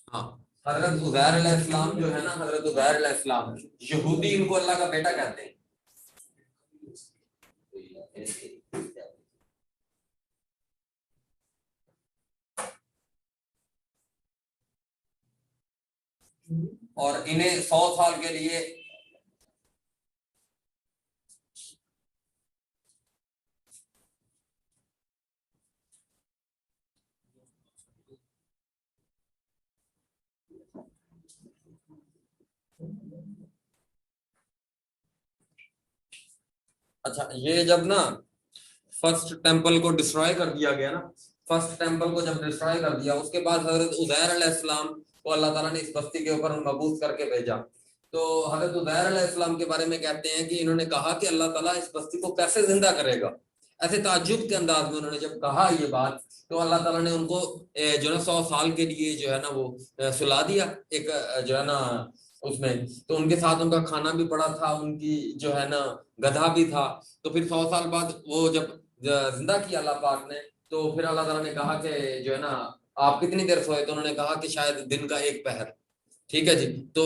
हाँ, हजरत उज़ैर अलैहिस्सलाम जो है ना, हजरत उज़ैर अलैहिस्सलाम, यहूदी इनको अल्लाह का बेटा कहते हैं। और इन्हें 100 साल के लिए, अच्छा ये जब ना फर्स्ट टेंपल को डिस्ट्रॉय कर दिया गया ना, फर्स्ट टेंपल को जब डिस्ट्रॉय कर दिया, उसके बाद हजरत उज़ैर अलैहिस्सलाम को अल्लाह ताला ने इस बस्ती के ऊपर मबूस करके भेजा। तो हजरत उज़ैर अलैहिस्सलाम के बारे में कहते हैं कि इन्होंने कहा कि अल्लाह ताला इस बस्ती को कैसे जिंदा करेगा। ऐसे ताज्जुब के अंदाज में उन्होंने जब कहा ये बात, तो अल्लाह ताला ने उनको जो है 100 साल के लिए जो है ना वो सुला दिया एक जो है ना उसमें। तो उनके साथ उनका खाना भी पड़ा था, उनकी जो है ना गधा भी था। तो फिर 100 साल बाद वो जब जिंदा किया अल्लाह पाक ने, तो फिर अल्लाह ताला ने कहा कि जो है ना आप कितनी देर सोए, तो उन्होंने कहा कि शायद दिन का एक पहर। ठीक है जी। तो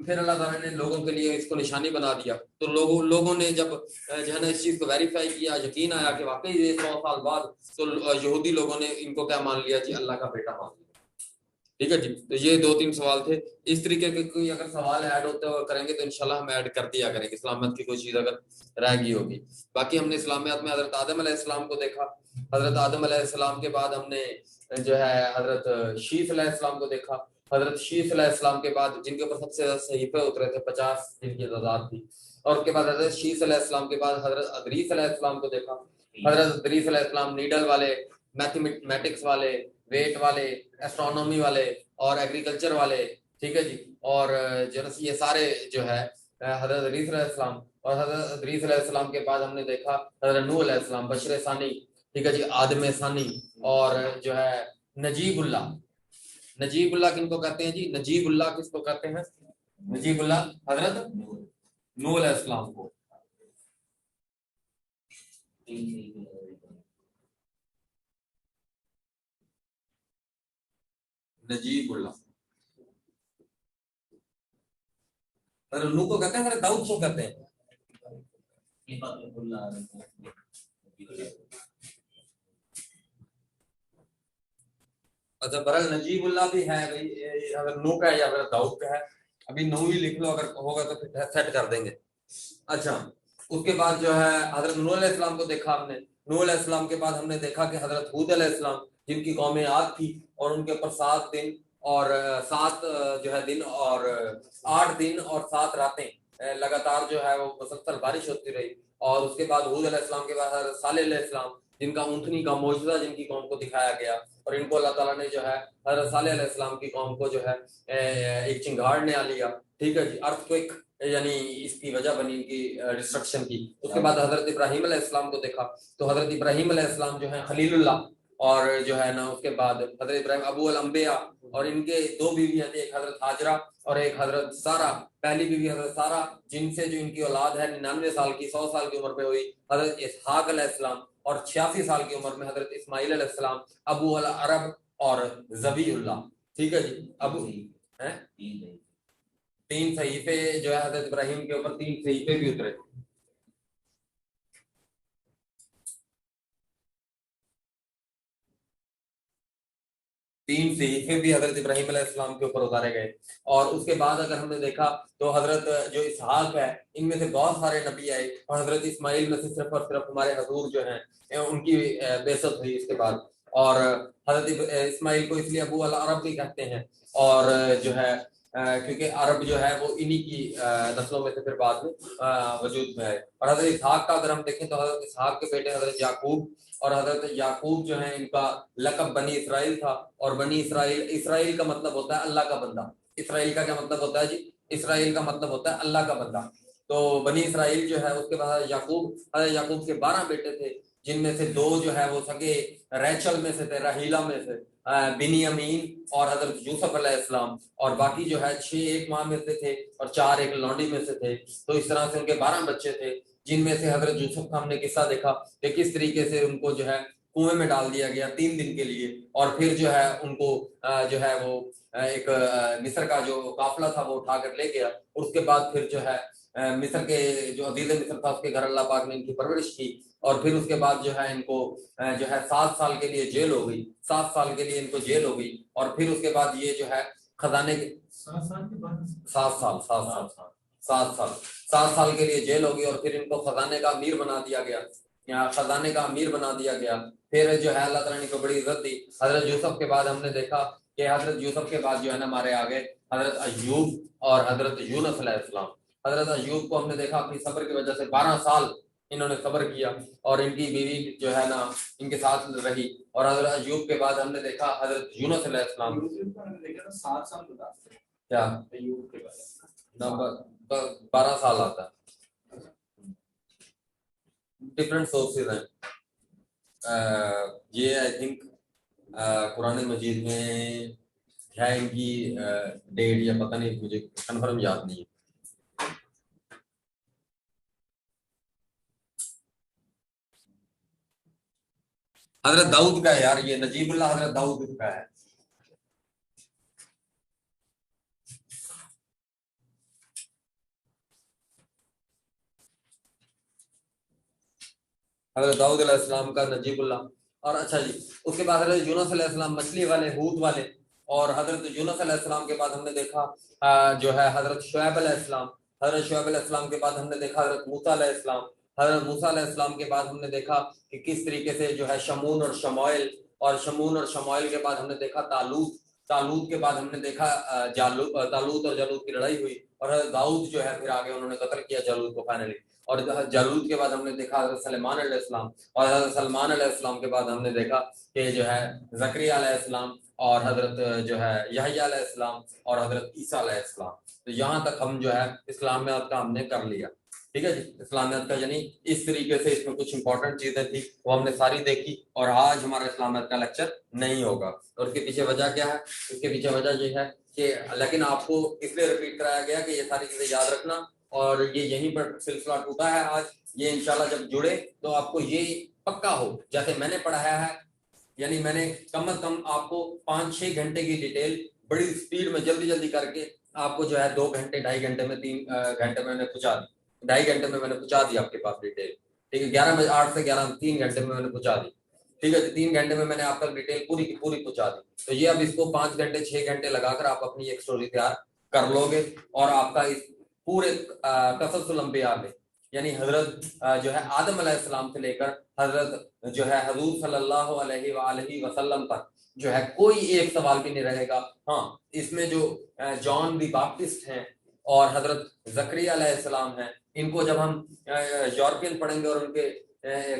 फिर अल्लाह ताला ने लोगों के लिए इसको निशानी बना दिया। तो लोगों ने जब जो है ना इस चीज को वेरीफाई किया, यकीन आया कि वाकई ये 100 साल बाद, तो यहूदी लोगों ने इनको क्या मान लिया जी, अल्लाह का बेटा मान लिया। ठीक है जी। तो ये 2-3 सवाल थे। इस तरीके के कोई अगर सवाल ऐड होते हुए करेंगे तो इंशाल्लाह हम ऐड कर दिया करेंगे, इस्लामियत की कोई चीज अगर रह गई होगी। बाकी हमने इस्लामियत में हजरत आदम अलैहिस्सलाम को देखा। हजरत आदम अलैहिस्सलाम के बाद हमने जो है हजरत शीस अलैहिस्सलाम को देखा। हजरत शीस अलैहिस्सलाम के बाद जिनके ऊपर सबसे ज्यादा सहीफे उतरे थे, 50 जिनकी तादाद थी। और उसके बाद हजरत शीस अलैहिस्सलाम के बाद हजरत अदरीस अलैहिस्सलाम को देखा। हजरत अदरीस अलैहिस्सलाम नीडल वाले, मैथमेटिक्स वाले, वेट वाले, एस्ट्रोनॉमी वाले और एग्रीकल्चर वाले। ठीक है जी। और जो है ये सारे जो है हजरत अदरीस अलैहिस्सलाम, और हजरत अदरीस अलैहिस्सलाम के बाद हमने देखा हजरत नूह अलैहिस्सलाम, बशर सानी। ठीक है जी, आदम सानी। और जो है नजीबुल्लाह। नजीबुल्लाह किनको कहते हैं जी, नजीबुल्लाह किसको कहते हैं? नजीबुल्लाह हजरत नूह अलैहिस्सलाम को। नजीबुल्लाह हजरत नूह को कहते हैं, हजरत दाऊद को कहते हैं। अच्छा, बरल नजीबुल्लाह भी है भाई, अगर नू का है या फिर दाऊद का है। अभी नू ही लिख लो, अगर होगा तो फिर सेट कर देंगे। अच्छा, उसके बाद जो है हजरत नूह अलैहिस्सलाम को देखा हमने। नूह अलैहिस्सलाम के बाद हमने देखा कि हजरत हूद अलैहिस्सलाम, जिनकी कौमें आग थी, और उनके ऊपर 7 दिन और 7 जो है दिन और 8 दिन और 7 रातें लगातार जो है वो मुसलसल बारिश होती रही। और उसके बाद हूद अलैहिस्सलाम के बाद हजरत सालेह अलैहिस्सलाम, जिनका ऊँटनी का मौजूदा जिनकी कौम को दिखाया गया, और इनको अल्लाह ताला ने जो है हजरत सालेह अलैहिस्सलाम की कौम को जो है एक चिंगाड़ ने आ लिया। ठीक है जी, अर्थक्वेक यानी इसकी वजह बनी इनकी डिस्ट्रक्शन की। उसके बाद हजरत इब्राहिम अलैहिस्सलाम को देखा। तो हजरत इब्राहिम अलैहिस्सलाम जो है खलीलुल्लाह, और जो है ना उसके बाद हजरत इब्राहिम अबू अल अंबिया, और इनके 2 बीवियां थी, एक हजरत हाजरा और एक हजरत सारा। पहली बीवी हजरत सारा, जिनसे जो इनकी औलाद है 99 साल की, 100 साल की उम्र में हुई, हजरत इसहाक अलैहिस्सलाम। और 86 साल की उम्र में हजरत इस्माइल अलैहिस्सलाम, अबू अल अरब और जबीउल्लाह। ठीक है जी। अबू है 3 सहीफे जो है हजरत इब्राहिम के ऊपर 3 सहीफे भी उतरे। 3 सहीफे भी हजरत इब्राहिम अलैहिस्सलाम के ऊपर उतारे गए। और उसके बाद अगर हमने देखा तो हजरत जो इसहाक है, इनमें से बहुत सारे नबी आए, और हजरत इस्माइल में से सिर्फ और सिर्फ हमारे हजूर जो हैं उनकी बेइज्जत हुई इसके बाद। और हजरत इस्माइल को इसलिए अबू अल अरब भी कहते हैं। और जो है क्योंकि अरब जो है वो इन्हीं की नस्लों में से फिर बाद में वजूद में है। और हजरत इसहाक का अगर हम देखें तो हजरत इसहाक के बेटे हजरत याकूब, और हजरत याकूब जो है इनका लकब बनी इसराइल था। और बनी इसराइल, इसराइल का मतलब होता है अल्लाह का बंदा। इसराइल का क्या मतलब होता है जी? इसराइल का मतलब होता है अल्लाह का बंदा। तो बनी इसराइल जो है, उसके बाद याकूब, हजरत याकूब के 12 बेटे थे, जिनमें से 2 जो है वो सगे रैचल में से थे, राहीला में से, बिनियामीन और हजरत यूसुफ अलैहिस्सलाम। और बाकी जो है 6 एक माँ में से थे और 4 एक लौंडी में से थे। तो इस तरह से उनके 12 बच्चे थे, जिनमें से हजरत यूसुफ का हमने किस्सा देखा कि किस तरीके से उनको जो है कुएं में डाल दिया गया 3 दिन के लिए। और फिर जो है उनको जो है वो एक मिस्र का जो काफिला था वो उठाकर ले गया। और उसके बाद फिर जो है मिस्र के जो अजीज मिस्र था उसके घर अल्लाह पाक ने इनकी परवरिश की। और फिर उसके बाद जो है इनको जो है 7 साल के लिए जेल हो गई, 7 साल के लिए इनको जेल हो गई। और फिर उसके बाद ये जो है खजाने के 7 साल के बाद 7 साल 7 साल 7 साल 7 साल के लिए जेल होगी। और फिर इनको खजाने का अमीर बना दिया गया, यहाँ खजाने का अमीर बना दिया गया। फिर जो है अल्लाह ताला ने इनको बड़ी इज्जत दी। हजरत यूसुफ के बाद हमने देखा कि हजरत यूसुफ के बाद जो है ना हमारे आगे हजरत अय्यूब और हजरत यूनुस अलैहिस्सलाम। हजरत अय्यूब को हमने देखा अपनी सब्र की वजह से 12 साल इन्होंने सब्र किया और इनकी बीवी जो है ना इनके साथ रही। और हजरत अय्यूब के बाद हमने देखा हजरत यूनुस अलैहिस्सलाम। 7 साल क्या अय्यूब के बाद 12 साल आता है, डिफरेंट सोर्सेज हैं। ये आई थिंक कुरान मजीद में है इनकी डेट या पता नहीं, मुझे कंफर्म याद नहीं है। हजरत दाऊद का है यार, ये नजीबुल्लाह हजरत दाऊद का है। हजरत दाऊद अलैहिस्सलाम का नजीबुल्लाह। और अच्छा जी, उसके बाद हजरत यूनुस अलैहिस्सलाम मछली वाले, हूत वाले। और हजरत यूनुस अलैहिस्सलाम के बाद हमने देखा जो है हजरत शुएब अलैहिस्सलाम। हजरत शुएब अलैहिस्सलाम के बाद हमने देखा हजरत मूसा अलैहिस्सलाम। हजरत मूसा अलैहिस्सलाम के बाद हमने देखा कि किस तरीके से जो है शमून और शमूएल। और शमून और शमूएल के बाद हमने देखा तालूत। तालूत के बाद हमने देखा तालूत और जालूत की लड़ाई हुई। और हजरत दाऊद जो है फिर आगे उन्होंने कत्ल किया जालूत को फाइनली। और जालूत के बाद हमने देखा हजरत सलेमान अलैहिस्सलाम। और हजरत सलमान अलैहिस्सलाम के बाद हमने देखा कि जो है जकरिया अलैहिस्सलाम और हजरत जो है यहया अलैहिस्सलाम और हजरत ईसा अलैहिस्सलाम। तो यहाँ तक हम जो है इस्लामियत का हमने कर लिया। ठीक है जी, इस्लामियत का यानी इस तरीके से इसमें कुछ इंपॉर्टेंट चीजें थी वो हमने सारी देखी। और आज हमारा इस्लामियत का लेक्चर नहीं होगा। और उसके पीछे वजह क्या है? उसके पीछे वजह ये है कि लेकिन आपको इसलिए रिपीट कराया गया कि ये सारी चीजें याद रखना। और ये यहीं पर सिलसिला टूटा है आज। ये इंशाल्लाह जब जुड़े तो आपको ये पक्का हो जैसे मैंने पढ़ाया है। यानी मैंने कम से कम आपको 5-6 घंटे की डिटेल बड़ी स्पीड में जल्दी जल्दी करके आपको जो है 2 घंटे 2.5 घंटे में 3 घंटे में मैंने पहुंचा दी। 2.5 घंटे में मैंने पहुंचा दी आपके पास डिटेल। ठीक है, 11 बजे 8 से 11 3 घंटे में मैंने पहुंचा दी। ठीक है, 3 घंटे में मैंने आप तक डिटेल पूरी की पूरी पहुंचा दी। तो ये अब इसको 5 घंटे 6 घंटे लगाकर आप अपनी एक स्टोरी तैयार कर लोगे। और आपका इस पूरे कससुल अंबिया में यानी हजरत जो है आदम अलैहिस्सलाम से लेकर हजरत जो है हजूर सल्लल्लाहु अलैहि वसल्लम तक जो है कोई एक सवाल भी नहीं रहेगा। हाँ, इसमें जो जॉन दी बैप्टिस्ट हैं और हजरत जकरिया अलैहिस्सलाम हैं, इनको जब हम यूरोपियन पढ़ेंगे और उनके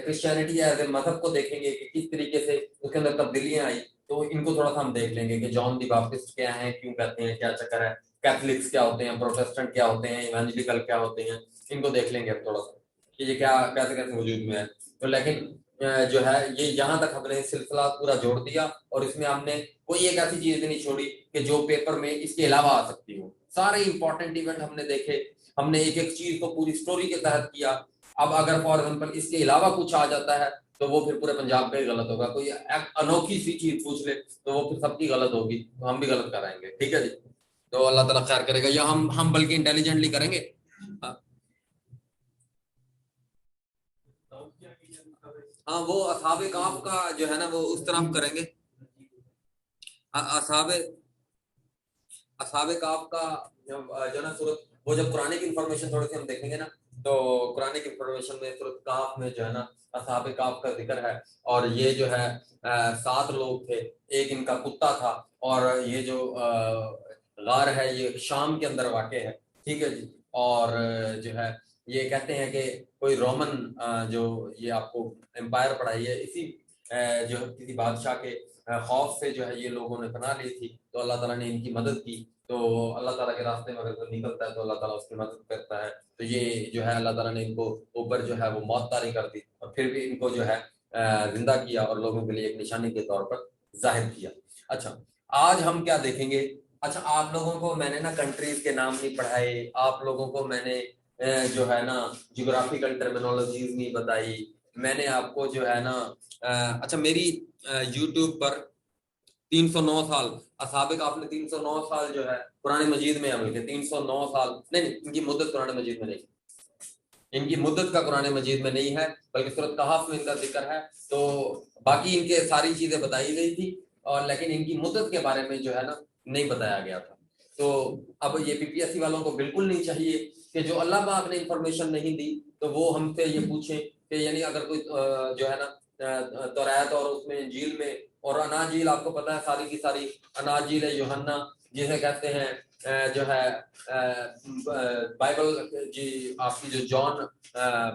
क्रिश्चियनिटी एज ए मजहब को देखेंगे कि किस तरीके से उसके अंदर तब्दीलियां आई, तो इनको थोड़ा सा हम देख लेंगे कि जॉन दी बैप्टिस्ट क्या है, क्यों कहते हैं, क्या चक्कर है, कैथलिक्स क्या होते हैं, प्रोटेस्टेंट क्या होते हैं, इवेंजलिकल क्या होते हैं। इनको देख लेंगे अब थोड़ा सा कि ये क्या कैसे कैसे वजूद में है। तो लेकिन जो है ये यहाँ तक हमने सिलसिला पूरा जोड़ दिया। और इसमें हमने कोई एक ऐसी चीज नहीं छोड़ी कि जो पेपर में इसके अलावा आ सकती हो। सारे इंपॉर्टेंट इवेंट हमने देखे। हमने एक एक चीज को पूरी स्टोरी के तहत किया। अब अगर फॉर एग्जाम्पल इसके अलावा कुछ आ जाता है तो वो फिर पूरे पंजाब में गलत होगा। कोई अनोखी सी चीज पूछ ले तो वो फिर सबकी गलत होगी, तो हम भी गलत कराएंगे। ठीक है जी, तो अल्लाह ताला खैर करेगा, या हम बल्कि इंटेलिजेंटली करेंगे। हाँ, वो असहाबे काफ का जो है ना वो उस तरफ करेंगे। असहाबे असहाबे काफ का जो ना सूरत, वो जब कुरान की इंफॉर्मेशन थोड़ी सी हम देखेंगे ना, तो कुरान की इंफॉर्मेशन में सूरत काफ में जो है ना असहाबे काफ का जिक्र है। और ये जो है 7 लोग थे, एक इनका कुत्ता था। और ये जो गार है ये शाम के अंदर वाक़ है। ठीक है जी। और जो है ये कहते हैं कि कोई रोमन जो ये आपको एम्पायर पढ़ाई है, इसी जो किसी बादशाह के खौफ से जो है ये लोगों ने बना ली थी। तो अल्लाह ताला ने इनकी मदद की। तो अल्लाह ताला के रास्ते में अगर कोई निकलता है तो अल्लाह ताला उसकी मदद करता है। तो ये जो है अल्लाह ताला ने इनको ऊपर जो है वो मौत तारी कर दी और फिर भी इनको जो है जिंदा किया और लोगों के लिए एक निशानी के तौर पर जाहिर किया। अच्छा, आज हम क्या देखेंगे? अच्छा, आप लोगों को मैंने ना कंट्रीज के नाम नहीं पढ़ाए, आप लोगों को मैंने जो है ना जियोग्राफिकल टर्मिनोलॉजीज नहीं बताई, मैंने आपको जो है ना अच्छा मेरी यूट्यूब पर 309 साल असाबिक आपने 309 साल जो है कुरान मजीद में अमल के 309 साल नहीं नहीं, इनकी मुद्दत कुरान मजीद में नहीं, इनकी मुद्दत का कुरान मजीद में नहीं है, बल्कि सूरत कहफ में इनका जिक्र है। तो बाकी इनके सारी चीजें बताई गई थी, और लेकिन इनकी मुद्दत के बारे में जो है ना नहीं बताया गया था। तो अब ये पीपीएससी वालों को बिल्कुल नहीं चाहिए कि जो अल्लाह पाक ने इंफॉर्मेशन नहीं दी तो वो हमसे ये पूछें कि यानी अगर कोई जो है ना तौरात और उसमें इंजील में, और अनाजील आपको पता है सारी की सारी, अनाजील यूहन्ना जिसे कहते हैं जो है बाइबल जी, आपकी जो जॉन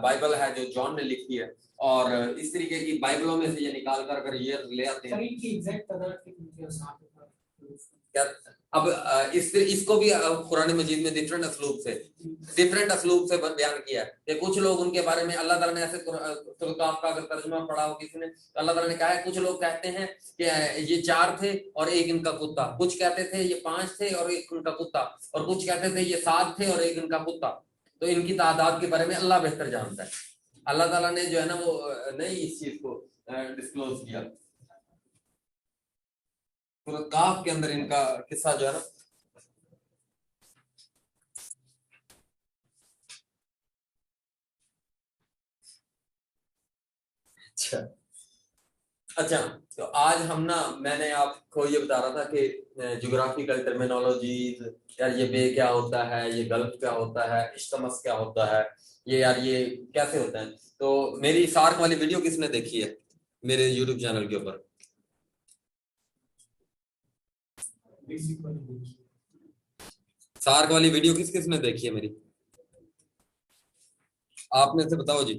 बाइबल है जो जॉन ने लिखी है, और इस तरीके की बाइबलों में से ये निकाल कर अगर ये ले आते हैं क्या। अब इसको भी कुरान मजीद में डिफरेंट असलूब से बयान किया है कि कुछ लोग उनके बारे में अल्लाह ताला ने ऐसे काफ का अगर तर्जुमा पढ़ा हो किसी ने तो अल्लाह ताला ने कहा है कुछ लोग कहते हैं कि ये 4 थे और एक इनका कुत्ता, कुछ कहते थे ये 5 थे और एक उनका कुत्ता, और कुछ कहते थे ये 7 थे और एक इनका कुत्ता। तो इनकी तादाद के बारे में अल्लाह बेहतर जानता है। अल्लाह ताला ने जो है ना वो नहीं इस चीज को डिस्क्लोज किया। सूरत काफ के अंदर इनका किस्सा जो है ना, अच्छा अच्छा तो आज हम ना, मैंने आपको ये बता रहा था कि ज्योग्राफिकल टर्मिनोलॉजीज, यार ये बे क्या होता है, ये गल्फ क्या होता है, इश्तमस क्या होता है, ये यार ये कैसे होता है। तो मेरी सार्क वाली वीडियो किसने देखी है मेरे यूट्यूब चैनल के ऊपर? सार्क वाली वीडियो किस किसने देखी है मेरी? आप में से बताओ जी।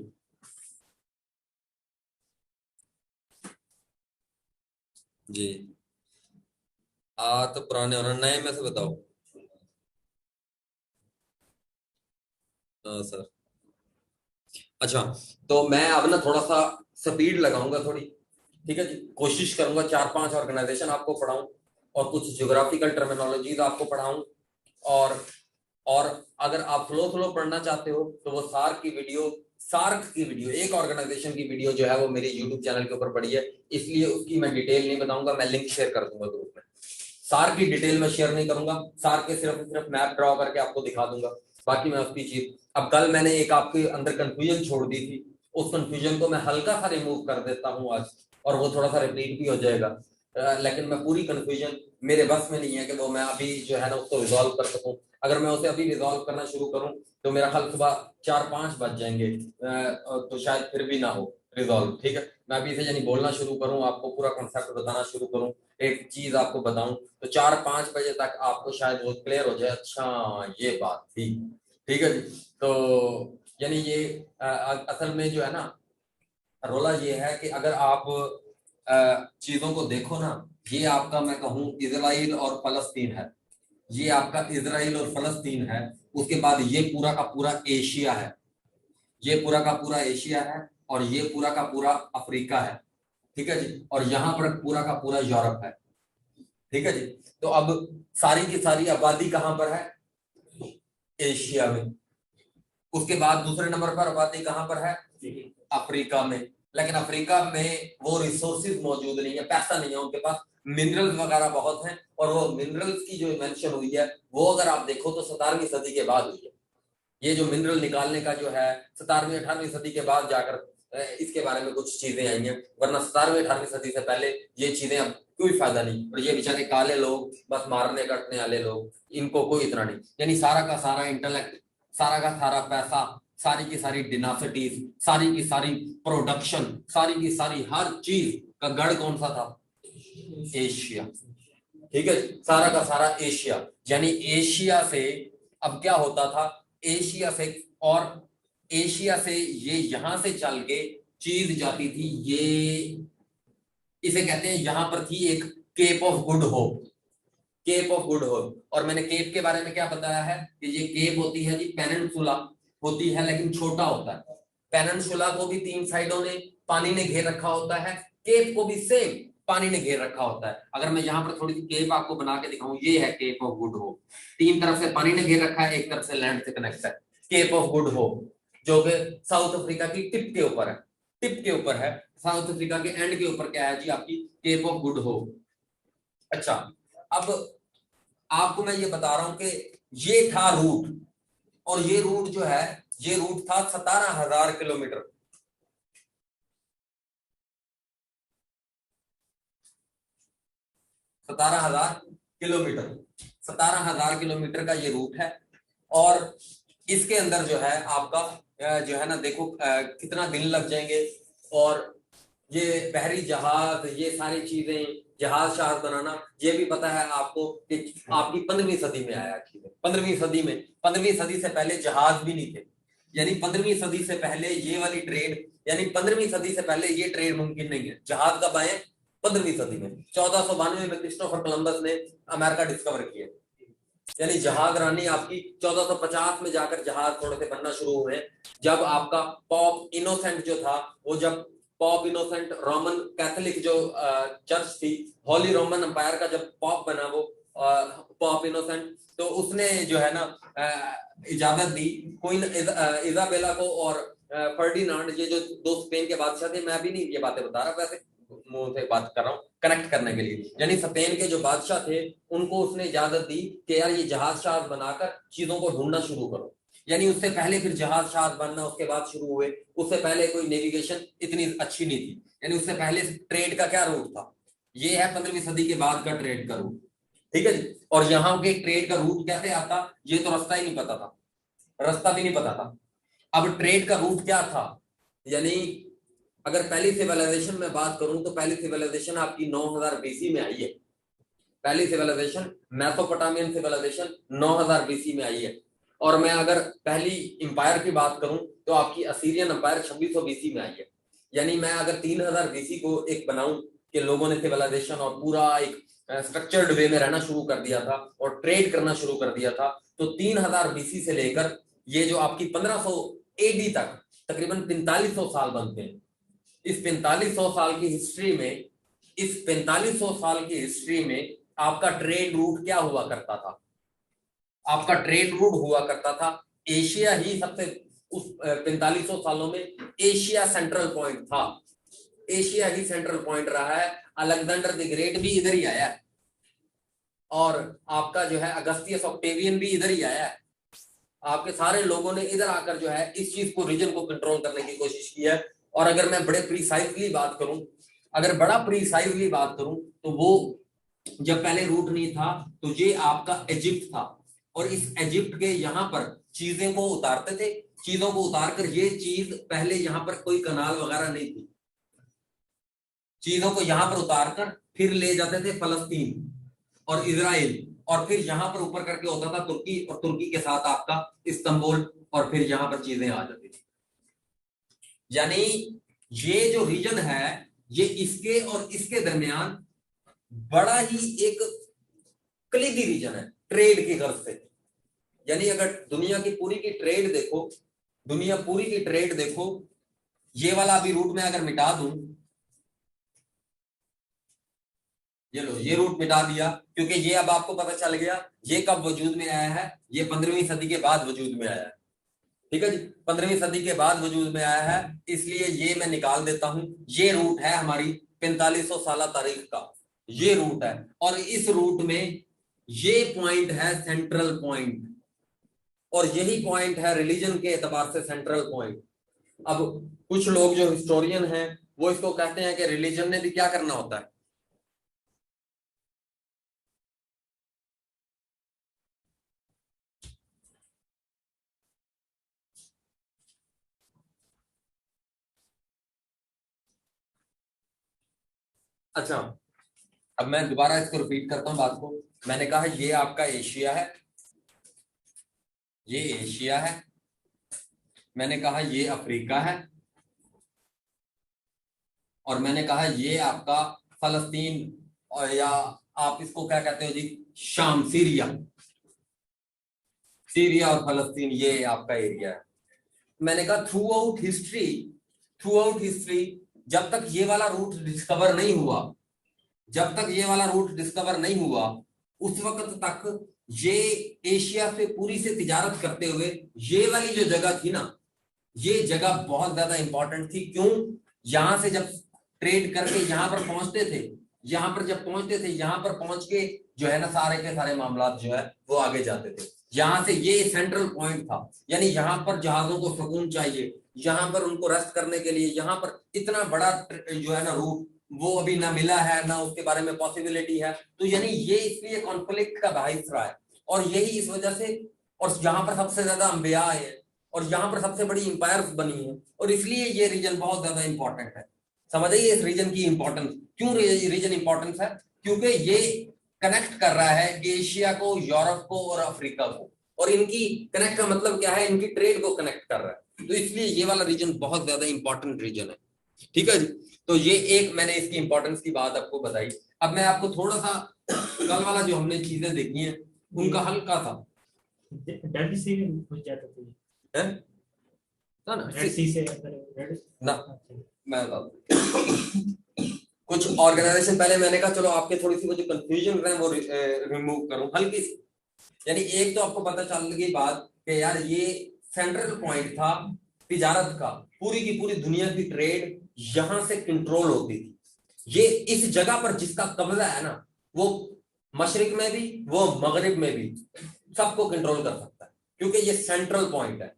जी तो पुराने और नए में से बताओ। हाँ सर। अच्छा तो मैं अब ना थोड़ा सा स्पीड लगाऊंगा थोड़ी, ठीक है जी। कोशिश करूंगा 4-5 ऑर्गेनाइजेशन आपको पढ़ाऊं और कुछ ज्योग्राफिकल टर्मिनोलॉजीज आपको पढ़ाऊं, और और अगर आप फ्लो फ्लो पढ़ना चाहते हो तो वो सार्क की वीडियो एक ऑर्गेनाइजेशन की वीडियो जो है वो मेरे यूट्यूब चैनल के ऊपर पड़ी है, इसलिए उसकी मैं डिटेल नहीं बताऊंगा, मैं लिंक शेयर कर दूंगा ग्रुप में। सार्क की डिटेल में शेयर नहीं करूंगा, सार्क के सिर्फ मैप ड्रॉ करके आपको दिखा दूंगा, बाकी मैं उसकी चीज। अब कल मैंने एक आपके अंदर कंफ्यूजन छोड़ दी थी, उस कंफ्यूजन को मैं हल्का सा रिमूव कर देता हूँ आज, और वो थोड़ा सा रिपीट भी हो जाएगा। लेकिन मैं पूरी कंफ्यूजन मेरे बस में नहीं है कि वो मैं अभी जो है ना उसको रिजॉल्व कर सकूं। अगर मैं उसे अभी रिजॉल्व करना शुरू करूं तो मेरा ख्याल सुबह 4-5 बज जाएंगे, तो शायद फिर भी ना हो रिजॉल्व। ठीक है, मैं अभी से यानी बोलना शुरू करूं, आपको पूरा कॉन्सेप्ट बताना शुरू करूं, एक चीज आपको बताऊं तो 4-5 बजे तक आपको शायद वो क्लियर हो जाए। अच्छा ये बात थी, ठीक है जी। तो यानी ये असल में जो है ना रोला ये है कि अगर आप चीजों को देखो ना, ये आपका मैं कहूँ इजराइल और फलस्तीन है, ये आपका इजराइल और फलस्तीन है, उसके बाद ये पूरा का पूरा एशिया है, ये पूरा का पूरा एशिया है, और ये पूरा का पूरा अफ्रीका है, ठीक है जी, और यहाँ पर पूरा का पूरा यूरोप है, ठीक है जी। तो अब सारी की सारी आबादी कहां पर है? एशिया में। उसके बाद दूसरे नंबर पर आबादी कहां पर है? अफ्रीका में। लेकिन अफ्रीका में वो रिसोर्सेज मौजूद नहीं है, पैसा नहीं है उनके पास, मिनरल्स वगैरह बहुत हैं, और वो मिनरल्स की जो मेंशन हुई है वो अगर आप देखो तो 17वीं सदी के बाद हुई है। ये जो मिनरल निकालने का जो है 17वीं 18वीं सदी के बाद जाकर इसके बारे में कुछ चीजें आई हैं, वरना 17वीं 18वीं सदी से पहले ये चीजें अब कोई फायदा नहीं। और ये बेचारे काले लोग, बस मारने कटने वाले लोग, इनको कोई इतना नहीं, यानी सारा का सारा इंटेलेक्ट, सारा का सारा पैसा, सारी की सारी डिनासिटीज, सारी की सारी प्रोडक्शन, सारी की सारी हर चीज का गढ़ कौन सा था? एशिया, ठीक है, सारा का सारा एशिया। यानी एशिया से अब क्या होता था, एशिया से, और एशिया से ये यहां से चल के चीज जाती थी, ये इसे कहते हैं, यहां पर थी एक Cape of Good Hope, Cape of Good Hope. और मैंने केप के बारे में क्या बताया है कि ये केप होती है जी पेनिनसुला होती है, लेकिन छोटा होता है। पेनिनसुला को भी 3 साइडों ने पानी ने घेर रखा होता है, केप को भी सेम पानी ने घेर रखा होता है। अगर मैं यहाँ पर थोड़ी सी केप आपको बना के दिखाऊं, ये है केप ऑफ गुड होप, 3 तरफ से पानी ने घेर रखा है, एक तरफ से लैंड से कनेक्ट है। केप ऑफ गुड होप जो कि साउथ अफ्रीका की टिप के ऊपर है, टिप के ऊपर है, साउथ अफ्रीका के एंड के ऊपर क्या है जी, आपकी केप ऑफ गुड होप। अच्छा, अब आपको मैं ये बता रहा हूं कि ये था रूट, और ये रूट जो है, ये रूट था 17,000 किलोमीटर। 17,000 किलोमीटर, 17,000 किलोमीटर का ये रूट है। और इसके अंदर जो है आपका जो है ना, देखो कितना दिन लग जाएंगे। और ये बहरी जहाज, ये सारी चीजें, जहाज शहाज बनाना, ये भी पता है आपको कि आपकी 15वीं सदी में आया चीजें। 15वीं सदी में, 15वीं सदी से पहले जहाज भी नहीं थे। यानी 15वीं सदी से पहले ये वाली ट्रेड, यानी 15वीं सदी से पहले ये ट्रेड मुमकिन नहीं है। जहाज कब आए? 15वीं सदी में। 1492 में क्रिस्टोफर कोलंबस ने अमेरिका डिस्कवर किया। यानी जहाज रानी आपकी 1450 में जाकर जहाज थोड़े से बनना शुरू हुए। जब आपका पॉप इनोसेंट जो था, वो जब पॉप इनोसेंट रोमन कैथोलिक जो चर्च थी, हॉली रोमन एम्पायर का जब पॉप बना वो पॉप इनोसेंट, तो उसने जो है ना इजाजत दी क्वीन इजाबेला को और फर्डिनांड, ये जो दो स्पेन के बादशाह थे। मैं भी नहीं ये बातें बता रहा, वैसे मुंह से बात कर रहा हूँ कनेक्ट करने के लिए। यानी स्पेन के जो बादशाह थे, उनको उसने इजाजत दी कि यार ये जहाज शहाज बनाकर चीजों को ढूंढना शुरू करो। यानी उससे पहले फिर जहाज शहाज बनना उसके बाद शुरू हुए। उससे पहले कोई नेविगेशन इतनी अच्छी नहीं थी। यानी उससे पहले ट्रेड का क्या रूट था? ये है 15वीं सदी के बाद का ट्रेड का रूट। ठीक है जी। और यहाँ के ट्रेड का रूट कैसे आता, ये तो रास्ता ही नहीं पता था, रास्ता भी नहीं पता था। अब ट्रेड का रूट क्या था? यानी अगर पहली सिविलाइजेशन में बात करूं तो पहली सिविलाइजेशन आपकी 9000 बीसी में आई है। पहली सिविलाइजेशन मेसोपोटामियन सिविलाइजेशन 9000 बीसी में आई है। और मैं अगर पहली इंपायर की बात करूं तो आपकी असीरियन अंपायर 2600 बीसी में आई है। यानी मैं अगर 3000 बीसी को एक बनाऊं कि लोगों ने सिविलाइजेशन और पूरा एक स्ट्रक्चर्ड वे में रहना शुरू कर दिया था और ट्रेड करना शुरू कर दिया था, तो 3000 बीसी से लेकर ये जो आपकी 1500 एडी तक तकरीबन 4500 साल बनते हैं। इस 4500 साल की हिस्ट्री में, इस 4500 साल की हिस्ट्री में आपका ट्रेड रूट क्या हुआ करता था? आपका ट्रेड रूट हुआ करता था एशिया ही सबसे, उस 4500 सालों में एशिया सेंट्रल पॉइंट था। एशिया ही सेंट्रल पॉइंट रहा है। अलेक्जेंडर द ग्रेट भी इधर ही आया है, और आपका जो है अगस्तियस ऑक्टेवियन भी इधर ही आया है। आपके सारे लोगों ने इधर आकर जो है इस चीज को, रीजन को कंट्रोल करने की कोशिश की है। और अगर मैं बड़े प्रीसाइजली बात करूं, अगर बड़ा प्रीसाइजली बात करूं, तो वो जब पहले रूट नहीं था तो ये आपका इजिप्ट था। और इस इजिप्ट के यहाँ पर चीजें को उतारते थे। चीजों को उतारकर, ये चीज पहले यहाँ पर कोई कनाल वगैरह नहीं थी, चीजों को यहाँ पर उतारकर फिर ले जाते थे फलस्तीन और इजराइल, और फिर यहाँ पर ऊपर करके होता था तुर्की, और तुर्की के साथ आपका इस्तांबुल, और फिर यहाँ पर चीजें आ जाती थी। यानी ये जो रीजन है, ये इसके और इसके दरमियान बड़ा ही एक कलीदी रीजन है ट्रेड की गर्ज से। यानी अगर दुनिया की पूरी की ट्रेड देखो, दुनिया पूरी की ट्रेड देखो, ये वाला अभी रूट में अगर मिटा दूं, ये लो, ये रूट मिटा दिया, क्योंकि ये अब आपको पता चल गया ये कब वजूद में आया है। ये 15वीं सदी के बाद वजूद में आया है। ठीक है जी, 15वीं सदी के बाद वजूद में आया है, इसलिए ये मैं निकाल देता हूं। ये रूट है हमारी 4500 साल तारीख का, ये रूट है। और इस रूट में ये पॉइंट है सेंट्रल पॉइंट, और यही पॉइंट है रिलीजन के एतबार से सेंट्रल पॉइंट। अब कुछ लोग जो हिस्टोरियन हैं वो इसको कहते हैं कि रिलीजन ने भी क्या करना होता है। अच्छा, अब मैं दोबारा इसको रिपीट करता हूं बात को। मैंने कहा ये आपका एशिया है, ये एशिया है। मैंने कहा ये अफ्रीका है, और मैंने कहा ये आपका फलस्तीन, और या आप इसको क्या कहते हो जी, शाम, सीरिया। सीरिया और फलस्तीन ये आपका एरिया है। मैंने कहा through out history, through out history, जब तक ये वाला रूट डिस्कवर नहीं हुआ, जब तक ये वाला रूट डिस्कवर नहीं हुआ, उस वक्त तक ये एशिया से पूरी से तिजारत करते हुए ये वाली जो जगह थी ना, ये जगह बहुत ज्यादा इंपॉर्टेंट थी। क्यों? यहाँ से जब ट्रेड करके यहाँ पर पहुंचते थे, यहाँ पर जब पहुंचते थे, यहाँ पर पहुंच के जो है ना सारे के सारे मामला जो है वो आगे जाते थे। यहाँ से ये सेंट्रल पॉइंट था, यानी यहाँ पर जहाजों को सुकून चाहिए, यहाँ पर उनको रेस्ट करने के लिए, यहाँ पर इतना बड़ा जो है ना रूट वो अभी ना मिला है, ना उसके बारे में पॉसिबिलिटी है। तो यानी ये इसलिए कॉन्फ्लिक्ट का बाहिस रहा है, और यही इस वजह से, और यहाँ पर सबसे ज्यादा अंबिया आए हैं, और यहाँ पर सबसे बड़ी इंपायर्स बनी है, और इसलिए ये रीजन बहुत ज्यादा इंपॉर्टेंट है। समझिए इस रीजन की इंपॉर्टेंस, क्यों रीजन इंपॉर्टेंस है, क्योंकि ये कनेक्ट कर रहा है एशिया को, यूरोप को और अफ्रीका को, और इनकी कनेक्ट का मतलब क्या है, इनकी ट्रेड को कनेक्ट कर रहा है। तो इसलिए ये वाला रीजन बहुत ज्यादा इंपॉर्टेंट रीजन है। ठीक है जी, तो ये एक मैंने इसकी इंपॉर्टेंस की बात आपको बताई। अब मैं आपको थोड़ा सा कल वाला जो हमने चीजें देखी हैं उनका हल्का था डेड सी में घुस जाता था है ना, डेड सी से अंदर ना मैं कुछ ऑर्गेनाइजेशन पहले मैंने कहा चलो आपके थोड़ी सी वो जो कंफ्यूजन रहे वो रिमूव करूं हल्की सी। यानी एक तो आपको पता चल गई बात कि यार ये सेंट्रल पॉइंट था तिजारत का, पूरी की पूरी दुनिया की ट्रेड यहां से कंट्रोल होती थी। ये इस जगह पर जिसका कब्जा है ना, वो मशरिक में भी वो मगरिब में भी सबको कंट्रोल कर सकता है, क्योंकि ये सेंट्रल पॉइंट है।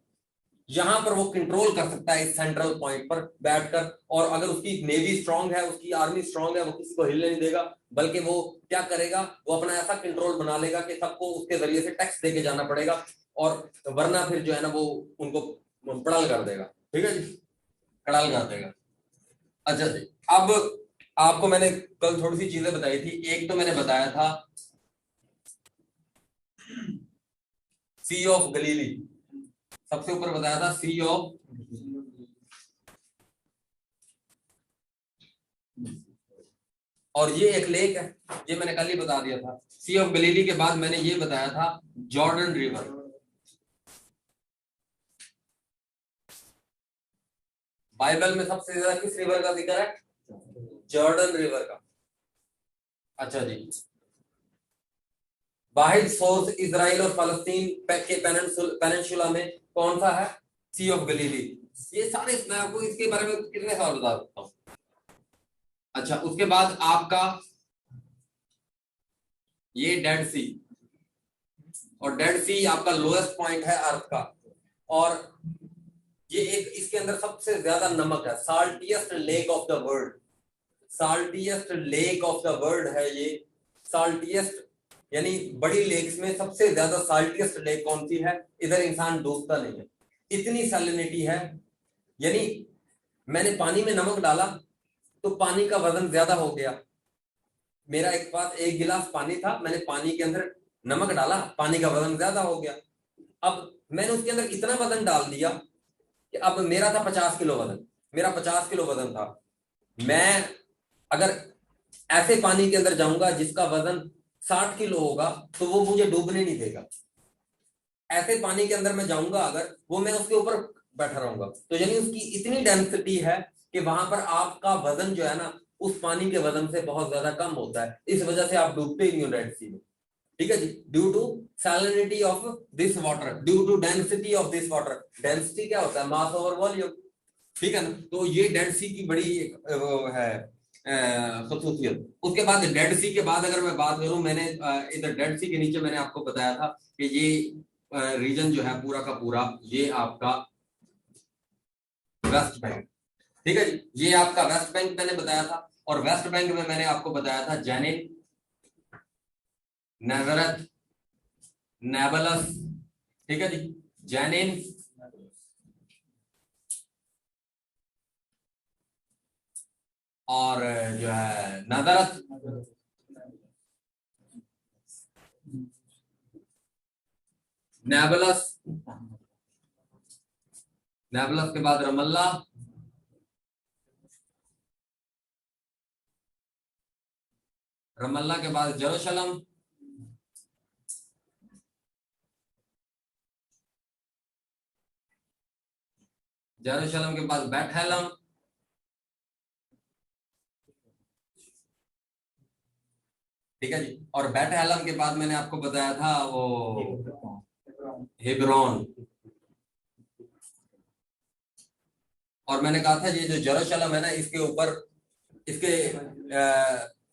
यहां पर वो कंट्रोल कर सकता है इस सेंट्रल पॉइंट पर बैठकर, और अगर उसकी नेवी स्ट्रांग है, उसकी आर्मी स्ट्रांग है, वो किसी को हिलने नहीं देगा, बल्कि वो क्या करेगा, वो अपना ऐसा कंट्रोल बना लेगा कि सबको उसके जरिए से टैक्स देके जाना पड़ेगा, और वरना फिर जो है ना वो उनको पड़ाल कर देगा। ठीक है जी, कड़ाल कर देगा। अच्छा जी, अब आपको मैंने कल थोड़ी सी चीजें बताई थी। एक तो मैंने बताया था सी ऑफ गलीली, सबसे ऊपर बताया था सी ऑफ, और ये एक लेक है, ये मैंने कल ही बता दिया था। सी ऑफ गलीली के बाद मैंने ये बताया था जॉर्डन रिवर। बाइबल में सबसे ज्यादा किस रिवर का जिक्र है, जॉर्डन रिवर का। अच्छा जी, वाहिद सोर्स इजराइल और फलस्तीन के पेनिनसुला में कौन सा है, सी ऑफ गलीली। ये सारे मैं आपको इसके बारे में कितने साल बता सकता हूँ। अच्छा, उसके बाद आपका ये डेड सी, और डेड सी आपका लोएस्ट पॉइंट है अर्थ का, और ये एक इसके अंदर सबसे ज्यादा नमक है, saltiest lake of the world, saltiest lake of the world है ये। साल्टिएस्ट यानी बड़ी लेक्स में सबसे ज्यादा साल्टिएस्ट लेक कौन सी है, इधर इंसान डूबता नहीं है, इतनी सैलिनिटी है। यानी मैंने पानी में नमक डाला तो पानी का वजन ज्यादा हो गया। मेरा एक पास एक गिलास पानी था, मैंने पानी के अंदर नमक डाला, पानी का वजन ज्यादा हो गया। अब मैंने उसके अंदर इतना वजन डाल दिया कि अब मेरा था 50 किलो वजन, मेरा 50 किलो वजन था। मैं अगर ऐसे पानी के अंदर जाऊंगा जिसका वजन 60 किलो होगा तो वो मुझे डूबने नहीं देगा। ऐसे पानी के अंदर मैं जाऊंगा अगर, वो मैं उसके ऊपर बैठा रहूंगा। तो यानी उसकी इतनी डेंसिटी है कि वहां पर आपका वजन जो है ना उस पानी के वजन से बहुत ज्यादा कम होता है, इस वजह से आप डूबते ही नहीं हो रेड सी में। ठीक है जी, due to salinity of this water, due to density of this water. Density क्या होता है, मास ओवर वॉल्यूम। ठीक है ना, तो ये डेड सी की बड़ी एक है खसूसियत। उसके बाद डेड सी के बाद अगर मैं बात करूं, मैंने इधर डेड सी के नीचे मैंने आपको बताया था कि ये रीजन जो है पूरा का पूरा ये आपका वेस्ट बैंक। ठीक है जी, ये आपका वेस्ट बैंक मैंने बताया था, और वेस्ट बैंक में मैंने आपको बताया था जेनिन, नेजरत, नेबलस। ठीक है जी, जेनिन, और जो है नजरत, नेबलस, नेबलस के बाद रमल्ला, रमल्ला के बाद जेरूशलम, जेरूशलम के बाद बेथलेहम, ठीक है जी, और बेथलेहम के बाद मैंने आपको बताया था वो हेब्रोन, और मैंने कहा था ये जो जेरूशलम है ना, इसके ऊपर इसके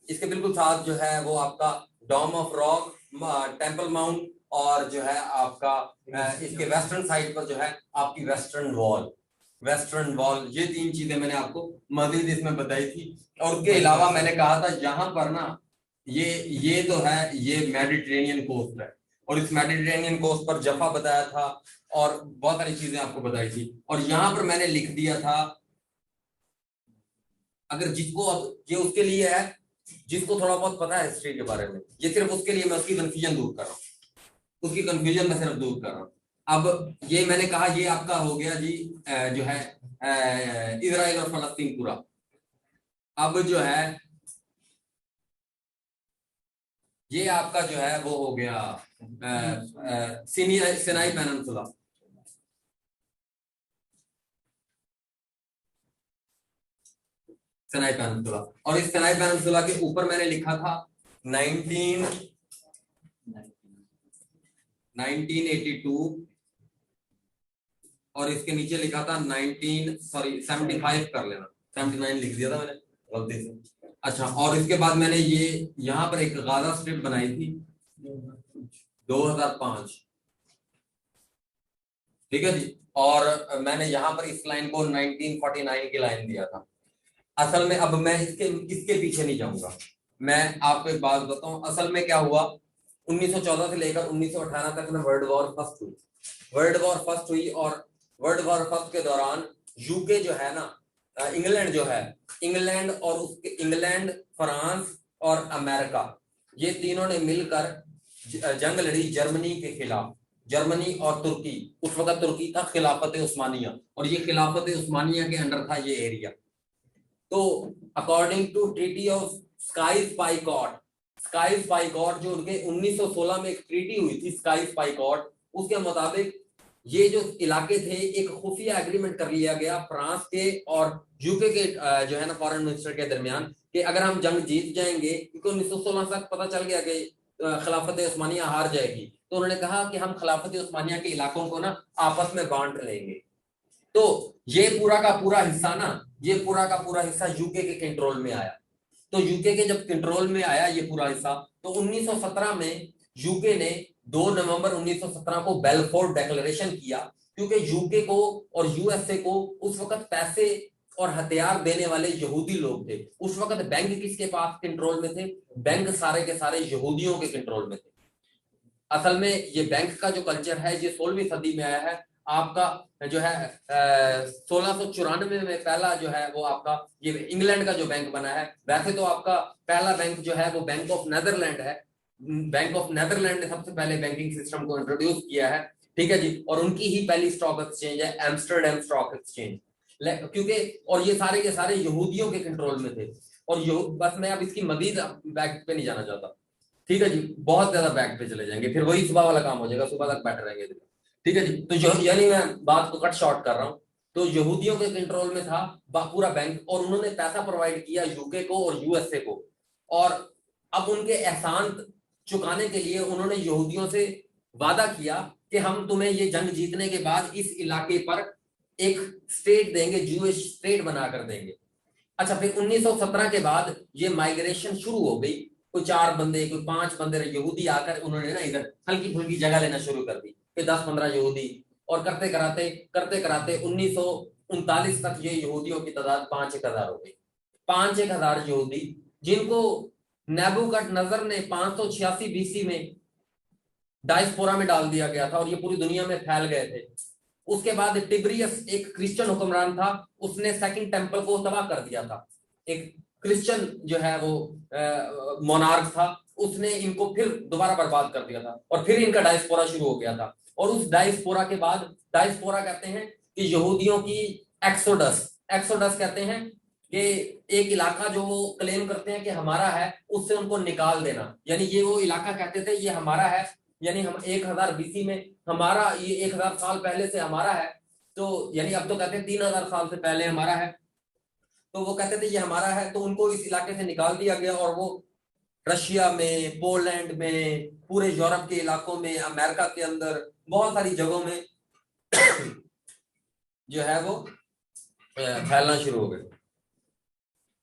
इसके बिल्कुल साथ जो है वो आपका Dome of Rock, Temple Mount, और जो है आपका इसके वेस्टर्न साइड पर जो है आपकी वेस्टर्न वॉल, ये 3 चीजें मैंने आपको मजीद इसमें बताई थी। और उसके अलावा मैंने कहा था यहाँ पर ना ये तो है, ये मेडिटेरेनियन कोस्ट है, और इस मेडिटेरेनियन कोस्ट पर जफा बताया था और बहुत सारी चीजें आपको बताई थी। और यहाँ पर मैंने लिख दिया था, अगर जिसको, अब ये उसके लिए है जिसको थोड़ा बहुत पता है हिस्ट्री के बारे में, ये सिर्फ उसके लिए मैं उसकी कंफ्यूजन दूर कर रहा हूँ, उसकी कंफ्यूजन मैं सिर्फ दूर कर रहा हूँ। अब ये मैंने कहा ये आपका हो गया जी जो है इजराइल और फलस्तीन पूरा। अब जो है ये आपका जो है वो हो गया सिनाई पेनिनसुला। सिनाई पेनिनसुला, और इस सिनाई पेनिनसुला के ऊपर मैंने लिखा था 1982, और इसके नीचे लिखा था 75 कर लेना, 79 लिख दिया था मैंने गलती से। अच्छा, और इसके बाद मैंने ये यहाँ पर एक गाजा स्ट्रिप बनाई थी 2005, ठीक है जी। और मैंने यहाँ पर इस लाइन को 1949 की लाइन दिया था। असल में अब मैं इसके पीछे नहीं जाऊंगा, मैं आपको एक बात बताऊं, असल में क्या हुआ 1914 से लेकर 1918 तक में वर्ल्ड वॉर फर्स्ट हुई, और वर्ल्ड वॉर फर्स्ट के दौरान यूके जो है ना, इंग्लैंड जो है, इंग्लैंड, फ्रांस और अमेरिका, ये तीनों ने मिलकर जंग लड़ी जर्मनी के खिलाफ। जर्मनी और तुर्की, उस वक्त तुर्की था खिलाफत उस्मानिया, और ये खिलाफत उस्मानिया के अंडर था ये एरिया। तो according to treaty of Sykes Picot जो उनके 1916 में एक ट्रीटी हुई थी स्काइस पाइकॉट, उसके मुताबिक ये जो इलाके थे एक खुफिया एग्रीमेंट कर लिया गया फ्रांस के और यूके के जो है ना फॉरेन मिनिस्टर के दरमियान, कि अगर हम जंग जीत जाएंगे, क्योंकि 1916 तक पता चल गया कि खिलाफत उस्मानिया हार जाएगी, तो उन्होंने कहा कि हम खिलाफत उस्मानिया के इलाकों को ना आपस में बांट लेंगे। तो ये पूरा का पूरा हिस्सा ना, ये पूरा का पूरा हिस्सा यूके के कंट्रोल में आया। तो यूके के जब कंट्रोल में आया ये पूरा हिस्सा, तो 1917 में यूके ने 2 नवंबर 1917 को बेलफोर्ड डिक्लेरेशन किया, क्योंकि यूके को और यूएसए को उस वक्त पैसे और हथियार देने वाले यहूदी लोग थे। उस वक्त बैंक किसके पास कंट्रोल में थे? बैंक सारे के सारे यहूदियों के कंट्रोल में थे। असल में ये बैंक का जो कल्चर है ये 16वीं सदी में आया है। आपका जो है 1694 में पहला जो है वो आपका ये इंग्लैंड का जो बैंक बना है। वैसे तो आपका पहला बैंक जो है वो बैंक ऑफ नेदरलैंड है। बैंक ऑफ नेदरलैंड ने सबसे पहले बैंकिंग सिस्टम को इंट्रोड्यूस किया है, ठीक है जी। और उनकी ही पहली स्टॉक एक्सचेंज है एम्स्टर्डम स्टॉक एक्सचेंज, क्योंकि और ये सारे के सारे यहूदियों के कंट्रोल में थे। और बस मैं अब इसकी मजीद बैक पे नहीं जाना चाहता, ठीक है जी, बहुत ज्यादा बैक पे चले जाएंगे, फिर वही सुबह वाला काम हो जाएगा, सुबह तक बैठे रहेंगे, ठीक है जी। तो यानी मैं बात को कट शॉर्ट कर रहा हूँ। तो यहूदियों के कंट्रोल में था पूरा बैंक, और उन्होंने पैसा प्रोवाइड किया यूके को और यूएसए को। और अब उनके एहसान चुकाने के लिए उन्होंने यहूदियों से वादा किया कि हम तुम्हें ये जंग जीतने के बाद इस इलाके पर एक स्टेट देंगे, जूइश स्टेट बनाकर देंगे। अच्छा, फिर 1917 के बाद ये माइग्रेशन शुरू हो गई। कोई 4 बंदे, कोई 5 बंदे यहूदी आकर उन्होंने ना इधर हल्की फुल्की जगह लेना शुरू कर दी, फिर 10-15 यहूदी, और करते कराते 1939 तक ये यहूदियों की तादाद 5-1 हजार हो गई। 5-1 हजार यहूदी, जिनको नेबुकदनेस्सर ने 586 बीसी में डायस्पोरा में डाल दिया गया था, और ये पूरी दुनिया में फैल गए थे। उसके बाद टिब्रियस एक क्रिश्चियन हुक्मरान था, उसने सेकंड टेंपल को तबाह कर दिया था। एक क्रिश्चियन जो है वो मोनार्क था, उसने इनको फिर दोबारा बर्बाद कर दिया था, और फिर इनका डायस्पोरा शुरू हो गया था। और उस डायस्पोरा के बाद, डायस्पोरा कहते हैं कि यहूदियों की एक्सोडस कहते हैं कि एक इलाका जो वो क्लेम करते हैं कि हमारा है, उससे उनको निकाल देना। यानी ये वो इलाका कहते थे ये हमारा है, यानी हम 1000 बीसी में हमारा, ये 1000 साल पहले से हमारा है। तो यानी अब तो कहते हैं 3000 साल से पहले हमारा है, तो वो कहते थे ये हमारा है। तो उनको इस इलाके से निकाल दिया गया, और वो रशिया में, पोलैंड में, पूरे यूरोप के इलाकों में, अमेरिका के अंदर बहुत सारी जगहों में जो है वो फैलना शुरू हो गए,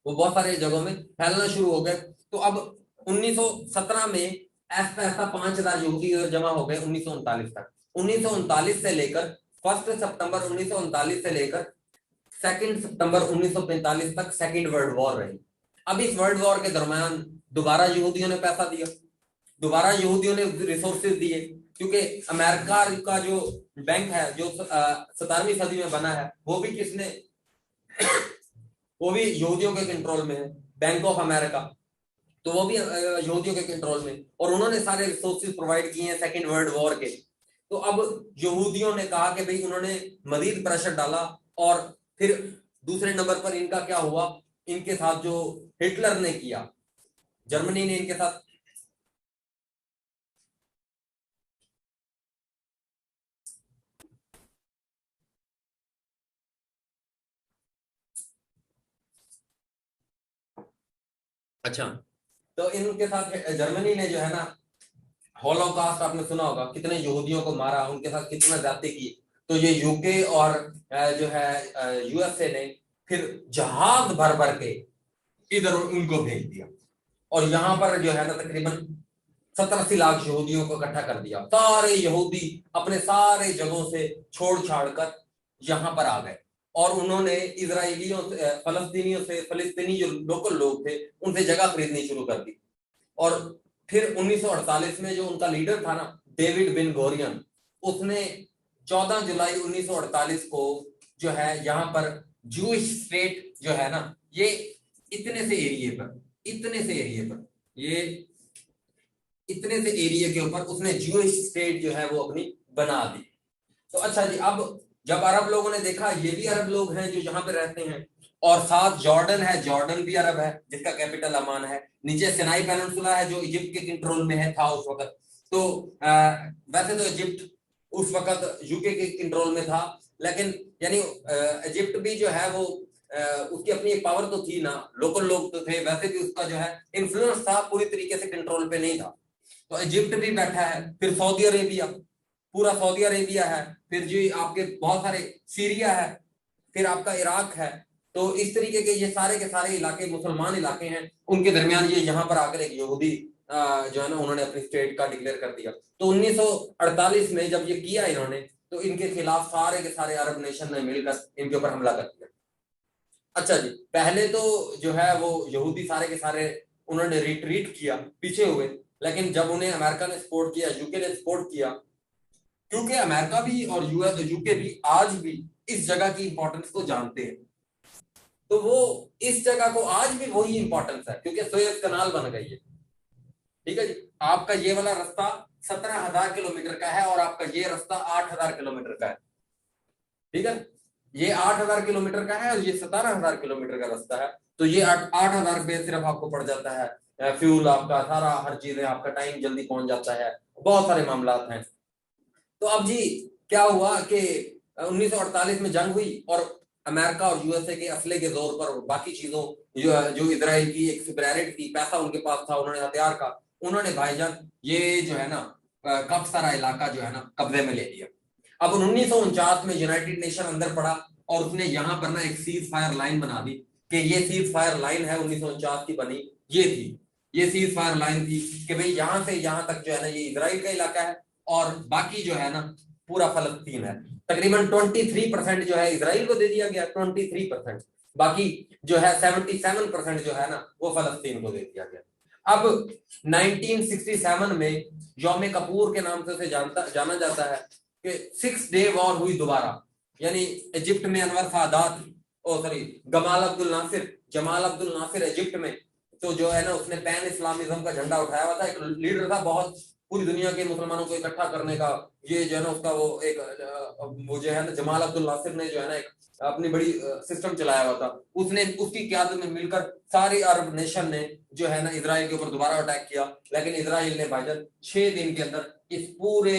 वो बहुत सारे जगहों में फैलना शुरू हो गए। तो अब 1917 में ऐसा ऐसा 5,000 यहूदी जमा हो गए 1939 तक। 1939 से लेकर 1 सितंबर 1939 से लेकर 2 सितंबर 1945 तक सेकेंड वर्ल्ड वॉर रही। अब इस वर्ल्ड वॉर के दरमियान दोबारा यहूदियों ने पैसा दिया, दोबारा यहूदियों ने रिसोर्सेज दिए, क्योंकि अमेरिका का जो बैंक है जो 17वीं सदी में बना है वो भी किसने, वो भी यहूदियों के कंट्रोल में है, बैंक ऑफ अमेरिका, तो वो भी यहूदियों के कंट्रोल में, और उन्होंने सारे रिसोर्सेज प्रोवाइड किए हैं सेकेंड वर्ल्ड वॉर के। तो अब यहूदियों ने कहा कि भाई, उन्होंने मजीद प्रेशर डाला, और फिर दूसरे नंबर पर इनका क्या हुआ, इनके साथ जो हिटलर ने किया, जर्मनी ने इनके साथ अच्छा, तो इनके साथ जर्मनी ने जो है ना हॉलोकास्ट आपने सुना होगा, कितने यहूदियों को मारा, उनके साथ कितना ज्यादती की। तो ये यूके और जो है यूएसए ने फिर जहाज भर भर के इधर उनको भेज दिया, और यहाँ पर जो है ना तकरीबन 70-80 लाख यहूदियों को इकट्ठा कर दिया। सारे यहूदी अपने सारे जगहों से छोड़ छाड़ कर यहाँ पर आ गए, और उन्होंने इजराइलियों से, फलस्तीनी जो लोकल लोग थे उनसे जगह खरीदनी शुरू कर दी। और फिर 1948 में जो उनका लीडर था ना, डेविड बिन गोरियन, उसने 14 जुलाई 1948 को जो है यहाँ पर जूइश स्टेट जो है ना, ये इतने से एरिया पर, ये इतने से एरिया के ऊपर उसने जूइश स्टेट जो है वो अपनी बना दी। तो अच्छा जी, अब जब अरब लोगों ने देखा ये भी अरब लोग हैं जो यहाँ पे रहते हैं, और साथ जॉर्डन है, जॉर्डन भी अरब है जिसका कैपिटल अमान है, नीचे सिनाई पेनिनसुला है जो इजिप्ट के कंट्रोल में है था उस वक्त। तो वैसे तो इजिप्ट उस वक्त यूके के कंट्रोल में था, लेकिन यानी इजिप्ट भी जो है वो उसकी अपनी एक पावर तो थी ना, लोकल लोग तो थे, वैसे भी उसका जो है इन्फ्लुएंस था, पूरी तरीके से कंट्रोल पे नहीं था। तो इजिप्ट भी बैठा है, फिर सऊदी अरेबिया, पूरा सऊदी अरेबिया है, फिर जी आपके बहुत सारे सीरिया है, फिर आपका इराक है। तो इस तरीके के ये सारे के सारे इलाके मुसलमान इलाके हैं, उनके दरमियान ये यहाँ पर आकर एक यहूदी जो है ना उन्होंने अपनी स्टेट का डिक्लेयर कर दिया। तो 1948 में जब ये किया इन्होंने, तो इनके खिलाफ सारे के सारे अरब नेशन ने मिलकर इनके ऊपर हमला कर दिया। अच्छा जी, पहले तो जो है वो यहूदी सारे के सारे उन्होंने रिट्रीट किया, पीछे हुए, लेकिन जब उन्हें अमेरिका ने सपोर्ट किया, यूके ने सपोर्ट किया, क्योंकि अमेरिका भी और यूएस यूके भी आज भी इस जगह की इंपॉर्टेंस को जानते हैं, तो वो इस जगह को आज भी वही इंपॉर्टेंस है, क्योंकि सुएज कनाल बन गई है। ठीक है जी, आपका ये वाला रास्ता 17,000 किलोमीटर का है, और आपका ये रास्ता 8,000 किलोमीटर का है। ठीक है, ये 8,000 किलोमीटर का है और ये 17,000 किलोमीटर का रास्ता है। तो ये 8,000 रुपये सिर्फ आपको पड़ जाता है, फ्यूल आपका, सारा हर चीजें, आपका टाइम जल्दी पहुंच जाता है, बहुत सारे मामला हैं। तो अब जी क्या हुआ कि 1948 में जंग हुई, और अमेरिका और यूएसए के असले के जोर पर बाकी चीजों जो इजराइल की एक सुपरियरिटी थी, पैसा उनके पास था, उन्होंने हथियार का, उन्होंने भाईजान ये जो है ना काफी सारा इलाका जो है ना कब्जे में ले लिया। अब 1949 में यूनाइटेड नेशन अंदर पड़ा, और उसने यहाँ पर ना एक सीज फायर लाइन बना दी, कि ये सीज फायर लाइन है 1949 की बनी, ये सीज फायर लाइन थी कि भाई यहाँ से यहाँ तक जो है ना ये इजराइल का इलाका है, और बाकी जो है ना पूरा फलस्तीन है। तकरीबन 23% जो है इजराइल को दे दिया गया, 23%, बाकी जो है 77% जो है ना वो फलस्तीन को दे दिया गया। अब 1967 में यौम कपूर के नाम से उसे जाना जाता है कि 6 डे वॉर हुई दोबारा, यानी इजिप्ट में अनवर सादात, जमाल अब्दुल नासिर इजिप्ट में, तो जो है ना उसने पैन इस्लामिज्म का झंडा उठाया हुआ था, एक लीडर था बहुत, पूरी दुनिया के मुसलमानों को इकट्ठा करने का, ये जो है ना उसका वो जो है ना जमाल अब्दुल नासिर ने जो है ना एक अपनी बड़ी सिस्टम चलाया हुआ था, उसने उसकी क़यादत में मिलकर सारे अरब नेशन ने जो है ना इजराइल के ऊपर दोबारा अटैक किया। लेकिन इजराइल ने भाईजान 6 दिन के अंदर इस पूरे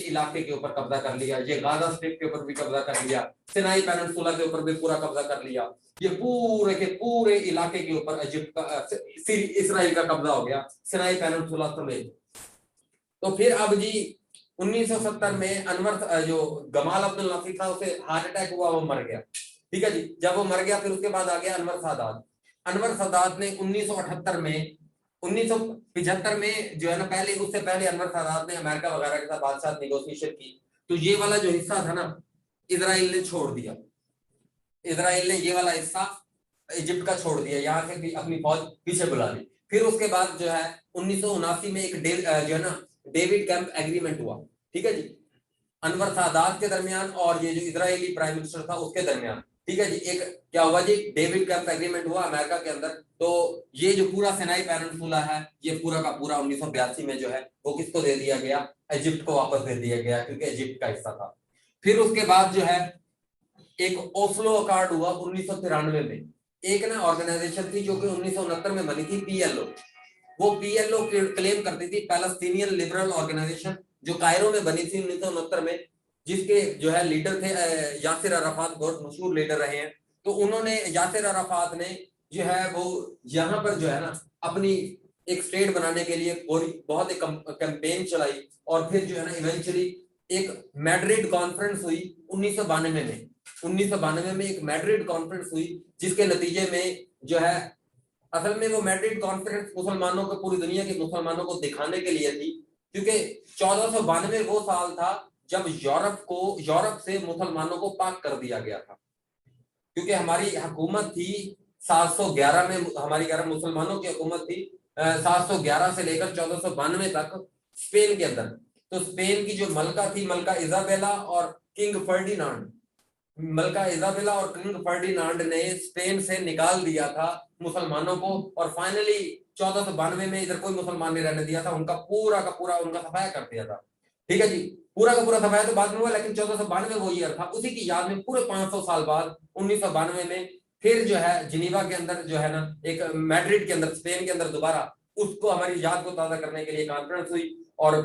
इलाके के ऊपर कब्जा कर लिया, ये गाजा स्ट्रिप के ऊपर भी कब्जा कर लिया, सिनाई पेनिनसुला के ऊपर भी पूरा कब्जा कर लिया, ये पूरे के पूरे इलाके के ऊपर इजिप्ट का इसराइल का कब्जा हो गया, सिनाई पेनिनसुला समेत। तो फिर अब जी 1970 में अनवर जो गमाल अब्दुल नासिर था उसे हार्ट अटैक हुआ, वो मर गया। ठीक है जी। जब वो मर गया फिर उसके बाद आ गया अनवर सादात। अनवर सादात ने 1978 में, 1975 में जो है ना, पहले उससे पहले अनवर सादात ने अमेरिका वगैरह के साथ बादशाह निगोशिएशन की। तो ये वाला जो हिस्सा था ना, इजराइल ने छोड़ दिया। इजराइल ने ये वाला हिस्सा इजिप्ट का छोड़ दिया, यहाँ से भी अपनी फौज पीछे बुला ली। फिर उसके बाद जो है 1979 में एक जो है ना डेविड कैंप एग्रीमेंट हुआ। ठीक है जी, अनवर सादात के दरमियान और ये जो इजरायली प्राइम मिनिस्टर था उसके दरमियान। ठीक है जी, एक क्या हुआ जी, डेविड कैंप एग्रीमेंट हुआ अमेरिका के अंदर। तो ये जो पूरा सिनाई पेनिनसुला है, ये पूरा का पूरा 1982 में जो है वो किसको दे दिया गया, इजिप्ट को वापस दे दिया गया, क्योंकि इजिप्ट का हिस्सा था। फिर उसके बाद जो है एक ओस्लो अकॉर्ड हुआ 1993 में। एक ना ऑर्गेनाइजेशन थी जो कि 1969 में बनी थी, पीएलओ। वो पीएलओ क्लेम करती थी पैलेस्टीनियन लिबरल ऑर्गेनाइजेशन, जो कायरो में बनी थी 1969 में, जिसके जो है लीडर थे यासिर अराफात, बहुत मशहूर लीडर रहे हैं। तो उन्होंने, यासिर अराफात ने जो है वो यहाँ पर जो है ना अपनी एक स्टेट बनाने के लिए बहुत एक कैंपेन चलाई। और फिर जो है ना इवेंचुअली एक मैड्रिड कॉन्फ्रेंस हुई 1992 में। 1992 में एक मैड्रिड कॉन्फ्रेंस हुई, जिसके नतीजे में जो है, असल में वो मैड्रिड कॉन्फ्रेंस मुसलमानों को, पूरी दुनिया के मुसलमानों को दिखाने के लिए थी, क्योंकि 1492 वो साल था जब यूरोप से मुसलमानों को पाक कर दिया गया था। क्योंकि हमारी हुकूमत थी 711 में, हमारी मुसलमानों की हुकूमत थी 711 से लेकर 1492 तक स्पेन के अंदर। तो स्पेन की जो मलका थी, मलका इजाबेला और किंग फर्डिनांड, मलका इजाबेला और किंग फर्डिनांड ने स्पेन से निकाल दिया था मुसलमानों को। और फाइनली 1492 में इधर कोई मुसलमान नहीं रहने दिया था, उनका पूरा का पूरा उनका सफाया कर दिया था। ठीक है जी, पूरा का पूरा सफाया तो बाद में हुआ, लेकिन 1492 वो ईयर था। उसी की याद में पूरे 500 साल बाद 1992 में फिर जो है जिनीवा के अंदर जो है ना, एक मैड्रिड के अंदर, स्पेन के अंदर दोबारा उसको, हमारी याद को ताजा करने के लिए कॉन्फ्रेंस हुई। और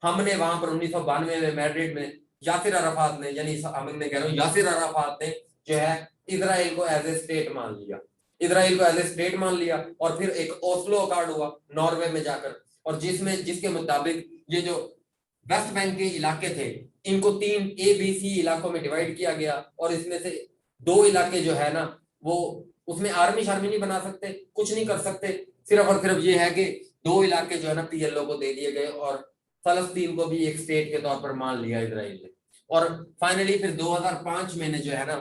हमने वहां पर 1992 में मैड्रिड में यासिर अराफात ने, यानी मैं कह रहा हूँ यासिर अराफात ने जो है इजराइल को एज ए स्टेट मान लिया, इजराइल को एज ए स्टेट मान लिया। और फिर एक ओस्लो अकॉर्ड हुआ नॉर्वे में जाकर, और जिसके मुताबिक ये जो वेस्ट बैंक के इलाके थे, इनको 3 ABC इलाकों में डिवाइड किया गया। और इसमें से 2 इलाके जो है ना, वो उसमें आर्मी शार्मी नहीं बना सकते, कुछ नहीं कर सकते, सिर्फ और सिर्फ ये है कि 2 इलाके जो है ना पीएलओ को दे दिए गए, और फलस्तीन को भी एक स्टेट के तौर पर मान लिया इजराइल ने। और फाइनली फिर 2005 में जो है ना,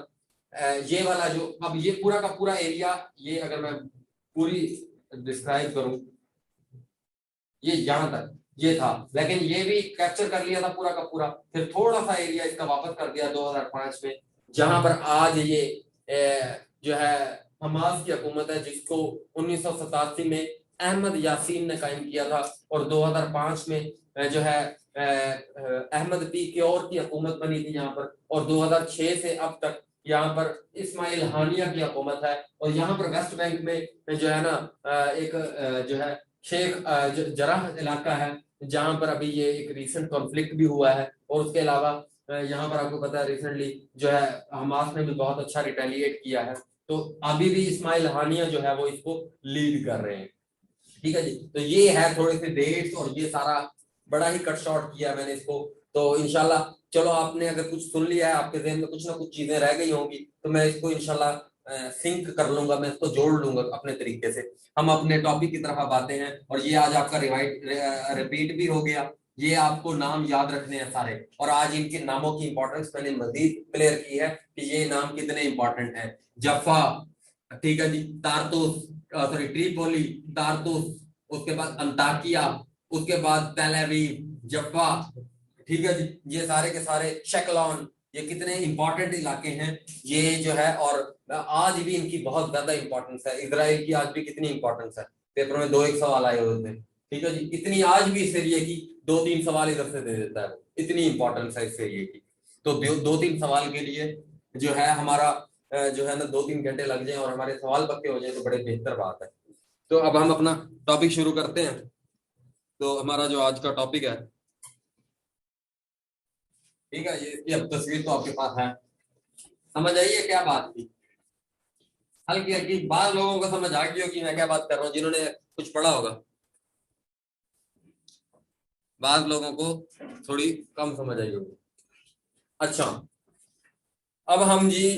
ये वाला जो अब ये पूरा का पूरा एरिया, ये अगर मैं पूरी डिस्क्राइब करूं, ये यहां तक ये था, लेकिन ये भी कैप्चर कर लिया था पूरा का पूरा। फिर थोड़ा सा एरिया इसका वापस कर दिया 2005 में, जहां पर आज ये जो है हमास की हुकूमत है, जिसको 1987 में अहमद यासीन ने कायम किया था। और 2005 में जो है अहमद पी क्योर की हुकूमत बनी थी यहाँ पर। और 2006 से अब तक यहाँ पर इस्माइल हानिया की हुकूमत है। और यहाँ पर वेस्ट बैंक में जो है ना एक जो है शेख जराह इलाका है, जहां पर अभी ये एक रीसेंट कॉन्फ्लिक्ट भी हुआ है। और उसके अलावा यहाँ पर आपको पता है रिसेंटली जो है हमास ने भी बहुत अच्छा रिटेलिएट किया है। तो अभी भी इस्माइल हानिया जो है वो इसको लीड कर रहे हैं। ठीक है जी, तो ये है थोड़े से डेट्स, और ये सारा बड़ा ही कट शॉर्ट किया मैंने इसको। तो इंशाल्लाह चलो, आपने अगर कुछ सुन लिया है, आपके जहन में कुछ ना कुछ चीजें रह गई होंगी, तो मैं इसको इंशाल्लाह सिंक कर लूंगा, मैं इसको जोड़ लूंगा अपने तरीके से। हम अपने टॉपिक की तरफ अब आते हैं, और ये आज आपका रिपीट भी हो गया। ये आपको नाम याद रखने हैं सारे, और आज इनके नामों की इंपॉर्टेंस मैंने मजीद क्लियर की है कि ये नाम कितने इंपॉर्टेंट हैं। जफा, ठीक है जी, तारतुस, सॉरी ट्रिपोली, तारतुस, उसके बाद अंताकिया, उसके बाद तेल अवीव, जफ्फा, ठीक है जी, ये सारे के सारे, शेकलॉन, ये कितने इंपॉर्टेंट इलाके हैं ये जो है। और आज भी इनकी बहुत ज्यादा इंपॉर्टेंस है। इजराइल की आज भी कितनी इंपॉर्टेंस है, पेपर में 2 एक सवाल आए हुए थे। ठीक है जी, इतनी आज भी इस एरिए की 2-3 सवाल इधर से दे देता है, इतनी इंपॉर्टेंस है इस एरिए की। तो 2-3 सवाल के लिए जो है हमारा जो है ना 2-3 घंटे लग जाए और हमारे सवाल पक्के हो जाए तो बड़े बेहतर बात है। तो अब हम अपना टॉपिक शुरू करते हैं। तो हमारा जो आज का टॉपिक है, ठीक है, ये इसकी अब तस्वीर तो आपके पास है, समझ आइए क्या बात थी। हल्की हल्की बात लोगों को समझ आ गई होगी मैं क्या बात कर रहा हूँ, जिन्होंने कुछ पढ़ा होगा। बाद लोगों को थोड़ी कम समझ आई होगी। अच्छा, अब हम जी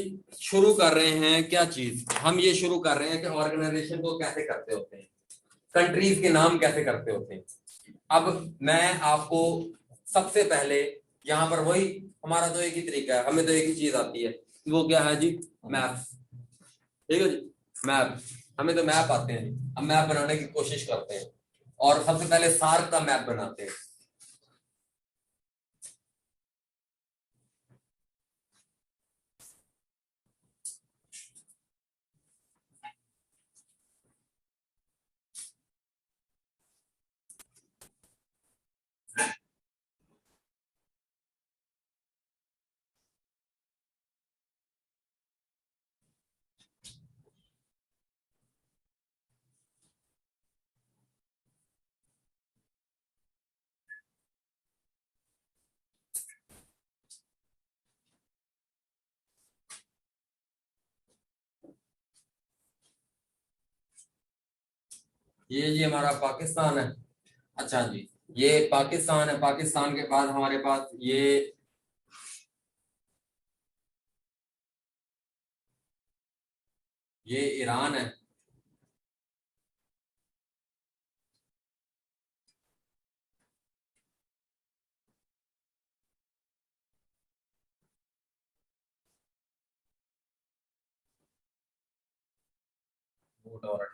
शुरू कर रहे हैं क्या चीज, हम ये शुरू कर रहे हैं कि ऑर्गेनाइजेशन को कैसे करते होते हैं, कंट्रीज के नाम कैसे करते होते हैं। अब मैं आपको सबसे पहले यहाँ पर वही, हमारा तो एक ही तरीका है, हमें तो एक ही चीज आती है, वो क्या है जी, मैप। ठीक है जी, मैप, हमें तो मैप आते हैं जी। अब मैप बनाने की कोशिश करते हैं और सबसे पहले सार्क का मैप बनाते हैं। ये जी हमारा पाकिस्तान है। अच्छा जी, ये पाकिस्तान है। पाकिस्तान के बाद हमारे पास ये ईरान है।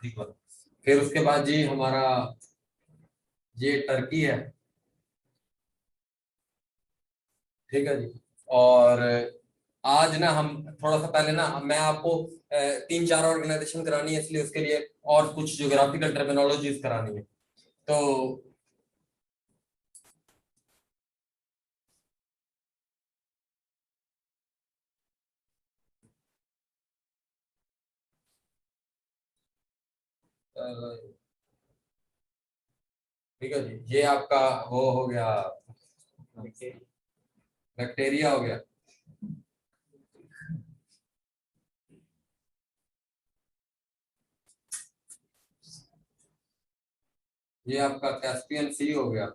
ठीक है। फिर उसके बाद जी हमारा ये टर्की है। ठीक है जी। और आज ना हम थोड़ा सा पहले ना, मैं आपको 3-4 ऑर्गेनाइजेशन करानी है, इसलिए उसके लिए और कुछ ज्योग्राफिकल टर्मिनोलॉजीज करानी है। तो ठीक है जी, ये आपका वो हो गया, बैक्टीरिया हो गया। ये आपका कैस्पियन सी हो गया।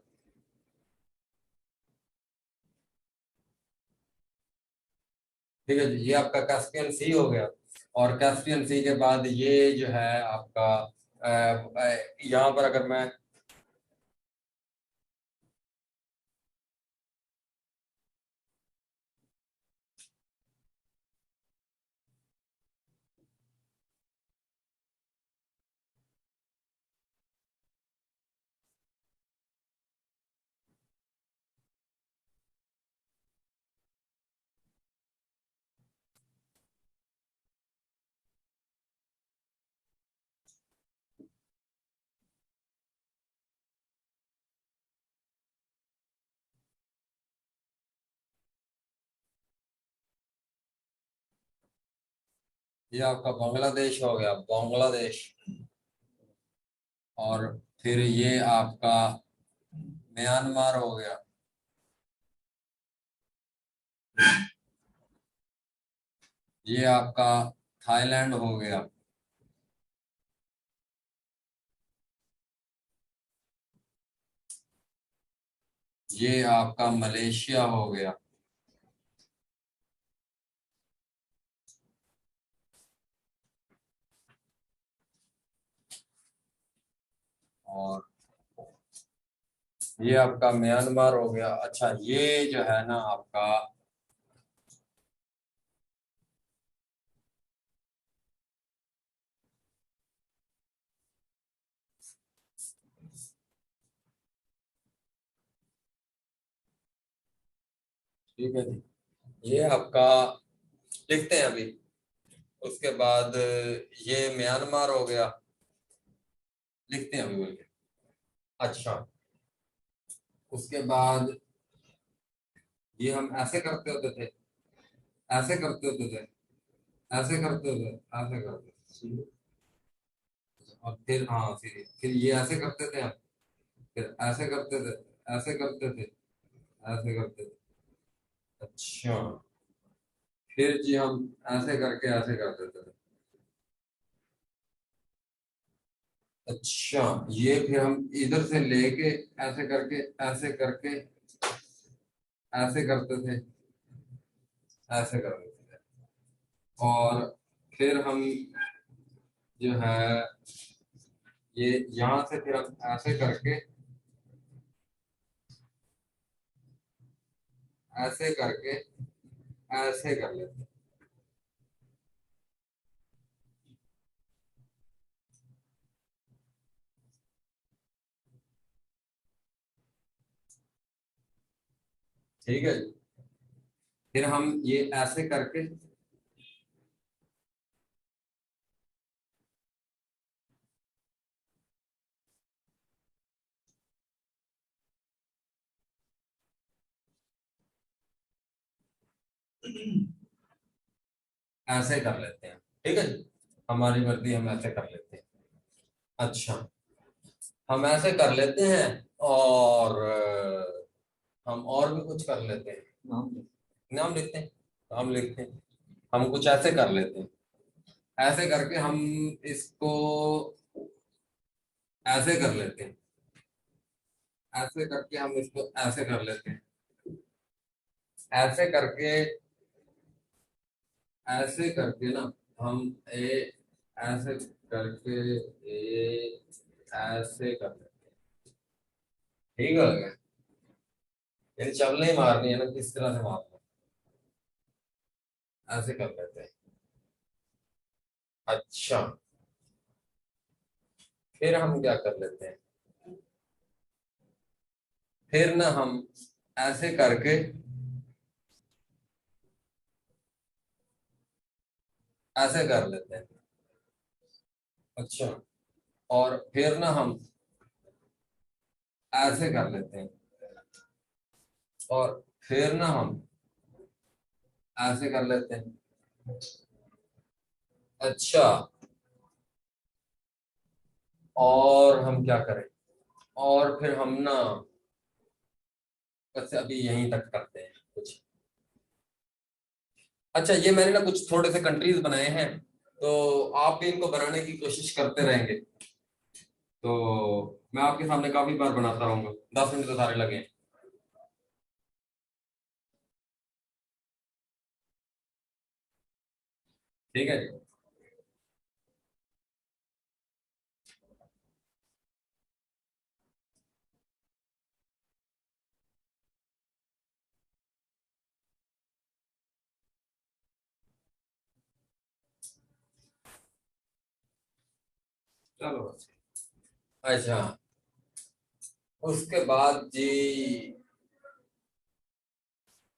ठीक है जी, ये आपका कैस्पियन सी हो गया। और कैस्पियन सी के बाद ये जो है आपका यहाँ पर अगर मैं, ये आपका बांग्लादेश हो गया, बांग्लादेश। और फिर ये आपका म्यांमार हो गया। ये आपका थाईलैंड हो गया। ये आपका मलेशिया हो गया। और ये आपका म्यांमार हो गया। अच्छा, ये जो है ना आपका, ठीक है जी, ये आपका लिखते हैं अभी। उसके बाद ये म्यांमार हो गया, लिखते हैं अभी बोल के। अच्छा, उसके बाद ये हम ऐसे करते होते थे, ऐसे करते होते थे, ऐसे करते होते, ऐसे करते थे। और फिर हाँ, फिर ये ऐसे करते थे हम, फिर ऐसे करते थे, ऐसे करते थे, ऐसे करते थे। अच्छा, फिर जी हम ऐसे करके ऐसे कर देते थे। अच्छा, ये फिर हम इधर से लेके ऐसे करके, ऐसे करके ऐसे करते थे, ऐसे कर देते थे। और फिर हम जो है ये यहां से फिर हम ऐसे करके ऐसे कर लेते हैं। ठीक है जी। फिर हम ये ऐसे करके ऐसे कर लेते हैं। ठीक है जी, हमारी मर्जी, हम ऐसे कर लेते हैं। अच्छा, हम ऐसे कर लेते हैं। और हम और भी कुछ कर लेते हैं। नाम लिखते हैं, नाम लिखते हैं। हम कुछ ऐसे कर लेते हैं। ऐसे करके हम इसको ऐसे कर लेते हैं। ऐसे करके हम इसको ऐसे कर लेते हैं। ऐसे करके ऐसे करके ना हम ऐसे करके ऐसे कर लेते हैं। ठीक हो गया। यानी चल नहीं मारनी है ना, किस तरह से मारना है, ऐसे कर लेते हैं। अच्छा, फिर हम क्या कर लेते हैं, फिर ना हम ऐसे करके ऐसे कर लेते हैं। अच्छा, और फिर ना हम ऐसे कर लेते हैं। और फिर ना हम ऐसे कर लेते हैं। अच्छा, और हम क्या करें, और फिर हम ना बस अभी यहीं तक करते हैं कुछ। अच्छा, ये मैंने ना कुछ थोड़े से कंट्रीज बनाए हैं, तो आप भी इनको बनाने की कोशिश करते रहेंगे, तो मैं आपके सामने काफी बार बनाता रहूंगा। 10 मिनट तो सारे लगे हैं। ठीक है जी। चलो, अच्छा, उसके बाद जी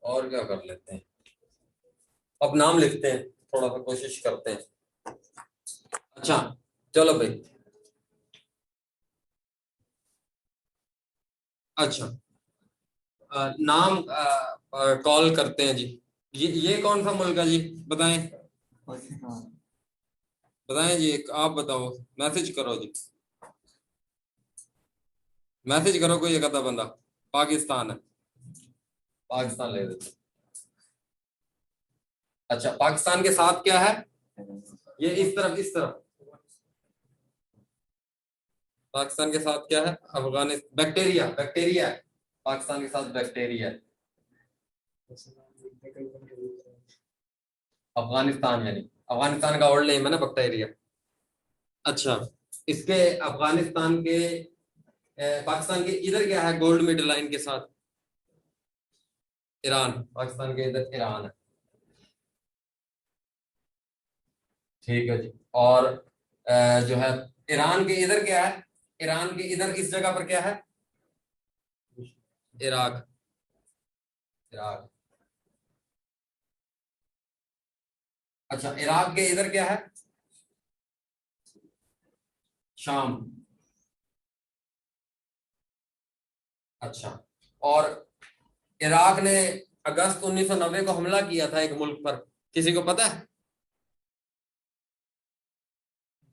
और क्या कर लेते हैं, अब नाम लिखते हैं, थोड़ा सा कोशिश करते हैं। अच्छा, चलो भाई। अच्छा, नाम कॉल करते हैं जी। ये कौन सा मुल्क है जी, बताएं। बताएं जी, आप बताओ, मैसेज करो जी, मैसेज करो कोई एक आधा बंदा। पाकिस्तान है, पाकिस्तान ले लेते हैं। अच्छा, पाकिस्तान के साथ क्या है, ये इस तरफ, इस तरफ। पाकिस्तान के साथ क्या है, अफगानिस्तान, बैक्टीरिया, बैक्टीरिया है। पाकिस्तान के साथ बैक्टीरिया है। अफगानिस्तान, यानी अफगानिस्तान का ओल्ड नेम है ना बैक्टीरिया। अच्छा, इसके अफगानिस्तान के पाकिस्तान के इधर क्या है गोल्ड मेडल लाइन के साथ, ईरान। पाकिस्तान के इधर ईरान है। ठीक है जी। और जो है ईरान के इधर क्या है, ईरान के इधर इस जगह पर क्या है, इराक, इराक। अच्छा, इराक के इधर क्या है, शाम। अच्छा, और इराक ने अगस्त 1990 को हमला किया था एक मुल्क पर, किसी को पता है,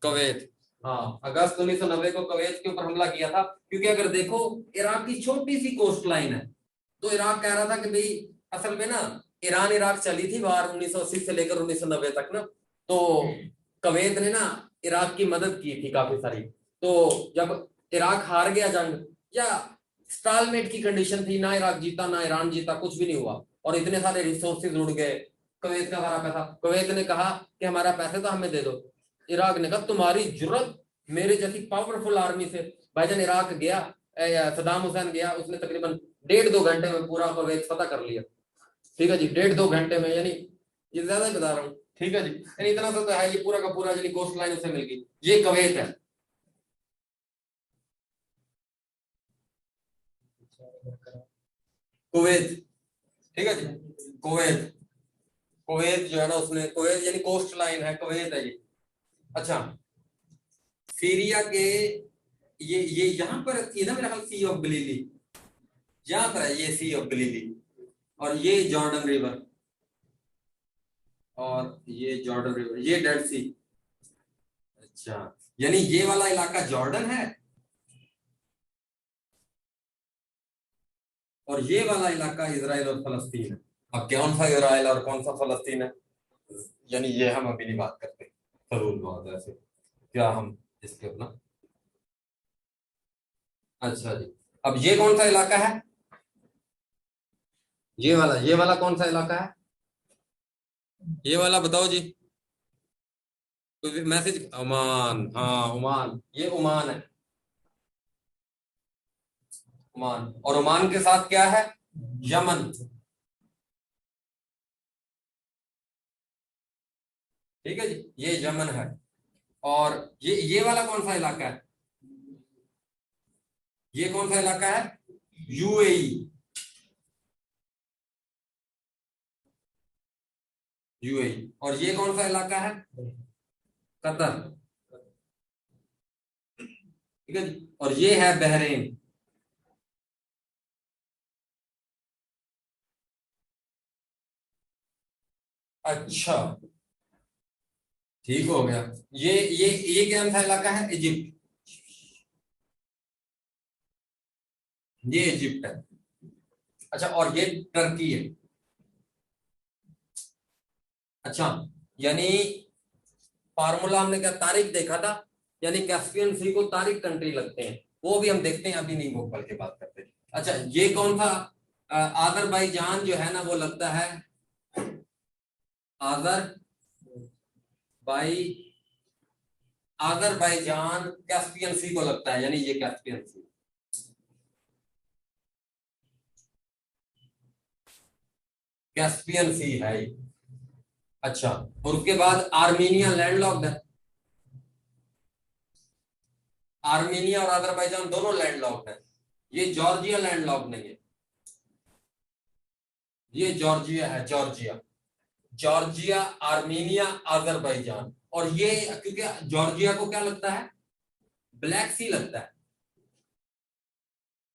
कुवैत। हाँ, अगस्त 1990 को कुवैत के ऊपर हमला किया था, क्योंकि अगर देखो इराक की छोटी सी कोस्ट लाइन है, तो इराक कह रहा था कि भाई असल में ना ईरान इराक चली थी बाहर 1980 से लेकर 1990 तक ना, तो कुवैत ने ना इराक की मदद की थी काफी सारी। तो जब इराक हार गया जंग, या स्टालमेट की कंडीशन थी, ना इराक जीता ना ईरान जीता, कुछ भी नहीं हुआ, और इतने सारे रिसोर्सेज उड़ गए, कुवैत का सारा पैसा। कुवैत ने कहा कि हमारा पैसे तो हमें दे दो। इराक ने कहा तुम्हारी जुर्रत मेरे जैसी पावरफुल आर्मी से। भाईजान इराक गया, सदाम हुसैन गया, उसने तकरीबन 1.5-2 घंटे में पूरा कुवैत फतह कर लिया। ठीक है जी, 1.5-2 घंटे में, यानी ये ज्यादा ही बता रहा हूँ। ठीक है जी, यानी इतना सा तो है, ये पूरा का पूरा यानी कोस्ट लाइन उसे मिल गई। ये कुवैत है। कुवैत, ठीक है जी, कुवैत। कुवैत जो है ना, उसने कुवैत यानी कोस्ट लाइन है, कुवैत है ये। अच्छा, सीरिया के ये यहाँ पर इधर मेरा ख्याल सी ऑफ गलीली, यहाँ पर है ये सी ऑफ गलीली, और ये जॉर्डन रिवर, और ये जॉर्डन रिवर, ये डेड सी। अच्छा, यानी ये वाला इलाका जॉर्डन है और ये वाला इलाका इजराइल और फलस्तीन है। अब कौन सा इजराइल और कौन सा फलस्तीन है, यानी ये हम अभी नहीं बात करते, फजूल बात है ऐसे, क्या हम इसके अपना। अच्छा जी, अब ये कौन सा इलाका है, ये वाला कौन सा इलाका है, ये वाला बताओ जी, कोई मैसेज। ओमान, हाँ ओमान, ये ओमान है, ओमान। और ओमान के साथ क्या है, यमन। ठीक है जी, ये यमन है। और ये वाला कौन सा इलाका है, ये कौन सा इलाका है, यूएई, यूएई। और ये कौन सा इलाका है, कतर। ठीक है जी, और ये है बहरीन। अच्छा, ठीक हो गया। ये कौन सा इलाका है, इजिप्ट, ये इजिप्ट है। अच्छा, और ये टर्की है। अच्छा, यानी फार्मूला हमने क्या तारीख देखा था, यानी कैस्पियन सी को तारीख कंट्री लगते हैं, वो भी हम देखते हैं, अभी नहीं, वो कल के बात करते हैं। अच्छा, ये कौन था, आजरबाईजान जो है ना, वो लगता है आजरबाईजान कैस्पियन सी को लगता है, यानी ये कैस्पियन सी, कैस्पियन सी है ये। अच्छा, और उसके बाद आर्मीनिया लैंडलॉक्ड है, आर्मीनिया और अजरबैजान दोनों लैंडलॉक्ड है। ये जॉर्जिया लैंडलॉक्ड नहीं है, ये जॉर्जिया है, जॉर्जिया, जॉर्जिया, आर्मीनिया, अजरबैजान। और ये क्योंकि जॉर्जिया को क्या लगता है, ब्लैक सी लगता है,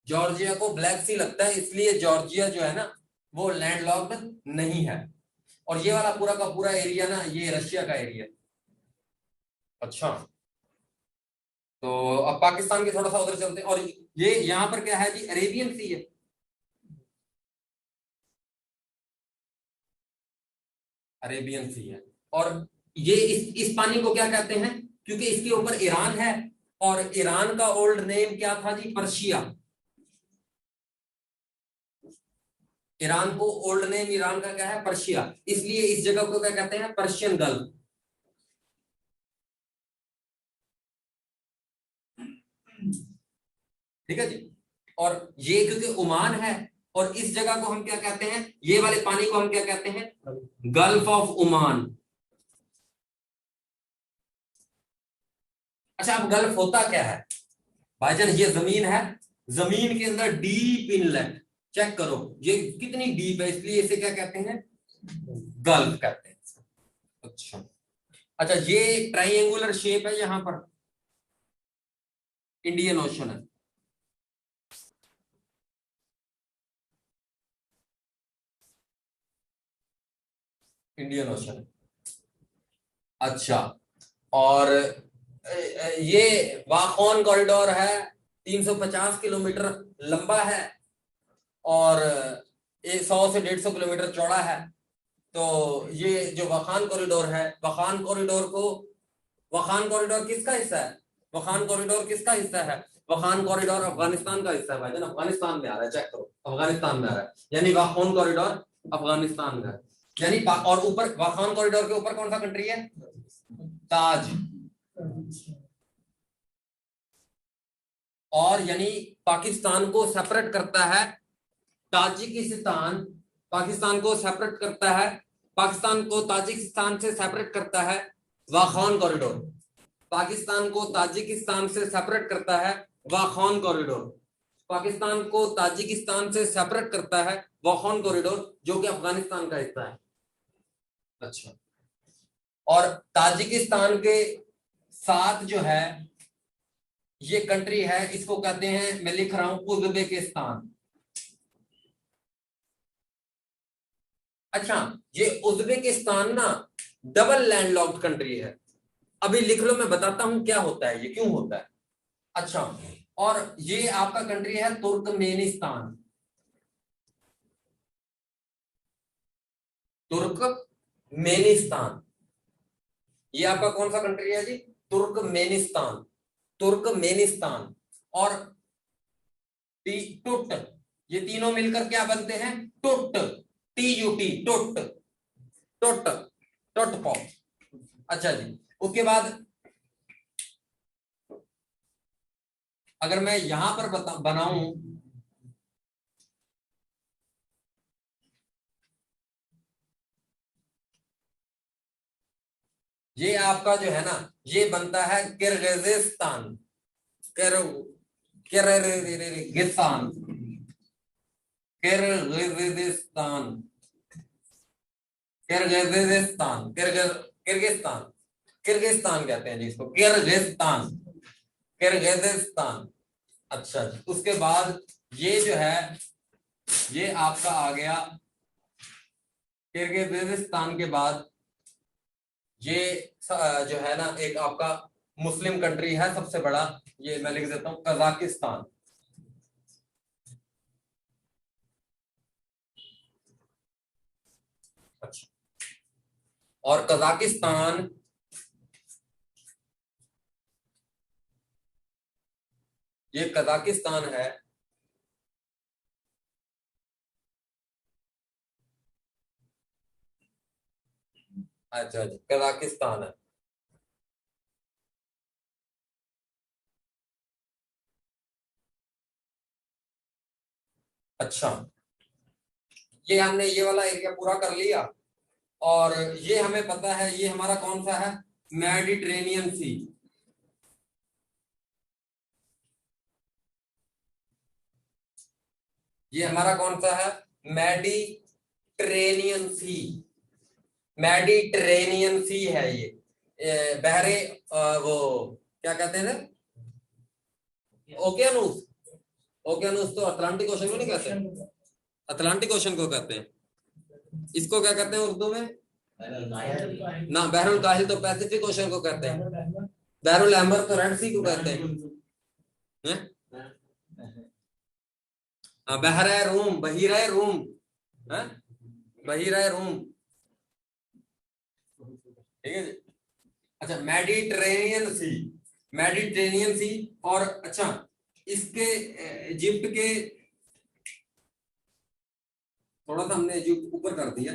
जॉर्जिया को ब्लैक सी लगता है, इसलिए जॉर्जिया जो है ना वो लैंडलॉक्ड नहीं है। और ये वाला पूरा का पूरा एरिया ना, ये रशिया का एरिया। अच्छा, तो अब पाकिस्तान के थोड़ा सा उधर चलते हैं। और ये यहाँ पर क्या है जी, अरेबियन सी है, अरेबियन सी है। और ये इस पानी को क्या कहते हैं, क्योंकि इसके ऊपर ईरान है, और ईरान का ओल्ड नेम क्या था जी, पर्शिया। ईरान को ओल्ड नेम ईरान का क्या है, पर्शिया, इसलिए इस जगह को क्या कहते हैं, पर्शियन गल्फ। ठीक है जी, और ये क्योंकि ओमान है, और इस जगह को हम क्या कहते हैं, ये वाले पानी को हम क्या कहते हैं, गल्फ ऑफ ओमान। अच्छा, अब गल्फ होता क्या है भाईजान, ये जमीन है, जमीन के अंदर डीप इनलेट, चेक करो ये कितनी डीप है, इसलिए इसे क्या कहते हैं, गल्फ कहते हैं। अच्छा, अच्छा, ये ट्राइंगुलर शेप है, यहां पर इंडियन ओशन है, इंडियन ओशन है। अच्छा, और ये वाखोन कॉरिडोर है, 350 किलोमीटर लंबा है, और 100 से 150 किलोमीटर चौड़ा है। तो ये जो वाखान कॉरिडोर है, वाखान कॉरिडोर किसका हिस्सा है, वाखान कॉरिडोर किसका हिस्सा है, वाखान कॉरिडोर अफगानिस्तान का हिस्सा है भाईजान, अफगानिस्तान में आ रहा है, चेक करो, अफगानिस्तान में आ रहा है, यानी वाखान कॉरिडोर अफगानिस्तान में है। यानी और ऊपर वाखान कॉरिडोर के ऊपर कौन सा कंट्री है? ताज। और यानी पाकिस्तान को सेपरेट करता है ताजिकिस्तान, पाकिस्तान को सेपरेट करता है, पाकिस्तान को ताजिकिस्तान से सेपरेट करता है वाखान कॉरिडोर, पाकिस्तान को ताजिकिस्तान से सेपरेट करता है वाखान कॉरिडोर, पाकिस्तान को ताजिकिस्तान से सेपरेट करता है वाखान कॉरिडोर, जो कि अफगानिस्तान का हिस्सा है। अच्छा, और ताजिकिस्तान के साथ जो है ये कंट्री है, इसको कहते हैं, मैं लिख रहा हूं, उज्बेकिस्तान। अच्छा, ये उज्बेकिस्तान ना डबल लैंडलॉक्ड कंट्री है। अभी लिख लो, मैं बताता हूं क्या होता है, ये क्यों होता है। अच्छा, और ये आपका कंट्री है तुर्कमेनिस्तान। तुर्कमेनिस्तान, ये आपका कौन सा कंट्री है जी? Turkmenistan, Turkmenistan. और टुट, ये तीनों मिलकर क्या बनते हैं? टुट, TUT, टुट, टुट, टुटपो। अच्छा जी, उसके बाद अगर मैं यहां पर बनाऊं, ये आपका जो है ना, ये बनता है Kyrgyzstan, Kyrgyzstan, Kyrgyzstan, Kyrgyzstan, Kyrgyzstan, Kyrgyzstan कहते हैं जी इसको, किर्गिस्तान, किर्गिस्तान। अच्छा जी, उसके बाद ये जो है, ये आपका आ गया किर्गिस्तान के बाद ये जो है ना, एक आपका मुस्लिम कंट्री है सबसे बड़ा, ये मैं लिख देता हूं, कजाकिस्तान। अच्छा, और कजाकिस्तान ये कजाकिस्तान है, अच्छा जी, कजाकिस्तान है। अच्छा, ये हमने ये वाला एरिया पूरा कर लिया, और ये हमें पता है ये हमारा कौन सा है? मेडिटेरेनियन सी। ये हमारा कौन सा है? मेडिटेरेनियन सी, मेडिटेरेनियन सी है ये। बहरे वो क्या कहते हैं? ओकेनूस, ओकेनूस तो अटलांटिक ओशन को नहीं कहते, अटलांटिक ओशन को कहते हैं। इसको क्या कहते हैं उर्दू में? ना, बहरुल काहिल तो पैसिफिक ओशन को कहते हैं, बहरुल अहमर तो रेड सी को कहते हैं। बहरा रूम, बहिरा रूम, बहिरा रूम, ठीक है जी। अच्छा, मेडिटेरेनियन सी, मेडिटेरेनियन सी। और अच्छा, इसके इजिप्ट के, थोड़ा सा हमने इजिप्ट ऊपर कर दिया।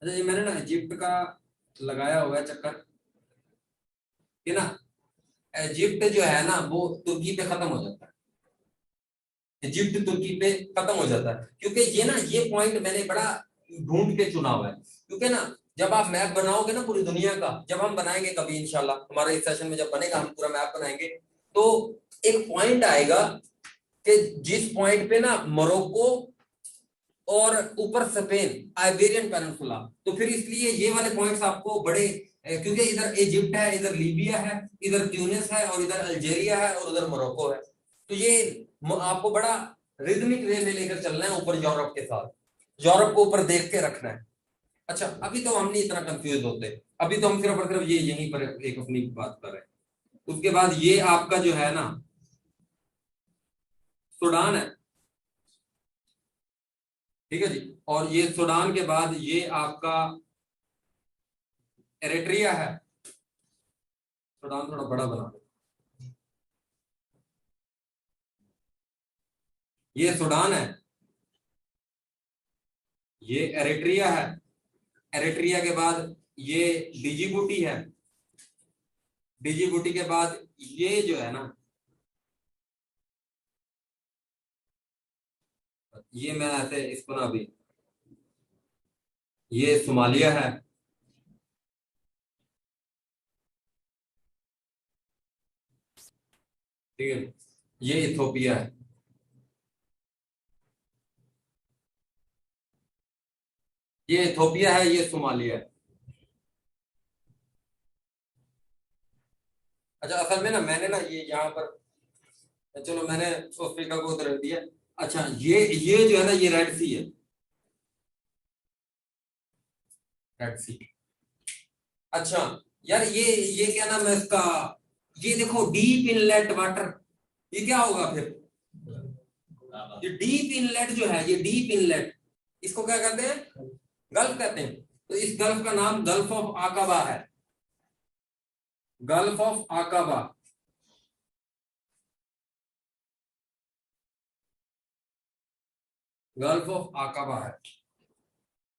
अच्छा, ये मैंने ना इजिप्ट का लगाया हुआ है चक्कर, कि ना इजिप्ट जो है ना वो तुर्की पे खत्म हो जाता है, इजिप्ट तुर्की पे खत्म हो जाता है, क्योंकि ये ना, ये पॉइंट मैंने बड़ा ढूंढ के चुना हुआ है। क्योंकि ना जब आप मैप बनाओगे ना पूरी दुनिया का, जब हम बनाएंगे कभी इंशाल्लाह, हमारे इस सेशन में जब बनेगा, हम पूरा मैप बनाएंगे, तो एक पॉइंट आएगा कि जिस पॉइंट पे ना मोरक्को और ऊपर स्पेन, आइबेरियन पेनिनसुला, तो फिर इसलिए ये वाले पॉइंट्स आपको बड़े, क्योंकि इधर इजिप्ट है, इधर लीबिया है, इधर ट्यूनिस है, और इधर अल्जीरिया है, और उधर मोरक्को है। तो ये आपको बड़ा रिदमिक वे में लेकर चलना है ऊपर यूरोप के साथ, यूरोप को ऊपर देख के रखना है। अच्छा, अभी तो हम नहीं इतना कंफ्यूज होते, अभी तो हम सिर्फ और सिर्फ ये यहीं पर एक अपनी बात कर रहे हैं। उसके बाद ये आपका जो है ना सूडान है, ठीक है जी। और ये सूडान के बाद ये आपका एरिट्रिया है, सूडान थोड़ा बड़ा बना दो, ये सूडान है, ये एरिट्रिया है, एरिट्रिया के बाद ये डिजिबुटी है, डिजिबुटी के बाद ये जो है ना, ये मैं ऐसे इसको ना अभी, ये सोमालिया है, ठीक है, ये इथोपिया है, ये इथोपिया है, ये सोमालिया है। अच्छा असल में ना मैंने ना ये यहाँ पर, चलो मैंने अफ्रीका को उधर रख दिया। अच्छा ये जो है ना ये रेड सी है, रेड सी। अच्छा यार ये क्या नाम है इसका, ये देखो डीप इनलेट वाटर, ये क्या होगा फिर, ये डीप इनलेट जो है, ये डीप इनलेट, इसको क्या कहते हैं, गल्फ कहते हैं। तो इस गल्फ का नाम गल्फ ऑफ आकाबा है, गल्फ ऑफ आकाबा। गल्फ ऑफ आकाबा है।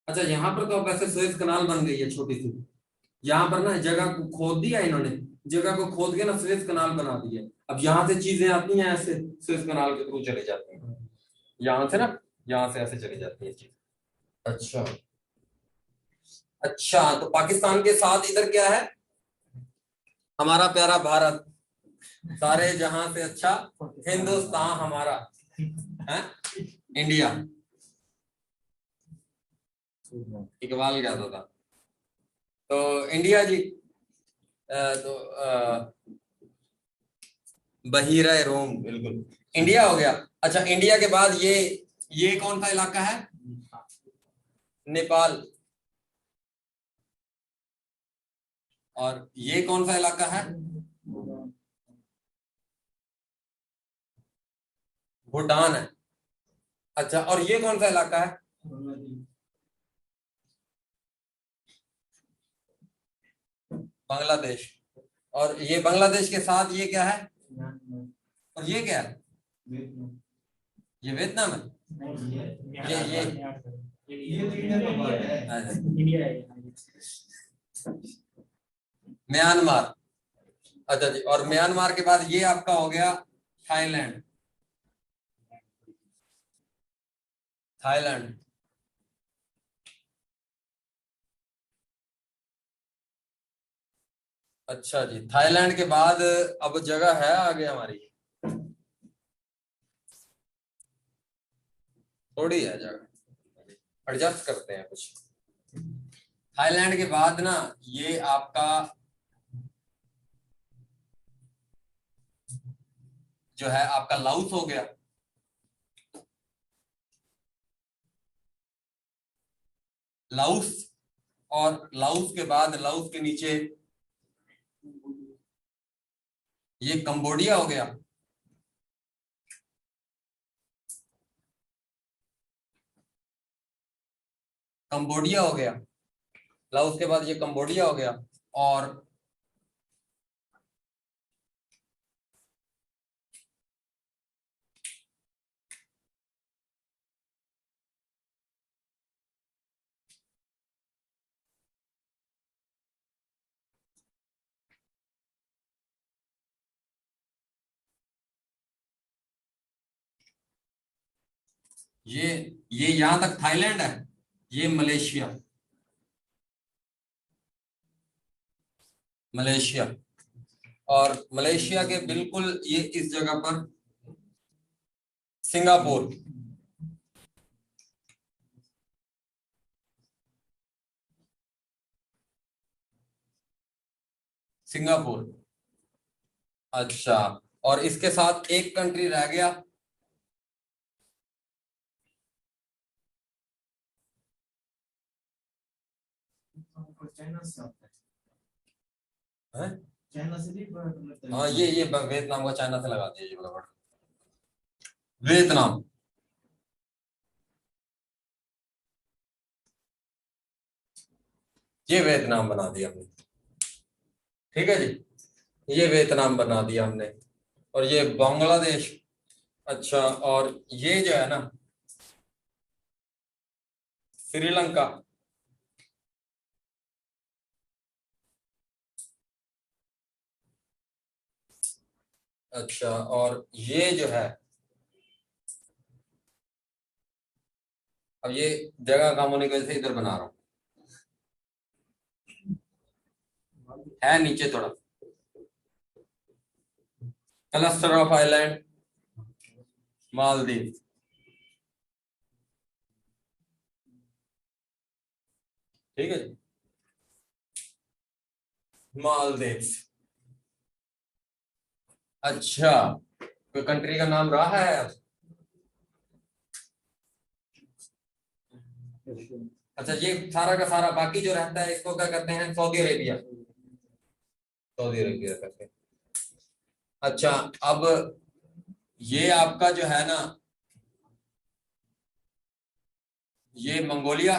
अच्छा यहाँ पर तो अब ऐसे सुएज कनाल बन गई है छोटी सी, यहाँ पर ना जगह को खोद दिया इन्होंने, जगह को खोद के ना सुएज कनाल बना दिया। अब यहाँ से चीजें आती हैं ऐसे सुएज कनाल के थ्रू चले जाती हैं, यहाँ से ना, यहाँ से ऐसे चली जाती है चीज। अच्छा अच्छा, तो पाकिस्तान के साथ इधर क्या है, हमारा प्यारा भारत, सारे जहां से अच्छा हिंदुस्तान हमारा है, इंडिया। इकबाल क्या था। तो इंडिया जी, तो बहीरा रोम, बिल्कुल इंडिया हो गया। अच्छा इंडिया के बाद ये कौन सा इलाका है, नेपाल। और ये कौन सा इलाका है, भूटान है। अच्छा और ये कौन सा इलाका है, बांग्लादेश। और ये बांग्लादेश के साथ ये क्या है, और ये क्या है, ये वियतनाम है। ये म्यांमार। अच्छा जी, और म्यांमार के बाद ये आपका हो गया थाईलैंड, थाईलैंड। अच्छा जी, थाईलैंड के बाद अब जगह है आगे हमारी, थोड़ी है जगह, एडजस्ट करते हैं कुछ। थाईलैंड के बाद ना ये आपका जो है आपका लाउस हो गया, लाउस। और लाउस के बाद, लाउस के नीचे ये कंबोडिया हो गया, कंबोडिया हो गया, लाओस के बाद ये कंबोडिया हो गया। और ये यहां तक थाईलैंड है, ये मलेशिया, मलेशिया। और मलेशिया के बिल्कुल ये इस जगह पर सिंगापुर, सिंगापुर। अच्छा और इसके साथ एक कंट्री रह गया, चाइना से आता है? चाइना से भी हाँ ये वियतनाम का चाइना से लगा दिया, ये बराबर, वियतनाम। ये वियतनाम बना दिया हमने, ठीक है जी, ये वियतनाम बना दिया हमने। और ये बांग्लादेश। अच्छा और ये जो है ना श्रीलंका, अच्छा, और ये जो है, अब ये जगह कम होने की वजह से इधर बना रहा हूं, है नीचे थोड़ा, क्लस्टर ऑफ आइलैंड मालदीव, ठीक है जी, मालदीव। अच्छा, कोई कंट्री का नाम रहा है? अच्छा, ये सारा का सारा बाकी जो रहता है इसको क्या कहते हैं? सऊदी अरेबिया, सऊदी अरेबिया करते हैं। अच्छा, अब ये आपका जो है ना, ये मंगोलिया,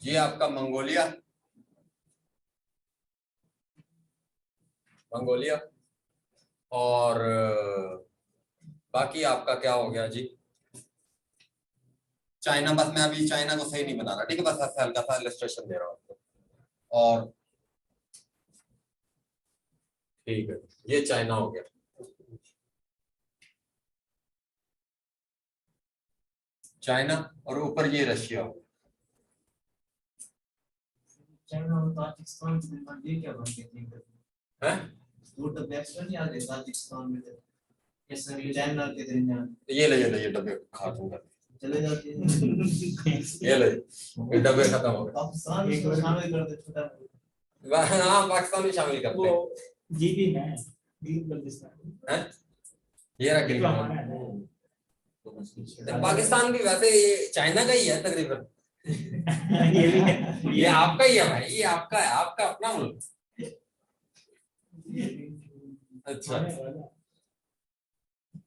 ये आपका मंगोलिया, मंगोलिया, और बाकी आपका क्या हो गया जी? चाइना। बस मैं अभी चाइना को सही नहीं बना रहा, ठीक है, बस ऐसे हल्का सा इलस्ट्रेशन दे रहा हूँ आपको। और ठीक है, ये चाइना हो गया, चाइना, और ऊपर ये रशिया हो चाइना और ताजिकिस्तान में ये क्या बन गए गया, है? दो डब्बे एक्स्ट्रा नहीं आ गए ताजिकिस्तान में? कैसे चाइना के दरमियान ये ले ये डब्बे खत्म कर, चले जाते हैं। ये ले, ये डब्बे खत्म हो गए। पाकिस्तान को शामिल कर दे छोटा, हाँ, पाकिस्तान भी शामिल करते हैं। वो जीबी है, गिल बल्तिस्तान हैं? ये रहा तो गिलगित। हमारा है। तो पाकिस्तान भी वैसे ये चाइना का ही है तकरीबन। ये भी है, ये आपका ही है भाई, ये आपका है, आपका अपना मुल्क। अच्छा,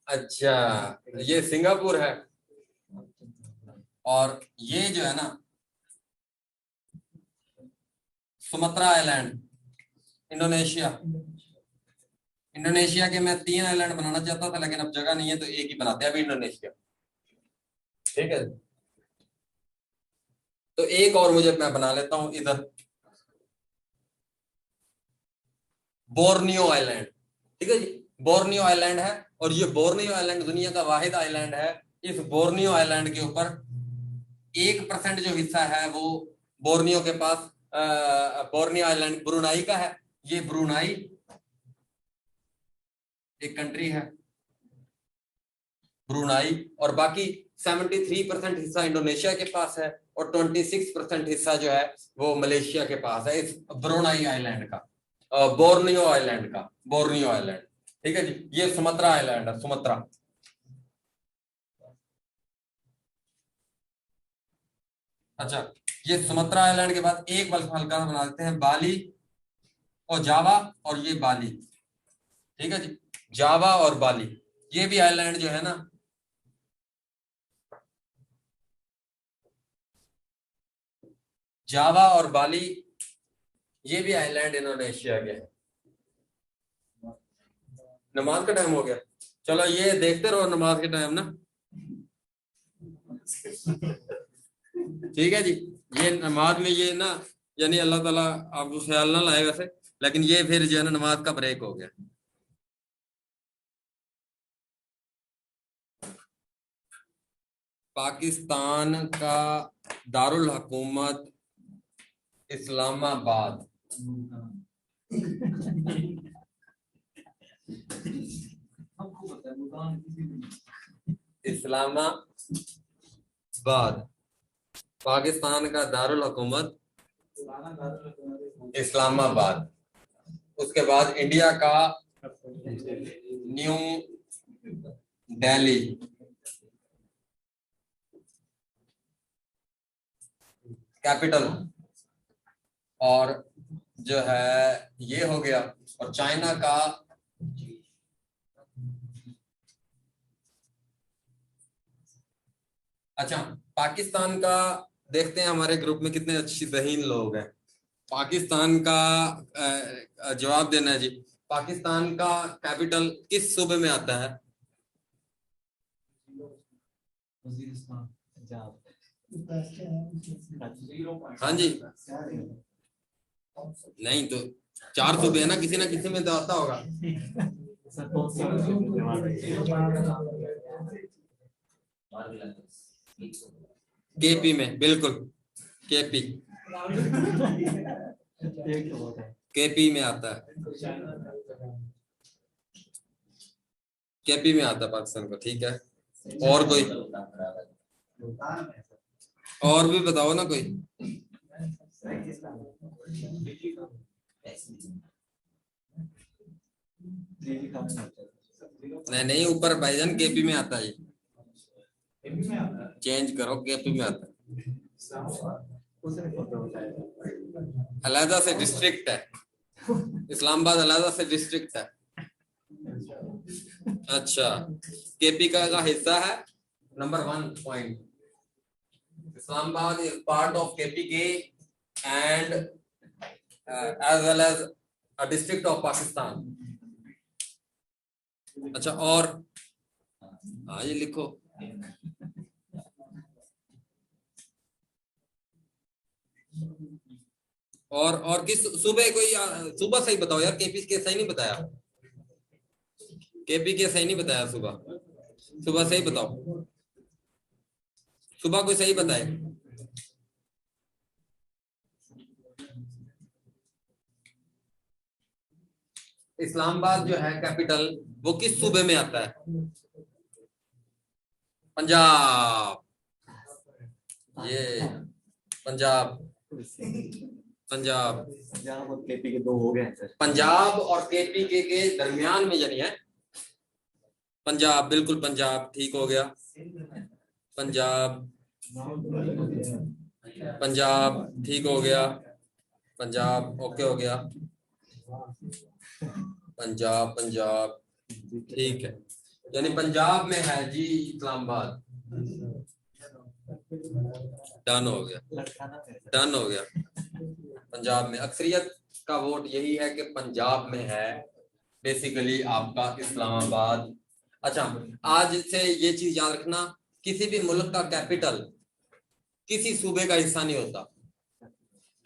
अच्छा, ये सिंगापुर है, और ये जो है ना सुमात्रा आइलैंड, इंडोनेशिया। इंडोनेशिया के मैं 3 आइलैंड बनाना चाहता था, लेकिन अब जगह नहीं है तो एक ही बनाते हैं अभी, इंडोनेशिया, ठीक है। तो एक और मुझे मैं बना लेता हूं इधर, बोर्नियो आइलैंड, ठीक है जी, बोर्नियो आइलैंड है, और ये बोर्नियो आइलैंड दुनिया का वाहिद आइलैंड है। इस बोर्नियो आइलैंड के ऊपर 1% जो हिस्सा है वो बोर्नियो के पास, बोर्नियो आइलैंड ब्रुनाई का है। ये ब्रुनाई एक कंट्री है, ब्रुनाई, और बाकी 73% हिस्सा इंडोनेशिया के पास है, और 26% हिस्सा जो है वो मलेशिया के पास है, इस ब्रुनाई आइलैंड का, बोर्नियो आइलैंड का, बोर्नियो आइलैंड, ठीक है जी। ये सुमात्रा आइलैंड है, सुमात्रा। अच्छा, ये सुमात्रा आइलैंड के बाद एक बल्कि हल्का सा बना देते हैं, बाली और जावा, और ये बाली, ठीक है जी, जावा और बाली, ये भी आइलैंड जो है ना, जावा और बाली, ये भी आइलैंड इंडोनेशिया के हैं। नमाज का टाइम हो गया, चलो ये देखते रहो नमाज के टाइम ना, ठीक है जी। ये नमाज में ये ना, यानी अल्लाह ताला आपको ख्याल ना लाए वैसे, लेकिन ये फिर जो है ना नमाज का ब्रेक हो गया। पाकिस्तान का दारुल हुकूमत इस्लामाबाद, इस्लामाबाद, पाकिस्तान का दारुल हुकूमत इस्लामाबाद। उसके बाद इंडिया का न्यू दिल्ली, कैपिटल, और जो है ये हो गया, और चाइना का अच्छा, पाकिस्तान का देखते हैं हमारे ग्रुप में कितने अच्छी ज़हीन लोग हैं। पाकिस्तान का जवाब देना है जी। पाकिस्तान का कैपिटल किस सूबे में आता है? वजीरिस्तान, पंजाब। हाँ जी, नहीं तो 4 सूबे है ना, किसी में तो आता होगा। सर कौन सी केपी में, बिल्कुल केपी, केपी में आता है, केपी में आता है पाकिस्तान का। ठीक है, और कोई और भी बताओ ना कोई। नहीं, ऊपर भाईजान केपी में आता है, चेंज करो, केपी में आता है। अलहदा से डिस्ट्रिक्ट है, इस्लामाबाद अलहदा से डिस्ट्रिक्ट है। अच्छा, केपी का हिस्सा है। Number 1 point, Islamabad is part of KPK and as well as a district of Pakistan. अच्छा, और हाँ ये लिखो। और किस सुबह कोई सुबह सही बताओ यार, केपी के सही नहीं बताया, केपी के सही नहीं बताया। सुबह सही बताओ, सुबह कोई सही बताए। इस्लामाबाद जो है कैपिटल, वो किस सूबे में आता है? पंजाब। ये पंजाब, पंजाब, पंजाब और केपी के 2 हो गए हैं सर। पंजाब और केपी के दरमियान में यानी है पंजाब, बिल्कुल पंजाब ठीक हो गया। पंजाब, पंजाब ठीक हो गया, पंजाब ओके हो गया, पंजाब, पंजाब ठीक है, यानी पंजाब में है जी इस्लामाबाद। डन हो गया, डन हो गया। पंजाब में अक्सरियत का वोट यही है कि पंजाब में है बेसिकली आपका इस्लामाबाद। अच्छा, आज से ये चीज याद रखना, किसी भी मुल्क का कैपिटल किसी सूबे का हिस्सा नहीं होता,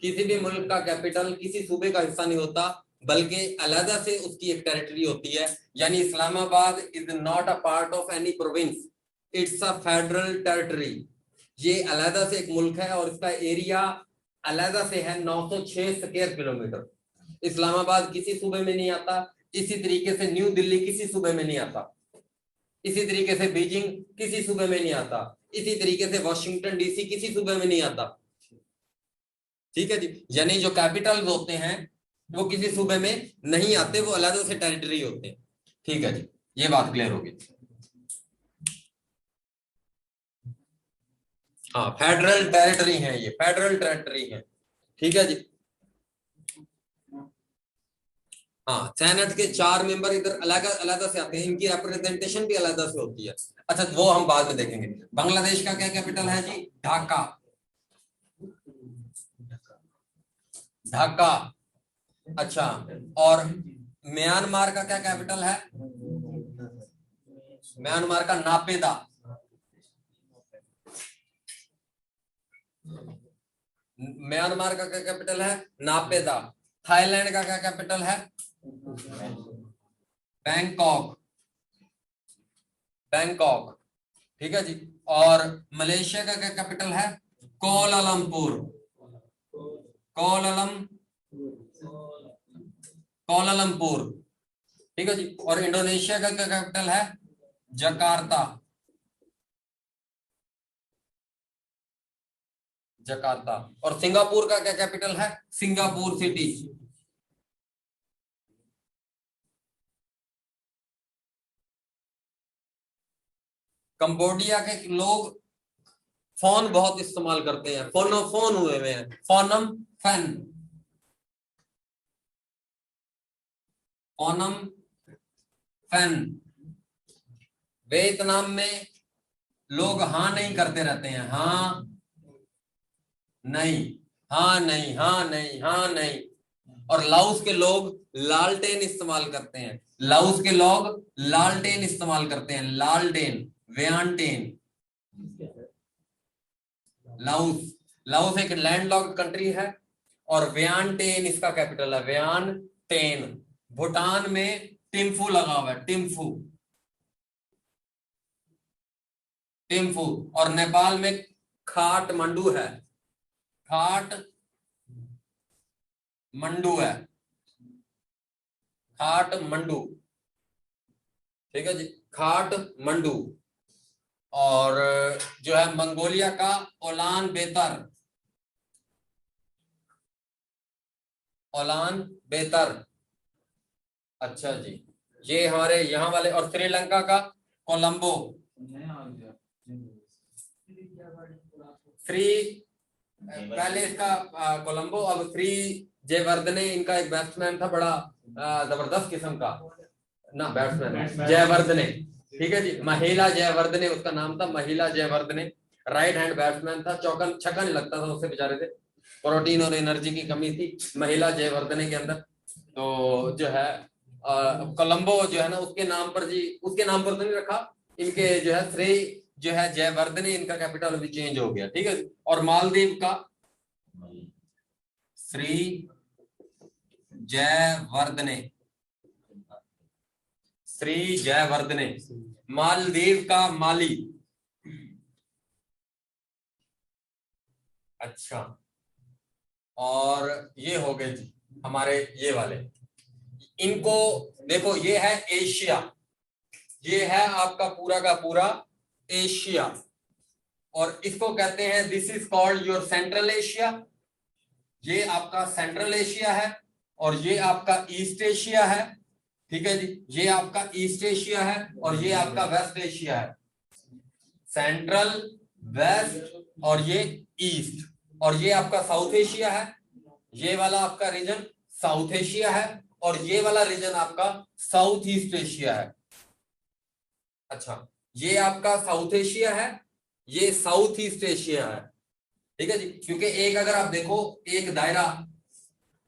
किसी भी मुल्क का कैपिटल किसी सूबे का हिस्सा नहीं होता, बल्कि अलहदा से उसकी एक टेरिटरी होती है। यानी Islamabad is not a part of any province, it's a federal territory. ये अलहदा से एक मुल्क है और इसका एरिया अलहदा से है 906 स्क्वायर किलोमीटर। इस्लामाबाद किसी सूबे में नहीं आता, इसी तरीके से न्यू दिल्ली किसी सूबे में नहीं आता, इसी तरीके से बीजिंग किसी सूबे में नहीं आता, इसी तरीके से वॉशिंगटन डीसी किसी सूबे में नहीं आता। ठीक है जी, यानी जो कैपिटल्स होते हैं वो किसी सूबे में नहीं आते, वो अलग से टेरिटरी होते हैं। ठीक है जी, ये बात क्लियर होगी। हाँ, फेडरल टेरिटरी है, ये फेडरल टेरिटरी है। ठीक है जी। हाँ, सेनेट के 4 मेंबर इधर अलग अलग से आते हैं, इनकी रिप्रेजेंटेशन भी अलग से होती है। अच्छा, वो हम बाद में देखेंगे। बांग्लादेश का क्या कैपिटल है जी? ढाका, ढाका। अच्छा, और म्यांमार का क्या कैपिटल है? म्यांमार का नापेदा। म्यांमार का क्या कैपिटल है? नापेदा। थाईलैंड का क्या कैपिटल है? Bangkok, Bangkok. ठीक है जी। और मलेशिया का क्या कैपिटल है? Kuala Lumpur, Kuala Lumpur. ठीक है जी। और इंडोनेशिया का क्या कैपिटल है? Jakarta, Jakarta. और सिंगापुर का क्या कैपिटल है? Singapore city. कंबोडिया के लोग फोन बहुत इस्तेमाल करते हैं, फोन हुए हुए हैं, foenum fan, foenum fan. Vietnam में लोग हाँ नहीं करते रहते हैं, हाँ नहीं, हाँ नहीं, हाँ नहीं, हाँ नहीं। और लाउस के लोग लालटेन इस्तेमाल करते हैं, लाउस के लोग लालटेन इस्तेमाल करते हैं, लालटेन, व्यानटेन। लाउस, लाउस एक लैंडलॉक्ड कंट्री है और व्यानटेन इसका कैपिटल है, व्यानटेन। भूटान में टिम्फू लगा हुआ है, टिम्फू, टिम्फू। और नेपाल में खाटमंडू है, खाटमंडू है, खाटमंडू। ठीक है जी, खाटमंडू। और जो है मंगोलिया का ओलान बेतर, ओलान बेतर। अच्छा जी, ये हमारे यहाँ वाले। और श्रीलंका का कोलंबो, श्री, पहले इसका कोलंबो, अब श्री जयवर्धने इनका एक बैट्समैन था बड़ा जबरदस्त किस्म का ना, बैट्समैन जयवर्धने। ठीक है जी, महिला जयवर्धने उसका नाम था, महिला जयवर्धने। राइट हैंड बैट्समैन था, चौकन छक्का नहीं लगता था उससे बेचारे से, प्रोटीन और एनर्जी की कमी थी महिला जयवर्धने के अंदर। तो जो है कोलंबो जो है ना, उसके नाम पर जी, उसके नाम पर तो नहीं रखा, इनके जो है श्री जो है जयवर्धने, इनका कैपिटल अभी चेंज हो गया। ठीक है। और मालदीव का श्री जयवर्धने, श्री जयवर्धने। मालदीव का माली। अच्छा, और ये हो गए जी हमारे ये वाले। इनको देखो, ये है एशिया, ये है आपका पूरा का पूरा एशिया, और इसको कहते हैं this is called your central Asia. ये आपका सेंट्रल एशिया है, और ये आपका ईस्ट एशिया है। ठीक है जी, ये आपका ईस्ट एशिया है, और ये आपका वेस्ट एशिया है। सेंट्रल, वेस्ट और ये ईस्ट। और ये आपका साउथ एशिया है, ये वाला आपका रीजन साउथ एशिया है, और ये वाला रीजन आपका साउथ ईस्ट एशिया है। अच्छा, ये आपका साउथ एशिया है, ये साउथ ईस्ट एशिया है। ठीक है जी, क्योंकि एक अगर आप देखो एक दायरा,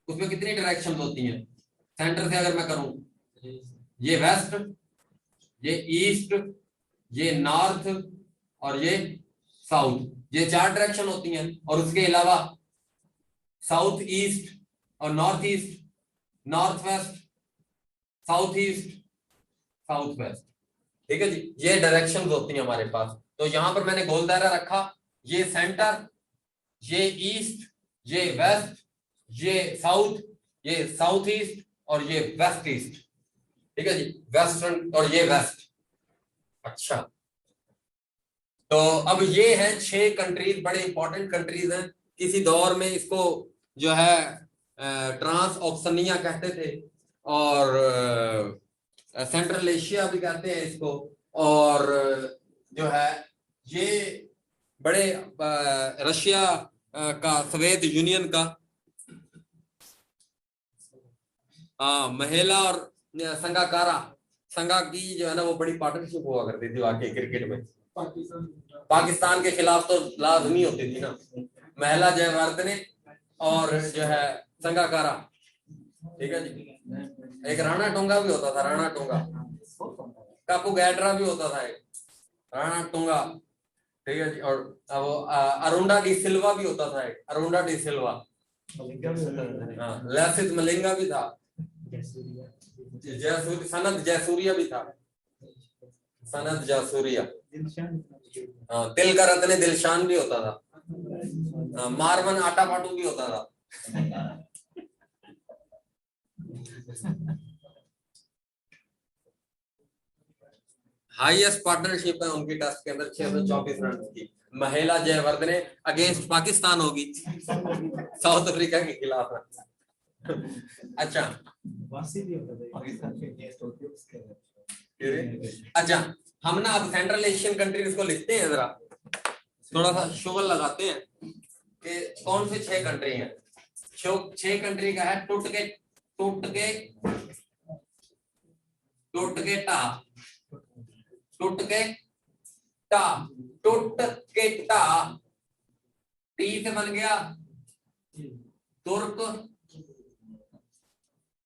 उसमें कितनी डायरेक्शन होती हैं। सेंटर से अगर मैं करूं, ये वेस्ट, ये ईस्ट, ये नॉर्थ और ये साउथ, ये 4 डायरेक्शन होती हैं। और उसके अलावा साउथ ईस्ट और north east, north west, south east, south west. ठीक है जी, ये डायरेक्शन होती हैं हमारे पास। तो यहां पर मैंने गोल दायरा रखा, ये सेंटर, ये ईस्ट, ये वेस्ट, ये साउथ, ये साउथ ईस्ट और ये वेस्ट ईस्ट। ठीक है जी, वेस्टर्न और ये वेस्ट। अच्छा, तो अब ये है 6 कंट्रीज, बड़े इंपॉर्टेंट कंट्रीज हैं। किसी दौर में इसको जो है ट्रांस ऑक्सनिया कहते थे, और सेंट्रल एशिया भी कहते हैं इसको। और जो है ये बड़े रशिया का सोवियत यूनियन का, महिला और संगाकारा, संगा की जो है ना वो बड़ी पार्टनरशिप हुआ करती थी वाकई क्रिकेट में। पाकिस्तान के खिलाफ तो लाजमी होती थी ना, महिला जयवर्धने और जो है संगाकारा। ठीक है जी, एक राणा टोंगा भी होता था, राणा टोंगा, कापू गैड्रा भी होता था एक, राणा टोंगा। ठीक है जी, और वो अरुंडा डी सिल्वा भी होता था एक, अरुंडा डी सिल्वा। लसित मलिंगा भी था, सनत जयसूर्या भी था, सनत जयसूर्या। तिल का रत्न दिलशान भी होता था, मारवन आटा पाटू भी होता था। हाईएस्ट पार्टनरशिप है उनकी टेस्ट के अंदर 624 रन की। महिला जयवर्धने अगेंस्ट पाकिस्तान होगी, साउथ अफ्रीका के खिलाफ। अच्छा, अच्छा, हम ना अब सेंट्रल एशियन कंट्रीज को लिखते हैं, जरा थोड़ा सा शुगल लगाते हैं कि कौन से 6 कंट्री हैं। 6 कंट्री का है टुटके, टुटके, टुटके टा, टुटके टा, टुट के टा, टी से बन गया तुर्क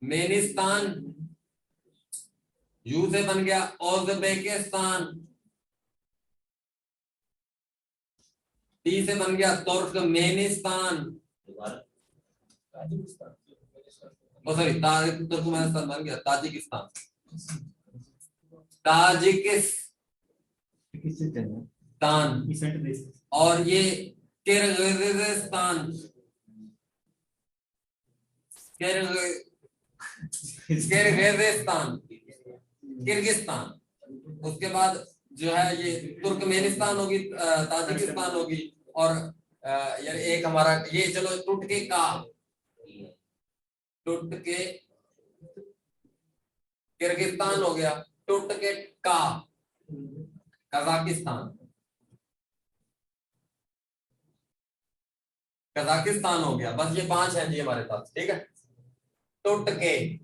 मेनिस्तान, यू से बन गया उज़्बेकिस्तान, टी से बन गया तुर्कमेनिस्तान, सॉरी तुर्कमेनिस्तान बन गया ताजिकिस्तान, ताजिकिस्तान, और ये किर्गिज़िस्तान, किर्गिज़िस्तान, किर्गिस्तान। उसके बाद जो है ये तुर्कमेनिस्तान होगी, ताजिकिस्तान होगी, और यार एक हमारा ये चलो टूट के का, टूट के किर्गिस्तान हो गया, टूट के का कजाकिस्तान, कजाकिस्तान हो गया। बस ये 5 है जी हमारे पास, ठीक है। टूट के,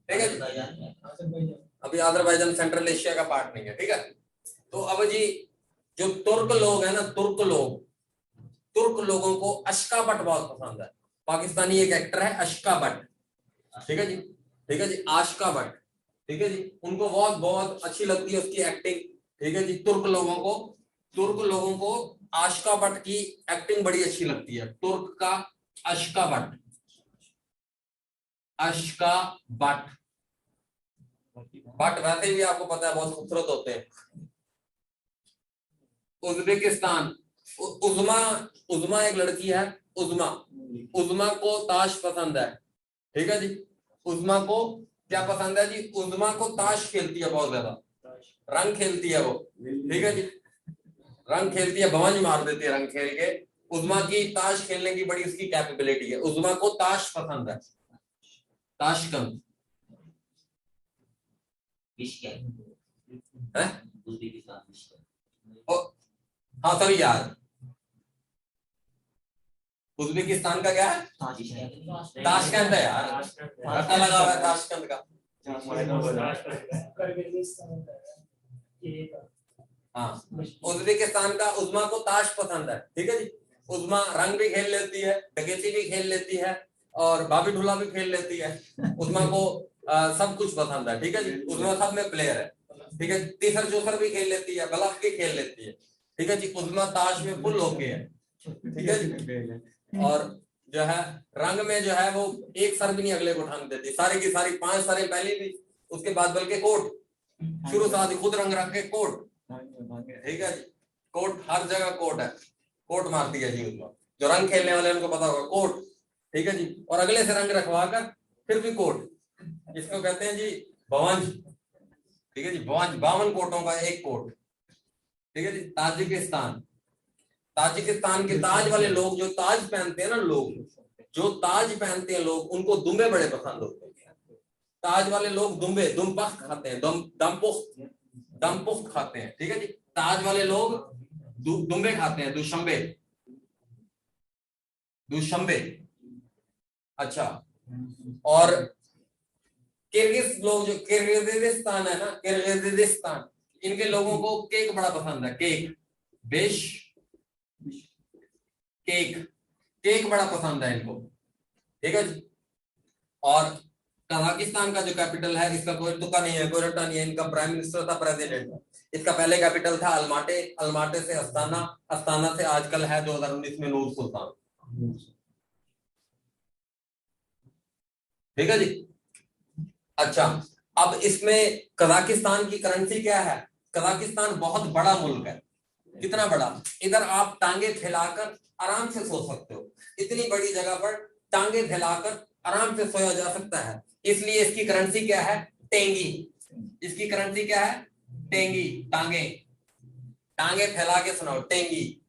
ठीक है जी। अभी अजरबैजान सेंट्रल एशिया का पार्ट नहीं है, ठीक है। तो अब जी जो तुर्क लोग है ना, तुर्क लोगों को अशकाबट बहुत पसंद है। पाकिस्तानी एक एक्टर है अशकाबट, ठीक है जी, ठीक है जी, आशकाबट, ठीक है जी। उनको बहुत बहुत अच्छी लगती है उसकी एक्टिंग, ठीक है जी। तुर्क लोगों को आशकाबट की एक्टिंग बड़ी अच्छी लगती है। तुर्क का अशकाबट, अशकाबट, बट वैसे भी आपको पता है बहुत खूबसूरत होते हैं। उज्बेकिस्तान, उज़्मा एक लड़की है, उज़्मा को ताश पसंद है, ठीक है जी। उज़्मा को क्या पसंद है जी? उज़्मा को ताश खेलती है, बहुत ज्यादा रंग खेलती है वो, ठीक है जी। रंग खेलती है, भवंज मार देती है रंग खेल के। उज़्मा की ताश खेलने की बड़ी उसकी कैपेबिलिटी है। उज़्मा को ताश पसंद है, ताशकंद है। हाँ सॉरी यार, उज्बेकिस्तान का क्या है? ताशकंद है यार, पता लगा हुआ है ताशकंद का। हाँ, उज्बेकिस्तान का उज़्मा को ताश पसंद है, ठीक है जी। उज़्मा रंग भी खेल लेती है, डकैती भी खेल लेती है, और भाभी ढोला भी खेल लेती है। उज़्मा को सब कुछ पसंद है, ठीक है जी। उज़्मा सब में प्लेयर है, ठीक है। तीसर चौसर भी खेल लेती है, बलफ भी खेल लेती है, ठीक है जी। उज़्मा ताश में फुल होके है, ठीक है जी। और जो है रंग में जो है वो एक सर भी नहीं अगले को उठाने देती, सारी की सारी 5 सरें पहली भी, उसके बाद बल्कि कोट शुरू से आदि खुद रंग रख के कोट, ठीक है जी। कोट हर जगह कोट है, कोट मारती है जी उसको। जो रंग खेलने वाले उनको पता होगा कोट, ठीक है जी। और अगले से रंग रखवा कर फिर भी कोट, इसको कहते हैं जी भवंज, ठीक है जी। भवंज 52 कोटों का एक कोट, ठीक है जी। ताजिकिस्तान, ताजिकिस्तान के ताज वाले लोग जो ताज पहनते हैं ना, जो ताज पहनते हैं लोग, उनको दुम्बे बड़े पसंद होते हैं। ताज वाले लोग दुम्पख्त खाते हैं, दमपुख्त खाते हैं, ठीक है जी। ताज वाले लोग दुम्बे खाते हैं, दुशंबे। अच्छा, और किर्गिज लोग जो किर्गिजिस्तान है ना, किर्गिजिस्तान, इनके लोगों को केक बड़ा पसंद है, केक बड़ा पसंद है इनको, ठीक है जी। और कजाकिस्तान का जो कैपिटल है, इसका कोई तुक्का नहीं है, कोई रट्टा नहीं है। इनका प्राइम मिनिस्टर था, प्रेसिडेंट। इसका पहले कैपिटल था अलमाटे, अलमाटे से अस्ताना, अस्ताना से आजकल है 2019 में नूर सुल्तान, ठीक है जी। अच्छा, अब इसमें कजाकिस्तान की करेंसी क्या है? कजाकिस्तान बहुत बड़ा मुल्क है। कितना बड़ा? इधर आप टांगे फैलाकर आराम से सो सकते हो, इतनी बड़ी जगह पर टांगे फैलाकर आराम से सोया जा सकता है। इसलिए इसकी करेंसी क्या है? टेंगी। इसकी करेंसी क्या है? टेंगी, टांगे फैला के सुनाओ, टेंगी।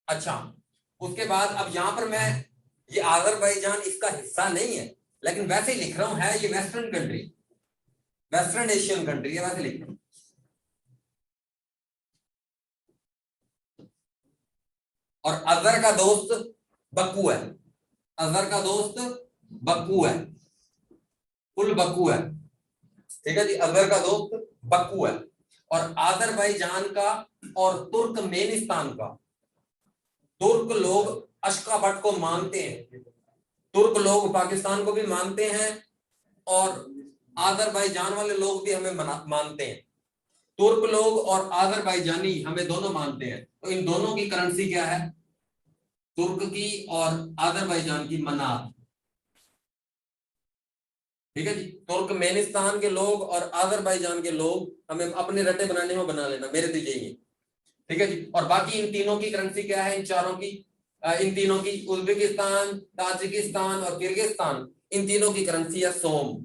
अच्छा, उसके बाद अब यहां पर मैं ये आज़रबाईजान इसका हिस्सा नहीं है, लेकिन वैसे ही लिख रहा हूं, है ये western country, western Asian country है, वैसे लिख रहा हूं। और अजहर का दोस्त बक्कू है, अजहर का दोस्त बक्कू है, फुल बक्कू है, ठीक है जी। अजहर का दोस्त बक्कू है। और आजरबाईजान का और तुर्कमेनिस्तान का। तुर्क लोग अशकाबट को मानते हैं, तुर्क लोग पाकिस्तान को भी मानते हैं और आजरबाईजान वाले लोग भी हमें मानते हैं। तुर्क लोग और आजरबाईजानी हमें दोनों मानते हैं। तो इन दोनों की करेंसी क्या है? तुर्क की और आजरबाईजान की मनात। ठीक है जी। तुर्कमेनिस्तान के लोग और आजरबाईजान के लोग हमें अपने रटे बनाने में बना लेना, मेरे तो यही है। ठीक है जी। और बाकी इन तीनों की करेंसी क्या है? इन चारों की, इन तीनों की, उज्बेकिस्तान, ताजिकिस्तान और किर्गिस्तान, इन तीनों की करेंसी है सोम।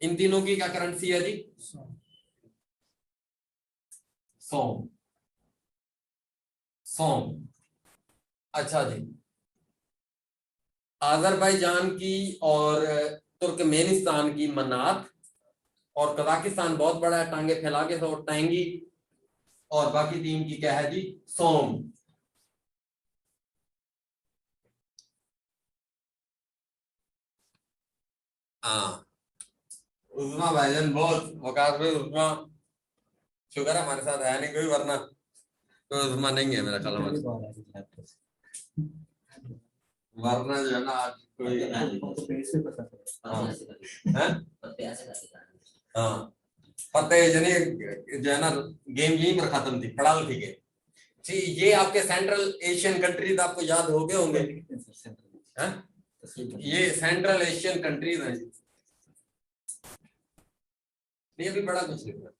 इन तीनों की क्या करेंसी है जी? सोम। सोम। अच्छा जी। आजरबाईजान की और तुर्कमेनिस्तान की मनात, और कजाकिस्तान बहुत बड़ा है, टांगे फैला के तो टैंगी, और बाकी तीन की क्या है जी? सोम। हाँ, उस्मा भाईजान बहुत वकास में। उस्मा शुक्र है हमारे साथ है नहीं कोई, वरना तो उस्मा नहीं है मेरा ख्याल में। वरना जो है ना आज कोई हाँ हाँ, पता है जने जो है ना गेम यहीं पर खत्म थी, पड़ाल थी गेम। जी, ये आपके सेंट्रल एशियन कंट्रीज आपको याद हो गए होंगे। ये सेंट्रल एशियन कंट्रीज हैं। नहीं अभी बड़ा कुछ लिखना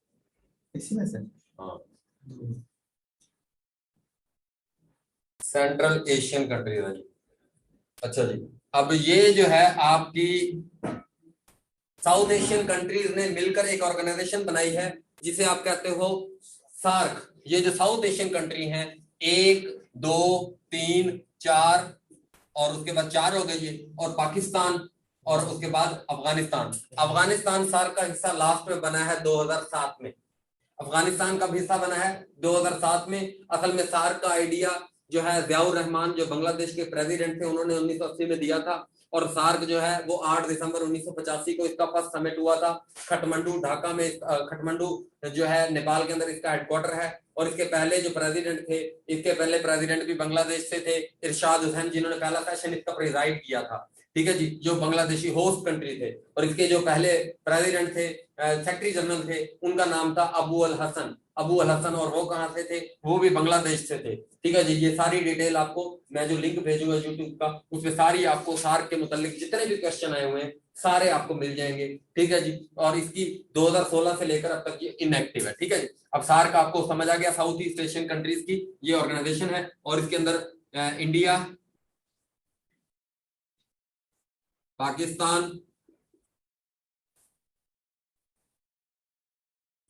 इसी में से। हाँ, सेंट्रल एशियन कंट्रीज हैं जी। अच्छा जी, अब ये जो है आपकी साउथ एशियन कंट्रीज ने मिलकर एक ऑर्गेनाइजेशन बनाई है जिसे आप कहते हो सार्क। ये जो साउथ एशियन कंट्री हैं, 1 2 3 4, और उसके बाद 4 हो गए ये, और पाकिस्तान, और उसके बाद अफगानिस्तान। अफगानिस्तान सार्क का हिस्सा लास्ट में बना है 2007 में। अफगानिस्तान का भी हिस्सा बना है 2007 में। असल में सार्क का आइडिया जो है जियाउर रहमान जो बांग्लादेश के प्रेसिडेंट थे, उन्होंने 1980 में दिया था। और सार्क जो है वो 8 दिसंबर 1985 को इसका फर्स्ट समिट हुआ था खटमंडू, ढाका में। खटमंडू जो है नेपाल के अंदर इसका हेडक्वार्टर है। और इसके पहले जो प्रेसिडेंट थे, इसके पहले प्रेसिडेंट भी बांग्लादेश से थे, इरशाद हुसैन, जिन्होंने पहला सेशन इसका प्रिजाइड किया था। ठीक है जी, जो बांग्लादेशी होस्ट कंट्री थे। और इसके जो पहले प्रेसिडेंट थे, सेक्रेटरी जनरल थे, उनका नाम था अबू अल हसन। अबू अल हसन, और वो कहां से थे? वो भी बांग्लादेश से थे। ठीक है जी। ये सारी डिटेल आपको मैं जो लिंक भेजूंगा यूट्यूब का, उसमें सारी आपको सार्क के मुतालिक जितने भी क्वेश्चन आए हुए हैं सारे आपको मिल जाएंगे। ठीक है जी। और इसकी 2016 से लेकर अब तक ये इनएक्टिव है। ठीक है जी। अब सार्क आपको समझ आ गया, साउथ ईस्ट एशियन कंट्रीज की ये ऑर्गेनाइजेशन है। और इसके अंदर India, Pakistan,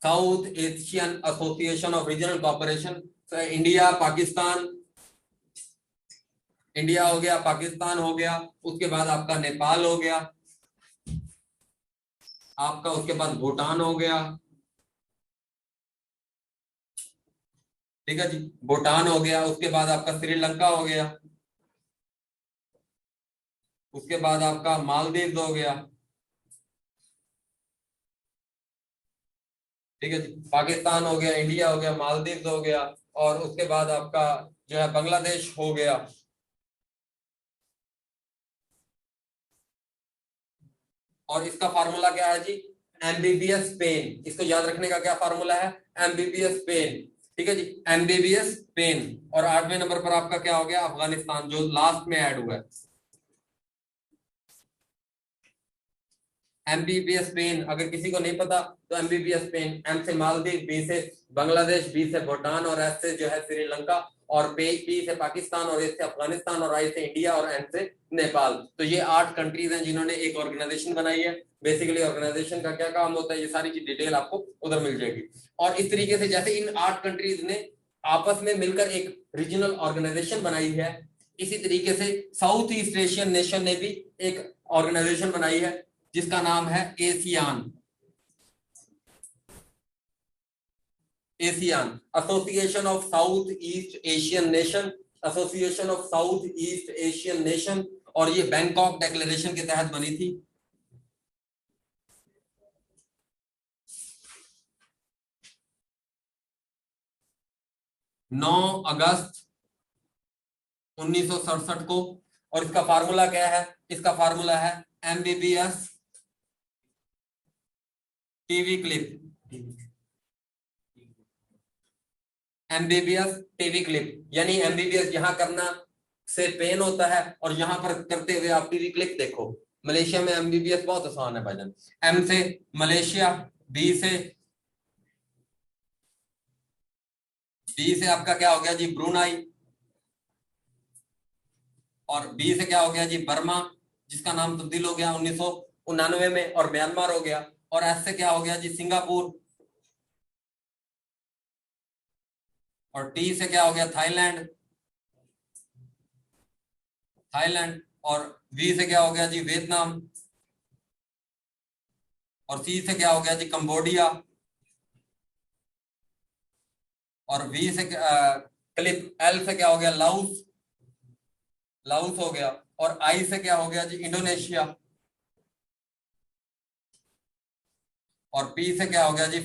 south Asian association of regional corporation, India, Pakistan, India हो गया, पाकिस्तान हो गया, उसके बाद आपका नेपाल हो गया, आपका उसके बाद भूटान हो गया। ठीक है जी, भूटान हो गया, उसके बाद आपका श्रीलंका हो गया, उसके बाद आपका मालदीव हो गया। ठीक है जी, पाकिस्तान हो गया, इंडिया हो गया, मालदीव हो गया, और उसके बाद आपका जो है बांग्लादेश हो गया। और इसका फार्मूला क्या है जी? MBBS pen. इसको याद रखने का क्या फार्मूला है? MBBS pen. ठीक है जी, एमबीबीएस पेन। और 8वें नंबर पर आपका क्या हो गया? अफगानिस्तान, जो लास्ट में ऐड हुआ है। एमबीबीएस पेन, अगर किसी को नहीं पता तो एमबीबीएस पेन, एम से मालदीव, बी से बांग्लादेश, बी से भूटान, और एस से जो है श्रीलंका, और पी से पाकिस्तान, और एस से अफगानिस्तान, और आई से इंडिया, और एन से नेपाल। तो ये 8 कंट्रीज हैं जिन्होंने एक ऑर्गेनाइजेशन बनाई है। बेसिकली ऑर्गेनाइजेशन का क्या काम होता है, ये सारी की डिटेल आपको उधर मिल जाएगी। और इस तरीके से जैसे इन 8 कंट्रीज ने आपस में मिलकर एक रीजनल ऑर्गेनाइजेशन बनाई है, इसी तरीके से साउथ ईस्ट एशियन नेशन ने भी एक ऑर्गेनाइजेशन बनाई है जिसका नाम है ASEAN. ASEAN, Association of South East Asian Nation, Association of South East Asian Nation. और ये बैंकॉक डिक्लेरेशन के तहत बनी थी। 9 अगस्त 1967 को। और इसका फार्मूला क्या है? इसका फार्मूला है MBBS TV clip. MBBS TV clip यानी एमबीबीएस यहां करना से पेन होता है और यहां पर करते हुए आप टीवी क्लिप देखो। मलेशिया में एमबीबीएस बहुत आसान है भाईजान। एम से मलेशिया, बी से आपका क्या हो गया जी? ब्रुनाई। और बी से क्या हो गया जी? बर्मा, जिसका नाम तब्दील हो गया 1999 में, और म्यांमार हो गया। और एस से क्या हो गया जी? सिंगापुर। और टी से क्या हो गया? थाईलैंड। और वी से क्या हो गया जी? वियतनाम। और सी से क्या हो गया जी? कंबोडिया। और वी से क्लिप एल से क्या हो गया? लाओस। हो गया। और आई से क्या हो गया जी? इंडोनेशिया। और पी से क्या हो गया जी?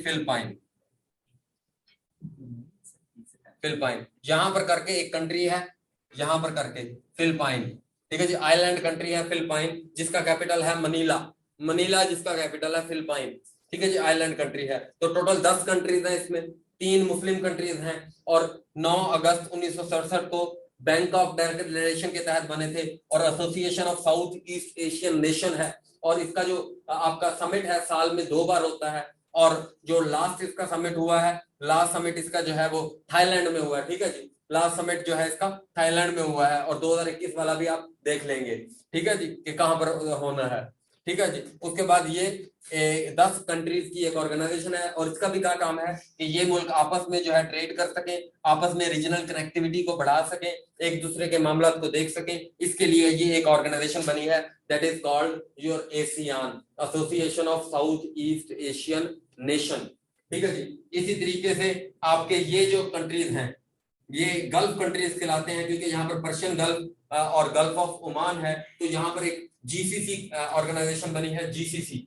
फिलिपाइन। यहां पर करके एक कंट्री है, यहां पर करके फिलिपाइन। ठीक है जी, आइलैंड कंट्री है फिलिपाइन, जिसका कैपिटल है मनीला। जिसका कैपिटल है फिलिपाइन। ठीक है जी, आइलैंड कंट्री है। तो टोटल 10 कंट्रीज हैं इसमें, 3 मुस्लिम कंट्रीज हैं। और 9 अगस्त 1967 को बैंकॉक डिक्लेरेशन के तहत बने थे और association of South East Asian nation है। और इसका जो आपका समिट है साल में 2 बार होता है। और जो लास्ट इसका समिट हुआ है, लास्ट समिट इसका जो है वो थाईलैंड में हुआ है। ठीक है जी, लास्ट समिट जो है इसका थाईलैंड में हुआ है। और 2021 वाला भी आप देख लेंगे। ठीक है जी, कि कहां पर होना है। ठीक है जी, उसके बाद ये 10 कंट्रीज की एक ऑर्गेनाइजेशन है। और इसका भी क्या काम है कि ये मुल्क आपस में जो है ट्रेड कर सके, आपस में रीजनल कनेक्टिविटी को बढ़ा सके, एक दूसरे के मामला को देख सके। इसके लिए ये एक ऑर्गेनाइजेशन बनी है, that is called your ASEAN, Association of South East Asian Nation. ठीक है जी, इसी तरीके से आपके ये जो कंट्रीज हैं ये गल्फ कंट्रीज कहलाते हैं, क्योंकि यहाँ पर पर्शियन गल्फ और गल्फ ऑफ ओमान है। तो यहाँ पर एक जीसीसी ऑर्गेनाइजेशन बनी है, जीसीसी।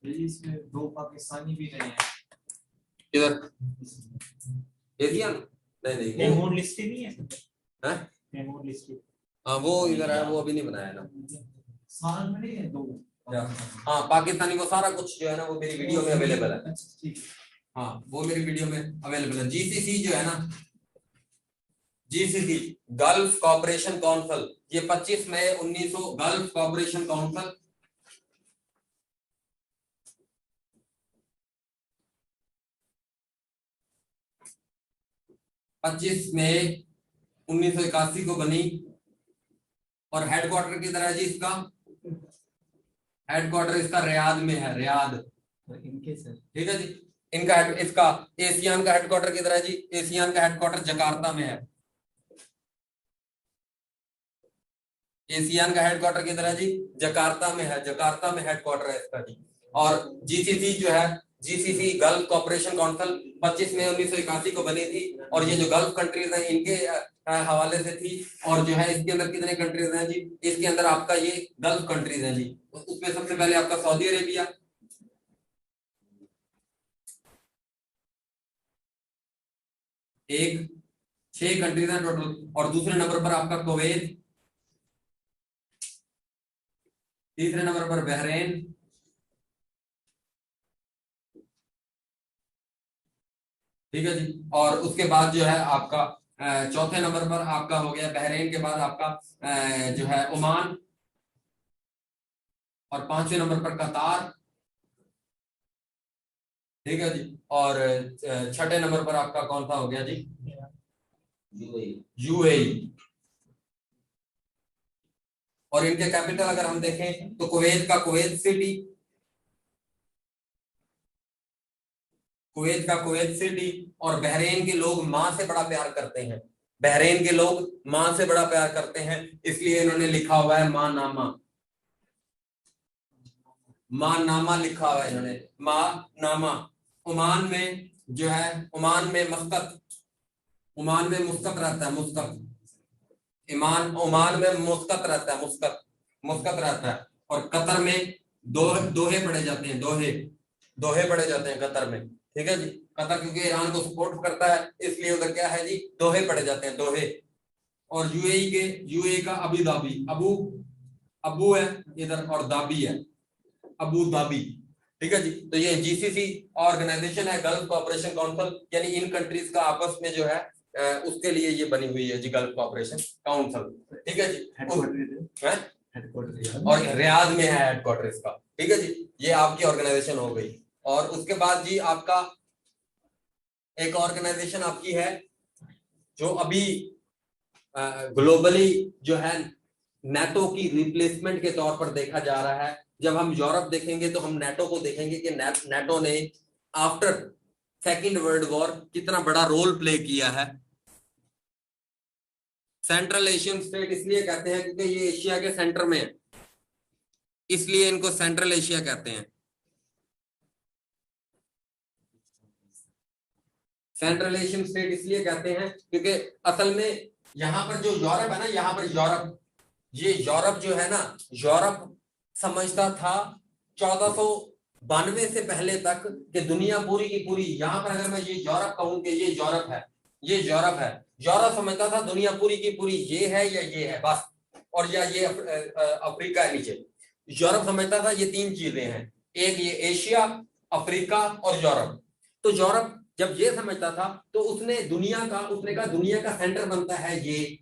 इसमें 2 पाकिस्तानी भी रहे हैं इधर एशियन नहीं मेमोर लिस्ट नहीं है हैं? मेमोर लिस्ट हाँ वो इधर है, वो अभी नहीं बनाया ना। साल में नहीं है 2। हाँ पाकिस्तानी को सारा कुछ जो है ना वो मेरी वीडियो में अवेलेबल है। ठीक। हाँ वो मेरी वीडियो में अवेलेबल है। जीसीसी जो है ना, जीसीसी गल्फ कॉपरेशन काउंसिल, ये 25 मई 1900 गल्फ कॉपरेशन काउंसिल। पच्चीस मई 1981 को बनी। और हेडक्वार्टर किधर है जी इसका? हेडक्वार्टर इसका रियाद में है, रियाद। इनके सर ठीक है जी, इनका इसका एशियन का हेडक्वार्टर किधर है जी? एशियन का हेडक्वार्टर जकार्ता में है। एशियन का हेडक्वार्टर किधर है जी? जकार्ता में है, जकार्ता में हेडक्वार्टर है इसका जी। और जीसीसी जो है, जीसीसी गल्फ कॉपरेशन काउंसिल 25 मई 1981 को बनी थी। और ये जो गल्फ कंट्रीज हैं इनके हवाले से थी। और जो है इसके अंदर कितने कंट्रीज हैं जी? इसके अंदर आपका ये गल्फ कंट्रीज हैं जी। उसमें सबसे पहले आपका सऊदी अरेबिया, एक 6 कंट्रीज हैं टोटल। और दूसरे नंबर पर आपका कुवैत, तीसरे नंबर पर बहरीन, ठीक है जी। और उसके बाद जो है आपका चौथे नंबर पर आपका हो गया बहरीन के बाद आपका जो है ओमान। और 5वें नंबर पर कतार, ठीक है जी। और 6ठे नंबर पर आपका कौन सा हो गया जी? यूएई। और इनके कैपिटल अगर हम देखें तो कुवैत का कुवैत सिटी, और बहरीन के लोग मां से बड़ा प्यार करते हैं। बहरीन के लोग मां से बड़ा प्यार करते हैं, इसलिए इन्होंने लिखा हुआ है मां नामा। मां नामा लिखा हुआ है इन्होंने, मां नामा। ओमान में जो है, ओमान में मुस्कत रहता है, ओमान में मुस्कत रहता है, मुस्कत रहता है। और कतर में दोहे पढ़े जाते हैं, दोहे पढ़े जाते हैं कतर में। ठीक है जी। कतर क्योंकि ईरान को सपोर्ट करता है इसलिए उधर क्या है जी, दोहे पड़े जाते हैं, दोहे। और यूएई का अबू धाबी, अबू है इधर और दाबी है, अबू धाबी, ठीक है जी। तो ये जीसीसी ऑर्गेनाइजेशन है, गल्फ कोऑपरेशन काउंसिल, यानी इन कंट्रीज का आपस में जो है उसके लिए ये बनी हुई है जी, गल्फ कोऑपरेशन काउंसिल, ठीक है जी। और रियाद में है हेडक्वार्टर इसका, ठीक है जी। ये आपकी ऑर्गेनाइजेशन हो गई। और उसके बाद जी आपका एक ऑर्गेनाइजेशन आपकी है जो अभी ग्लोबली जो है नेटो की रिप्लेसमेंट के तौर पर देखा जा रहा है। जब हम यूरोप देखेंगे तो हम नेटो को देखेंगे कि नेटो ने आफ्टर सेकेंड वर्ल्ड वॉर कितना बड़ा रोल प्ले किया है। सेंट्रल एशियन स्टेट इसलिए कहते हैं क्योंकि ये एशिया के सेंटर में है, इसलिए इनको सेंट्रल एशिया कहते हैं। सेंट्रल एशियन स्टेट इसलिए कहते हैं क्योंकि असल में यहाँ पर जो यूरोप है ना, यहाँ पर यूरोप, ये यूरोप जो है ना, यूरोप समझता था 1492 से पहले तक कि दुनिया पूरी की पूरी, यहाँ पर अगर मैं ये यूरोप कहूं कि ये यूरोप है, ये यूरोप है, यूरोप समझता था दुनिया पूरी की पूरी ये है या ये है बस, और या ये अफ्रीका है नीचे। यूरोप समझता था ये तीन चीजें हैं, एक ये एशिया, अफ्रीका और यूरोप। तो यूरोप जब ये समझता था तो उसने कहा दुनिया का सेंटर बनता है ये,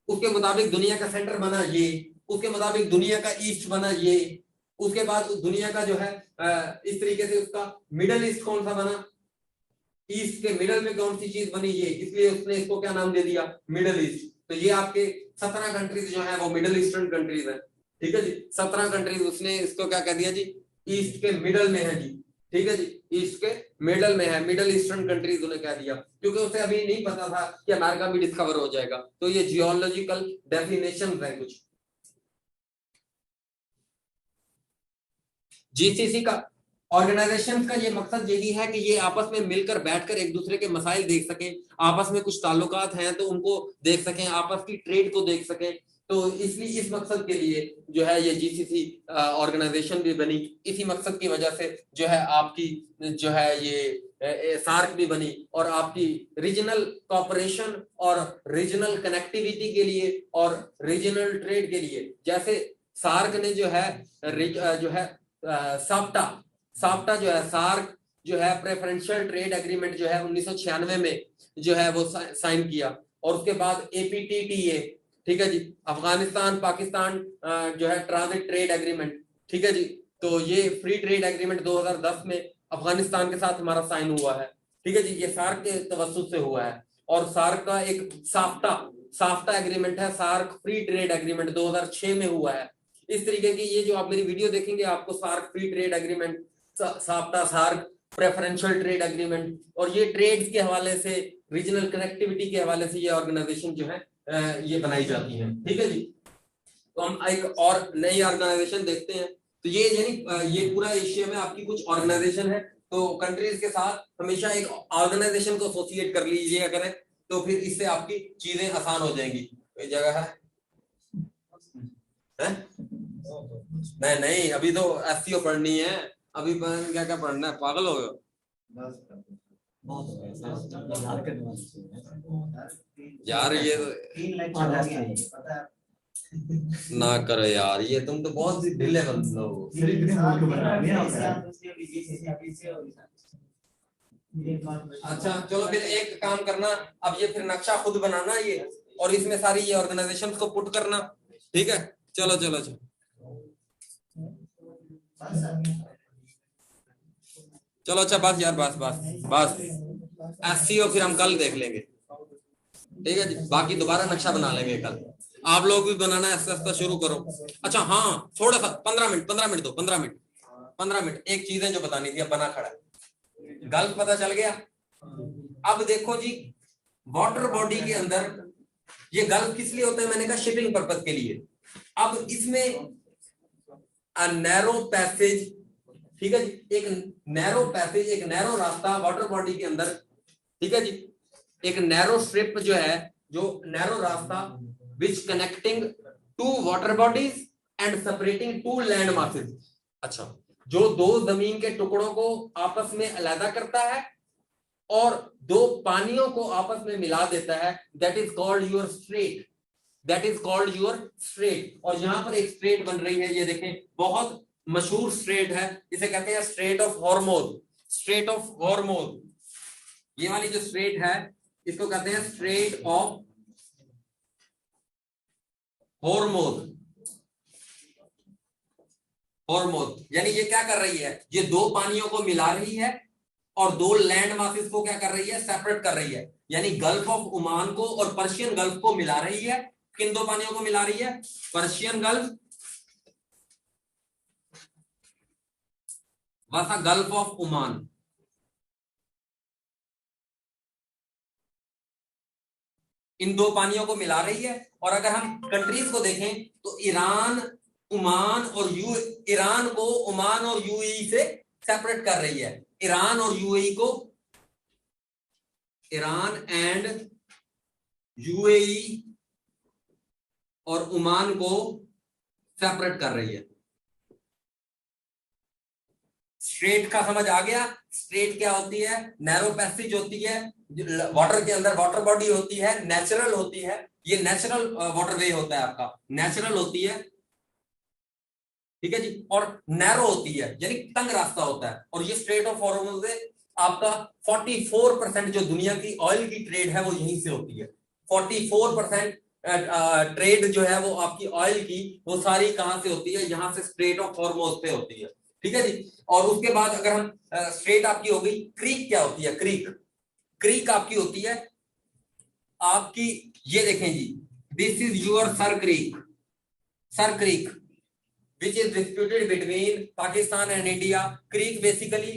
उसके मुताबिक दुनिया का सेंटर बना ये, उसके मुताबिक दुनिया का ईस्ट बना ये, उसके बाद दुनिया का जो है इस तरीके से उसका मिडल ईस्ट कौन सा बना, ईस्ट के मिडल में कौन सी चीज बनी ये, इसलिए उसने इसको क्या नाम दे दिया, मिडल ईस्ट। तो ये आपके 17 कंट्रीज जो है वो मिडल ईस्टर्न कंट्रीज है, ठीक है जी। 17 कंट्रीज उसने इसको क्या कह दिया जी, ईस्ट के मिडल में है जी, ठीक है जी, ईस्ट के मिडल में है, मिडल ईस्टर्न कंट्रीज उन्हें कह दिया, क्योंकि उसे अभी नहीं पता था कि अमेरिका भी डिस्कवर हो जाएगा। तो ये जियोलॉजिकल डेफिनेशन है कुछ। जीसीसी का ऑर्गेनाइजेशन का ये मकसद यही है कि ये आपस में मिलकर बैठकर एक दूसरे के मसाइल देख सकें, आपस में कुछ ताल्लुकात हैं तो उनको देख सकें, आपस की ट्रेड को देख सकें। तो इसलिए इस मकसद के लिए जो है ये जीसीसी ऑर्गेनाइजेशन भी बनी, इसी मकसद की वजह से जो है आपकी जो है ये सार्क भी बनी, और आपकी रीजनल कॉपरेशन और रीजनल कनेक्टिविटी के लिए और रीजनल ट्रेड के लिए। जैसे सार्क ने जो है साप्टा जो है, सार्क जो है प्रेफरेंशियल ट्रेड एग्रीमेंट जो है 1996 में जो है वो साइन किया, और उसके बाद APTTA, ठीक है जी, अफगानिस्तान पाकिस्तान जो है ट्रांजिट ट्रेड एग्रीमेंट, ठीक है जी। तो ये फ्री ट्रेड एग्रीमेंट 2010 में अफगानिस्तान के साथ हमारा साइन हुआ है, ठीक है जी, ये सार्क के तवस्सुत से हुआ है। और सार्क का एक साफ्टा एग्रीमेंट है, सार्क फ्री ट्रेड एग्रीमेंट 2006 में हुआ है। इस तरीके की ये जो आप मेरी वीडियो देखेंगे आपको SAARC free trade agreement, SAFTA, SAARC preferential trade agreement, और ये ट्रेड के हवाले से, रीजनल कनेक्टिविटी के हवाले से ये ऑर्गेनाइजेशन जो है ये बनाई जाती है, ठीक है जी। तो हम एक और नई ऑर्गेनाइजेशन देखते हैं। तो ये यानी ये पूरा एशिया में आपकी कुछ ऑर्गेनाइजेशन है, तो कंट्रीज के साथ हमेशा एक ऑर्गेनाइजेशन को एसोसिएट कर लीजिए अगर, तो फिर इससे आपकी चीजें आसान हो जाएंगी। कोई जगह है? नहीं, अभी तो एससीओ पढ़नी है, अभी क्या क्या पढ़ना है, पागल हो गए यार, ये ना करो यार, ये तुम तो बहुत ढीले बंदे हो। अच्छा चलो फिर एक काम करना, अब ये फिर नक्शा खुद बनाना ये, और इसमें सारी ये ऑर्गेनाइजेशन को पुट करना, ठीक है। चलो चलो चलो चलो, अच्छा बस यार, बस एससीओ फिर हम कल देख लेंगे, ठीक है जी। बाकी दोबारा नक्शा बना लेंगे कल। आप लोग भी बनाना ऐसा शुरू करो। अच्छा हाँ, थोड़ा सा 15 मिनट दो, 15 मिनट एक चीजें जो बतानी थी, अब बना खड़ा है। गल्फ पता चल गया। अब देखो जी, वाटर बॉडी के अंदर ये गल्फ किस लिए होता है, मैंने कहा शिपिंग पर्पज के लिए। अब इसमें नैरो पैसेज, ठीक है जी, एक नैरो पैसेज, एक नैरो रास्ता वाटर बॉडी के अंदर, ठीक है जी, एक नैरो स्ट्रिप जो है, जो नैरो रास्ता which connecting two water bodies and separating two land masses. अच्छा, जो दो जमीन के टुकड़ों को आपस में अलग करता है और दो पानियों को आपस में मिला देता है, that is called your straight, that is called your straight. और यहां पर एक स्ट्रेट बन रही है, ये देखें, बहुत मशहूर स्ट्रेट है, इसे कहते हैं straight of Hormuz, straight of Hormuz. ये वाली जो स्ट्रेट है इसको कहते हैं स्ट्रेट ऑफ हॉर्मोज। हॉर्मोज यानी ये क्या कर रही है, ये दो पानियों को मिला रही है और दो लैंड मासेस को क्या कर रही है, सेपरेट कर रही है। यानी गल्फ ऑफ ओमान को और पर्शियन गल्फ को मिला रही है। किन दो पानियों को मिला रही है, पर्शियन गल्फ वसा गल्फ ऑफ ओमान। इन दो पानियों को मिला रही है। और अगर हम कंट्रीज को देखें तो ईरान, ओमान और ईरान को ओमान और यूएई से सेपरेट कर रही है। ईरान और यूएई को, ईरान एंड यूएई और ओमान को सेपरेट कर रही है। स्ट्रेट का समझ आ गया। स्ट्रेट क्या होती है, नैरो पैसेज होती है, वाटर के अंदर वाटर बॉडी होती है, नेचुरल होती है, ये नेचुरल वाटरवे होता है आपका, नेचुरल होती है, ठीक है जी। और नैरो होती है यानी तंग रास्ता होता है। और ये स्ट्रेट ऑफ हॉर्मुज से आपका 44% जो दुनिया की ऑयल की ट्रेड है वो यहीं से होती है। 44% ट्रेड जो है वो आपकी ऑयल की, वो सारी कहां से होती है, यहां से स्ट्रेट ऑफ हॉर्मुज से होती है, ठीक है जी। और उसके बाद अगर हम स्ट्रेट आपकी हो गई, क्रीक क्या होती है, क्रीक, क्रीक आपकी होती है आपकी, ये देखें जी, this is your Sir Creek, Sir Creek which is disputed between Pakistan and India। Creek basically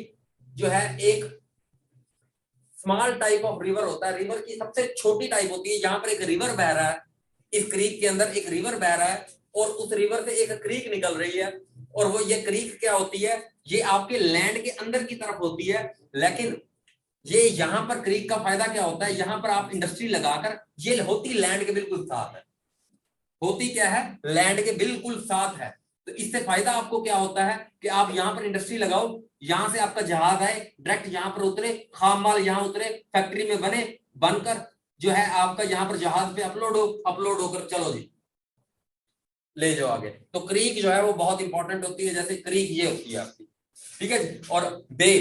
जो है एक स्मॉल टाइप ऑफ रिवर होता है, रिवर की सबसे छोटी टाइप होती है। जहां पर एक रिवर बह रहा है, इस क्रीक के अंदर एक रिवर बह रहा है और उस रिवर से एक क्रीक निकल रही है। और वो ये क्रीक क्या होती है, ये आपके लैंड के अंदर की तरफ होती है। लेकिन ये यहाँ पर क्रीक का फायदा क्या होता है, यहाँ पर आप इंडस्ट्री लगाकर, ये होती लैंड के बिल्कुल साथ है, होती क्या है, लैंड के बिल्कुल साथ है। तो इससे फायदा आपको क्या होता है कि आप यहाँ पर इंडस्ट्री लगाओ, यहां से आपका जहाज आए, डायरेक्ट यहाँ पर उतरे, खाम माल यहाँ उतरे, फैक्ट्री में बने, बनकर जो है आपका यहाँ पर जहाज पे अपलोड होकर चलो जी ले जाओ आगे। तो क्रीक जो है वो बहुत इंपॉर्टेंट होती है। जैसे क्रीक ये होती है आपकी, ठीक है जी। और बे,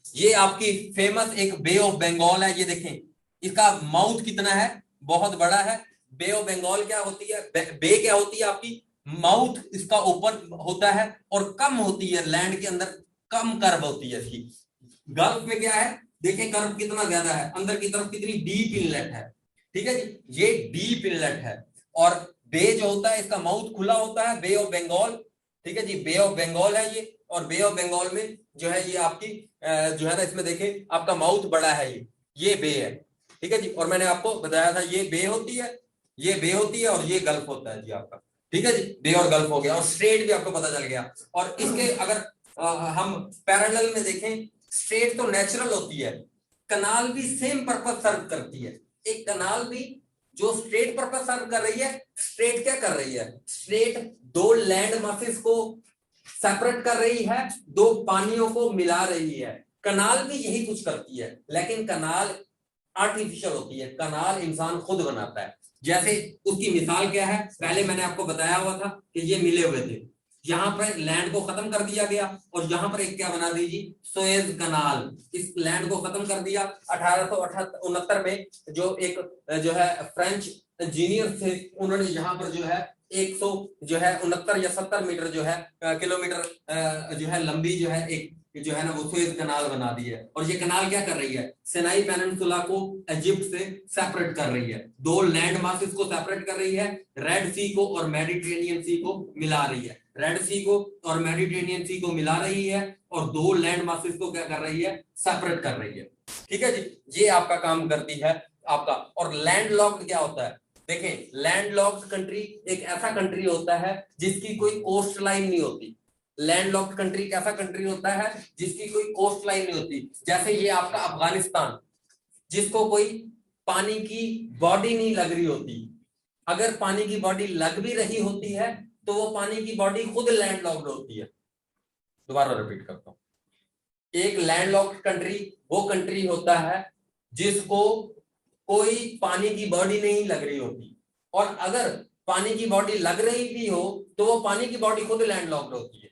ये आपकी फेमस एक बे ऑफ बंगाल है, ये देखें इसका माउथ कितना है, बहुत बड़ा है। बे ऑफ बंगाल क्या होती है, बे क्या होती है आपकी, माउथ इसका ओपन होता है और कम होती है, लैंड के अंदर कम कर्व होती है इसकी। गल्फ में क्या है, देखें कर्व कितना ज्यादा है, अंदर की तरफ कितनी डीप इनलेट है, ठीक है जी, ये डीप इनलेट है। और बे जो होता है इसका माउथ खुला होता है, बे ऑफ बंगाल, ठीक है जी, बे ऑफ बंगाल है ये। और बे ऑफ बंगाल में जो है ये आपकी जो है ना, इसमें देखें आपका माउथ बड़ा है, ये बे है, ठीक है जी। और मैंने आपको बताया था ये बे होती है, ये बे होती है और ये गल्फ होता है जी आपका, ठीक है जी। बे और गल्फ हो गया और स्ट्रेट भी आपको पता चल गया। और इसके अगर हम पैरेलल में देखें, स्ट्रेट तो नेचुरल होती है, कनाल भी सेम पर्पस सर्व करती है। एक कनाल भी जो स्ट्रेट पर्पस सर्व कर रही है, स्ट्रेट क्या कर रही है, स्ट्रेट दो लैंड मासेस को सेपरेट कर रही है, दो पानियों को मिला रही है। कनाल भी यही कुछ करती है, लेकिन कनाल आर्टिफिशियल होती है, कनाल इंसान खुद बनाता है। जैसे उसकी मिसाल क्या है, पहले मैंने आपको बताया हुआ था कि ये मिले हुए थे, यहां पर लैंड को खत्म कर दिया गया और यहां पर एक क्या बना दीजिए, सुएज कनाल। इस लैंड को खत्म कर दिया 1869 में, जो एक जो है फ्रेंच इंजीनियर थे, उन्होंने यहाँ पर जो है 100 जो है 69 या 70 मीटर जो है किलोमीटर जो है लंबी जो है एक जो है ना वो सुएज कनाल बना दी है। और ये कनाल क्या कर रही है, सिनाई पेनिनसुला को इजिप्ट से सेपरेट कर रही है, दो लैंड मासेस को सेपरेट कर रही है, रेड सी को और मेडिटेरेनियन सी को मिला रही है, रेड सी को और मेडिटेरेनियन सी को मिला रही है और दो लैंड मासेस को क्या कर रही है, सेपरेट कर रही है, ठीक है जी। ये आपका काम करती है आपका। और लैंड लॉक्ड क्या होता है, देखें लैंड लॉक्ड कंट्री एक ऐसा कंट्री होता है जिसकी कोई कोस्ट लाइन नहीं होती। लैंड लॉक्ड कंट्री कैसा कंट्री होता है, जिसकी कोई कोस्ट लाइन नहीं होती। जैसे ये आपका अफगानिस्तान, जिसको कोई पानी की बॉडी नहीं लग रही होती, अगर पानी की बॉडी लग भी रही होती है तो वो पानी की बॉडी खुद लैंड लॉक्ड होती है। दोबारा रिपीट करता हूं, एक लैंडलॉक्ड कंट्री वो कंट्री होता है जिसको कोई पानी की बॉडी नहीं लग रही होती, और अगर पानी की बॉडी लग रही भी हो तो वो पानी की बॉडी खुद लैंडलॉक्ड होती है।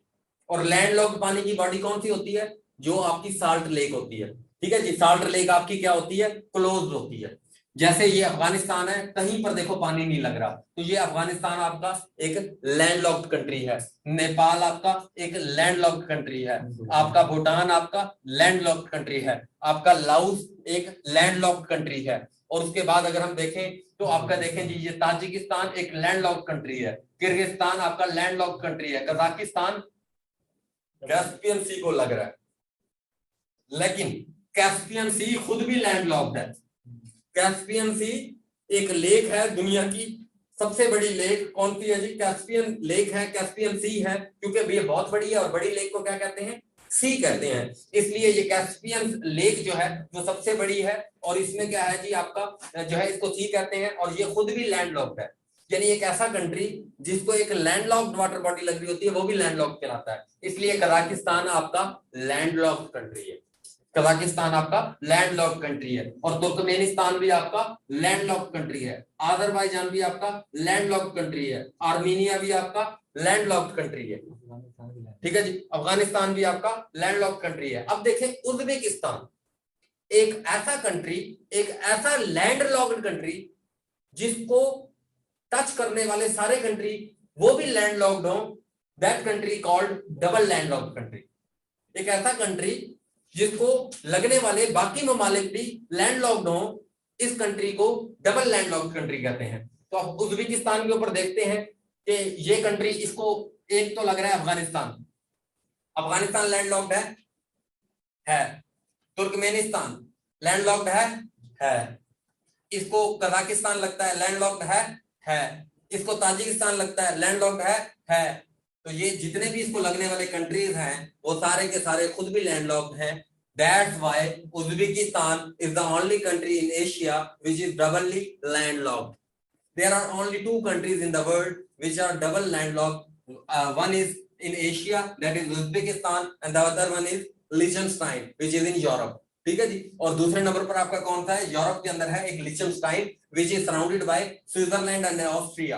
और लैंडलॉक्ड पानी की बॉडी कौन सी होती है? जो आपकी साल्ट लेक होती है। ठीक है जी, साल्ट लेक आपकी क्या होती है? क्लोज्ड होती है। जैसे ये अफगानिस्तान है, कहीं पर देखो पानी नहीं लग रहा, तो ये अफगानिस्तान आपका एक लैंडलॉक्ड कंट्री है। नेपाल आपका एक लैंडलॉक्ड कंट्री है। आपका भूटान आपका लैंडलॉक्ड कंट्री है। आपका लाओस एक लैंडलॉक्ड कंट्री है। और उसके बाद अगर हम देखें तो आपका देखें जी, ये ताजिकिस्तान एक लैंडलॉक्ड कंट्री है। किर्गिस्तान आपका लैंडलॉक्ड कंट्री है। कजाकिस्तान कैस्पियन सी को लग रहा है, लेकिन कैस्पियन सी खुद भी लैंडलॉक्ड है। कैस्पियन सी एक लेक है, दुनिया की सबसे बड़ी लेक कौन सी है जी? कैस्पियन लेक है, कैस्पियन सी है, क्योंकि ये बहुत बड़ी है और बड़ी लेक को क्या कहते हैं? सी कहते हैं। इसलिए ये कैस्पियन लेक जो है वो सबसे बड़ी है, और इसमें क्या है जी आपका जो है इसको सी कहते हैं, और ये खुद भी लैंडलॉक्ड है। यानी एक ऐसा कंट्री जिसको एक लैंडलॉक्ड वाटर बॉडी लग रही होती है वो भी लैंडलॉक्ड कहलाता है। इसलिए कजाकिस्तान आपका लैंडलॉक्ड कंट्री है। कजाकिस्तान आपका लैंडलॉक्ड कंट्री है। और तुर्कमेनिस्तान भी आपका लैंडलॉक्ड कंट्री है। अजरबैजान भी आपका लैंडलॉक्ड कंट्री है। आर्मीनिया भी आपका लैंडलॉक्ड कंट्री है। ठीक है जी, अफगानिस्तान भी आपका लैंडलॉक्ड कंट्री है। अब देखें उज्बेकिस्तान, एक ऐसा कंट्री, एक ऐसा लैंडलॉक्ड कंट्री जिसको टच करने वाले सारे कंट्री वो भी लैंडलॉक्ड हो, that country called double landlocked country. एक ऐसा कंट्री जिसको लगने वाले बाकी ममालिक भी लैंडलॉक्ड हो, इस कंट्री को डबल लैंडलॉक्ड कंट्री कहते हैं। तो अब उज्बेकिस्तान के ऊपर देखते हैं कि ये कंट्री, इसको एक तो लग रहा है अफगानिस्तान। अफगानिस्तान लैंडलॉक्ड है। तुर्कमेनिस्तान लैंडलॉक्ड है। इसको कजाकिस्तान लगता है लैंडलॉक्ड है। इसको ताजिकिस्तान लगता है लैंडलॉक्ड है। तो ये जितने भी इसको लगने वाले कंट्रीज हैं वो सारे के सारे खुद भी लैंडलॉक्ड हैं। That's why Uzbekistan is the only country in Asia which is doubly landlocked. There are only two countries in the world which are double landlocked. One is in Asia, that is Uzbekistan, and the other one is Liechtenstein, which is in Europe. ठीक है जी। और दूसरे number पर आपका कौन सा है? Europe के अंदर है एक लिechtenstein, which is surrounded by Switzerland and Austria.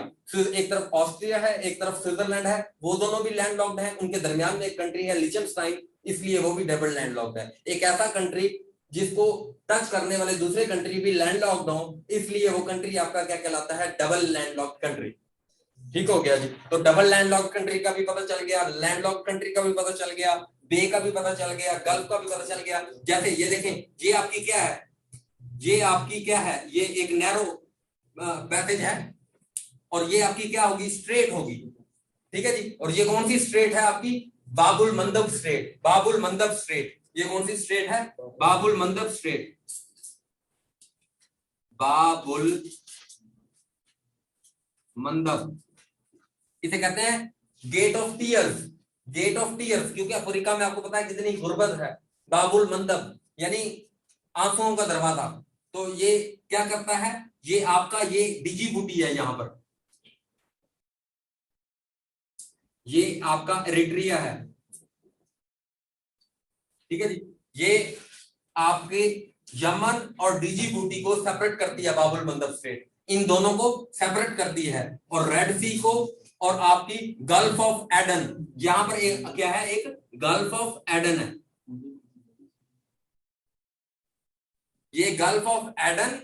एक तरफ ऑस्ट्रिया है, एक तरफ स्विट्जरलैंड है, वो दोनों भी लैंडलॉक्ड हैं। उनके दरमियान में एक कंट्री है लिechtenstein, इसलिए वो भी डबल लैंडलॉक्ड है। एक ऐसा कंट्री जिसको टच करने वाले दूसरे कंट्री भी लैंडलॉक्ड हो, इसलिए वो कंट्री आपका क्या कहलाता है? Double landlocked country. ठीक हो गया जी। तो डबल लैंडलॉक्ड कंट्री का भी पता चल गया, लैंडलॉक्ड कंट्री का भी पता चल गया, बे का भी पता चल गया, गल्फ का भी पता चल गया। जैसे ये देखें, ये आपकी क्या है? ये आपकी क्या है? ये एक नैरो पैसेज है, और ये आपकी क्या होगी? स्ट्रेट होगी। ठीक है जी। और ये कौन सी स्ट्रेट है आपकी? बाबुल मंदब स्ट्रेट। बाबुल मंदब स्ट्रेट, ये कौन सी स्ट्रेट है? बाबुल मंदब स्ट्रेट। बाबुल मंदब, इसे कहते हैं gate of tears. Gate of tears, क्योंकि अफ्रीका में आपको पता है कितनी गुर्बत है। बाबुल मंदब यानी आंसुओं का दरवाजा। तो ये क्या करता है? ये आपका ये डिजीबूटी है, यहां पर ये आपका एरिट्रिया है। ठीक है जी। ये आपके यमन और डिजीबूटी को सेपरेट करती है बाबुल मंदब स्ट्रेट, इन दोनों को सेपरेट करती है। और रेड सी को और आपकी गल्फ ऑफ एडन, यहां पर एक क्या है? एक गल्फ ऑफ एडन है। ये गल्फ ऑफ एडन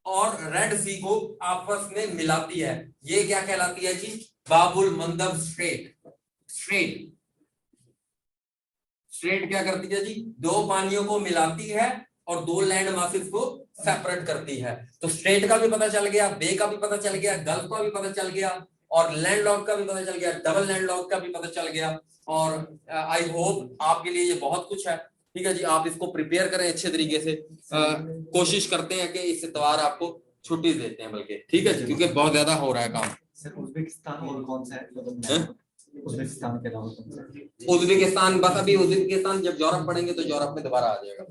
और रेड सी को आपस में मिलाती है। ये क्या कहलाती है जी? बाबुल मंदब स्ट्रेट। स्ट्रेट स्ट्रेट क्या करती है जी? दो पानियों को मिलाती है और दो लैंड मासेस को सेपरेट करती है। तो स्ट्रेट का भी पता चल गया, बे का भी पता चल गया, गल्फ का भी पता चल गया, और लैंडलॉक्ड का भी पता चल गया, डबल लैंडलॉक्ड का भी पता चल गया। और आई होप आपके लिए ये बहुत कुछ है। ठीक है जी, आप इसको प्रिपेयर करें अच्छे तरीके से। कोशिश करते हैं कि इस इतवार आपको छुट्टी देते हैं, बल्कि ठीक है जी, क्योंकि बहुत ज्यादा हो रहा है काम। सर उज्बेकिस्तान और कौन सा है? उज्बेकिस्तान के अलावा कौन सा है? उज्बेकिस्तान, बस अभी उज्बेकिस्तान जब यूरोप पढ़ेंगे तो यूरोप में दोबारा आ जाएगा।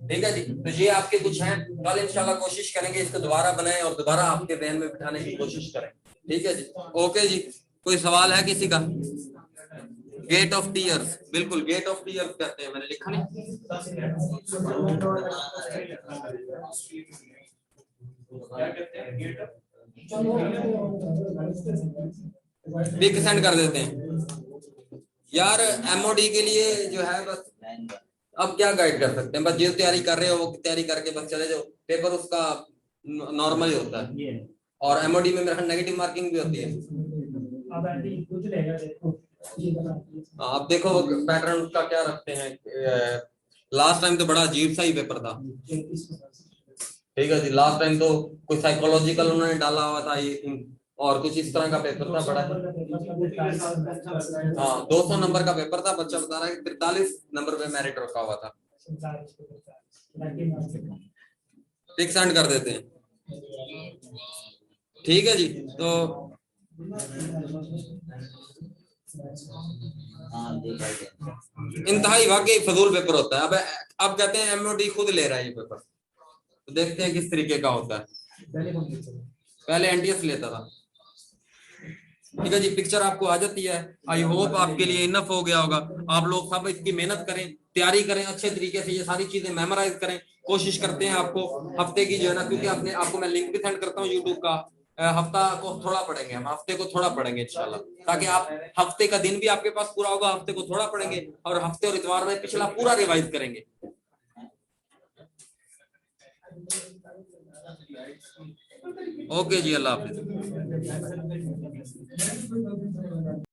ठीक है जी। तो ये आपके कुछ हैं, कल इंशाल्लाह कोशिश करेंगे इसको दोबारा बनाएं और दोबारा आपके ध्यान में बिठाने की कोशिश करें। ठीक है जी, ओके जी। कोई सवाल है किसी का? गेट ऑफ टीयर्स, बिल्कुल गेट ऑफ टीयर्स कहते हैं, मैंने लिखा नहीं। पिक सेंड कर देते हैं यार। एमओडी के लिए जो है बस अब क्या गाइड कर सकते हैं, बस जो तैयारी कर रहे हो वो तैयारी करके बस चले जाओ, पेपर उसका नॉर्मल ही होता है। और एमओडी में मेरा नेगेटिव मार्किंग भी होती है। आप देखो पैटर्न उसका क्या रखते हैं। लास्ट टाइम तो बड़ा अजीब सा ही पेपर था। ठीक है जी, लास्ट टाइम तो कुछ साइकोलॉजिकल उन्होंने डाला हुआ था ये, और कुछ इस तरह का पेपर था बड़ा। हाँ 200 नंबर का पेपर था, बच्चा बता रहा है कि 43 नंबर पे मेरिट रखा हुआ था। पिक सेंड कर देते हैं। ठीक है जी, तो इंतहाई वाकई फजूल पेपर होता है। अब कहते हैं एमओडी खुद ले रहा है ये पेपर, तो देखते हैं किस तरीके का होता है। पहले एनटीएस लेता था। ठीक है जी, पिक्चर आपको आ जाती है। आई होप आपके लिए इनफ हो गया होगा। आप लोग सब इसकी मेहनत करें, तैयारी करें अच्छे तरीके से, ये सारी चीजें मेमोराइज करें। कोशिश करते हैं आपको हफ्ते की जो है ना, क्योंकि आपको मैं लिंक भी सेंड करता हूँ यूट्यूब का। हफ्ता को थोड़ा पढ़ेंगे हम, हफ्ते को थोड़ा पढ़ेंगे इंशाल्लाह, ताकि आप हफ्ते का दिन भी आपके पास पूरा होगा, हफ्ते को थोड़ा पढ़ेंगे और हफ्ते और इतवार में पिछला पूरा रिवाइज करेंगे। ओके जी, अल्लाह हाफिज।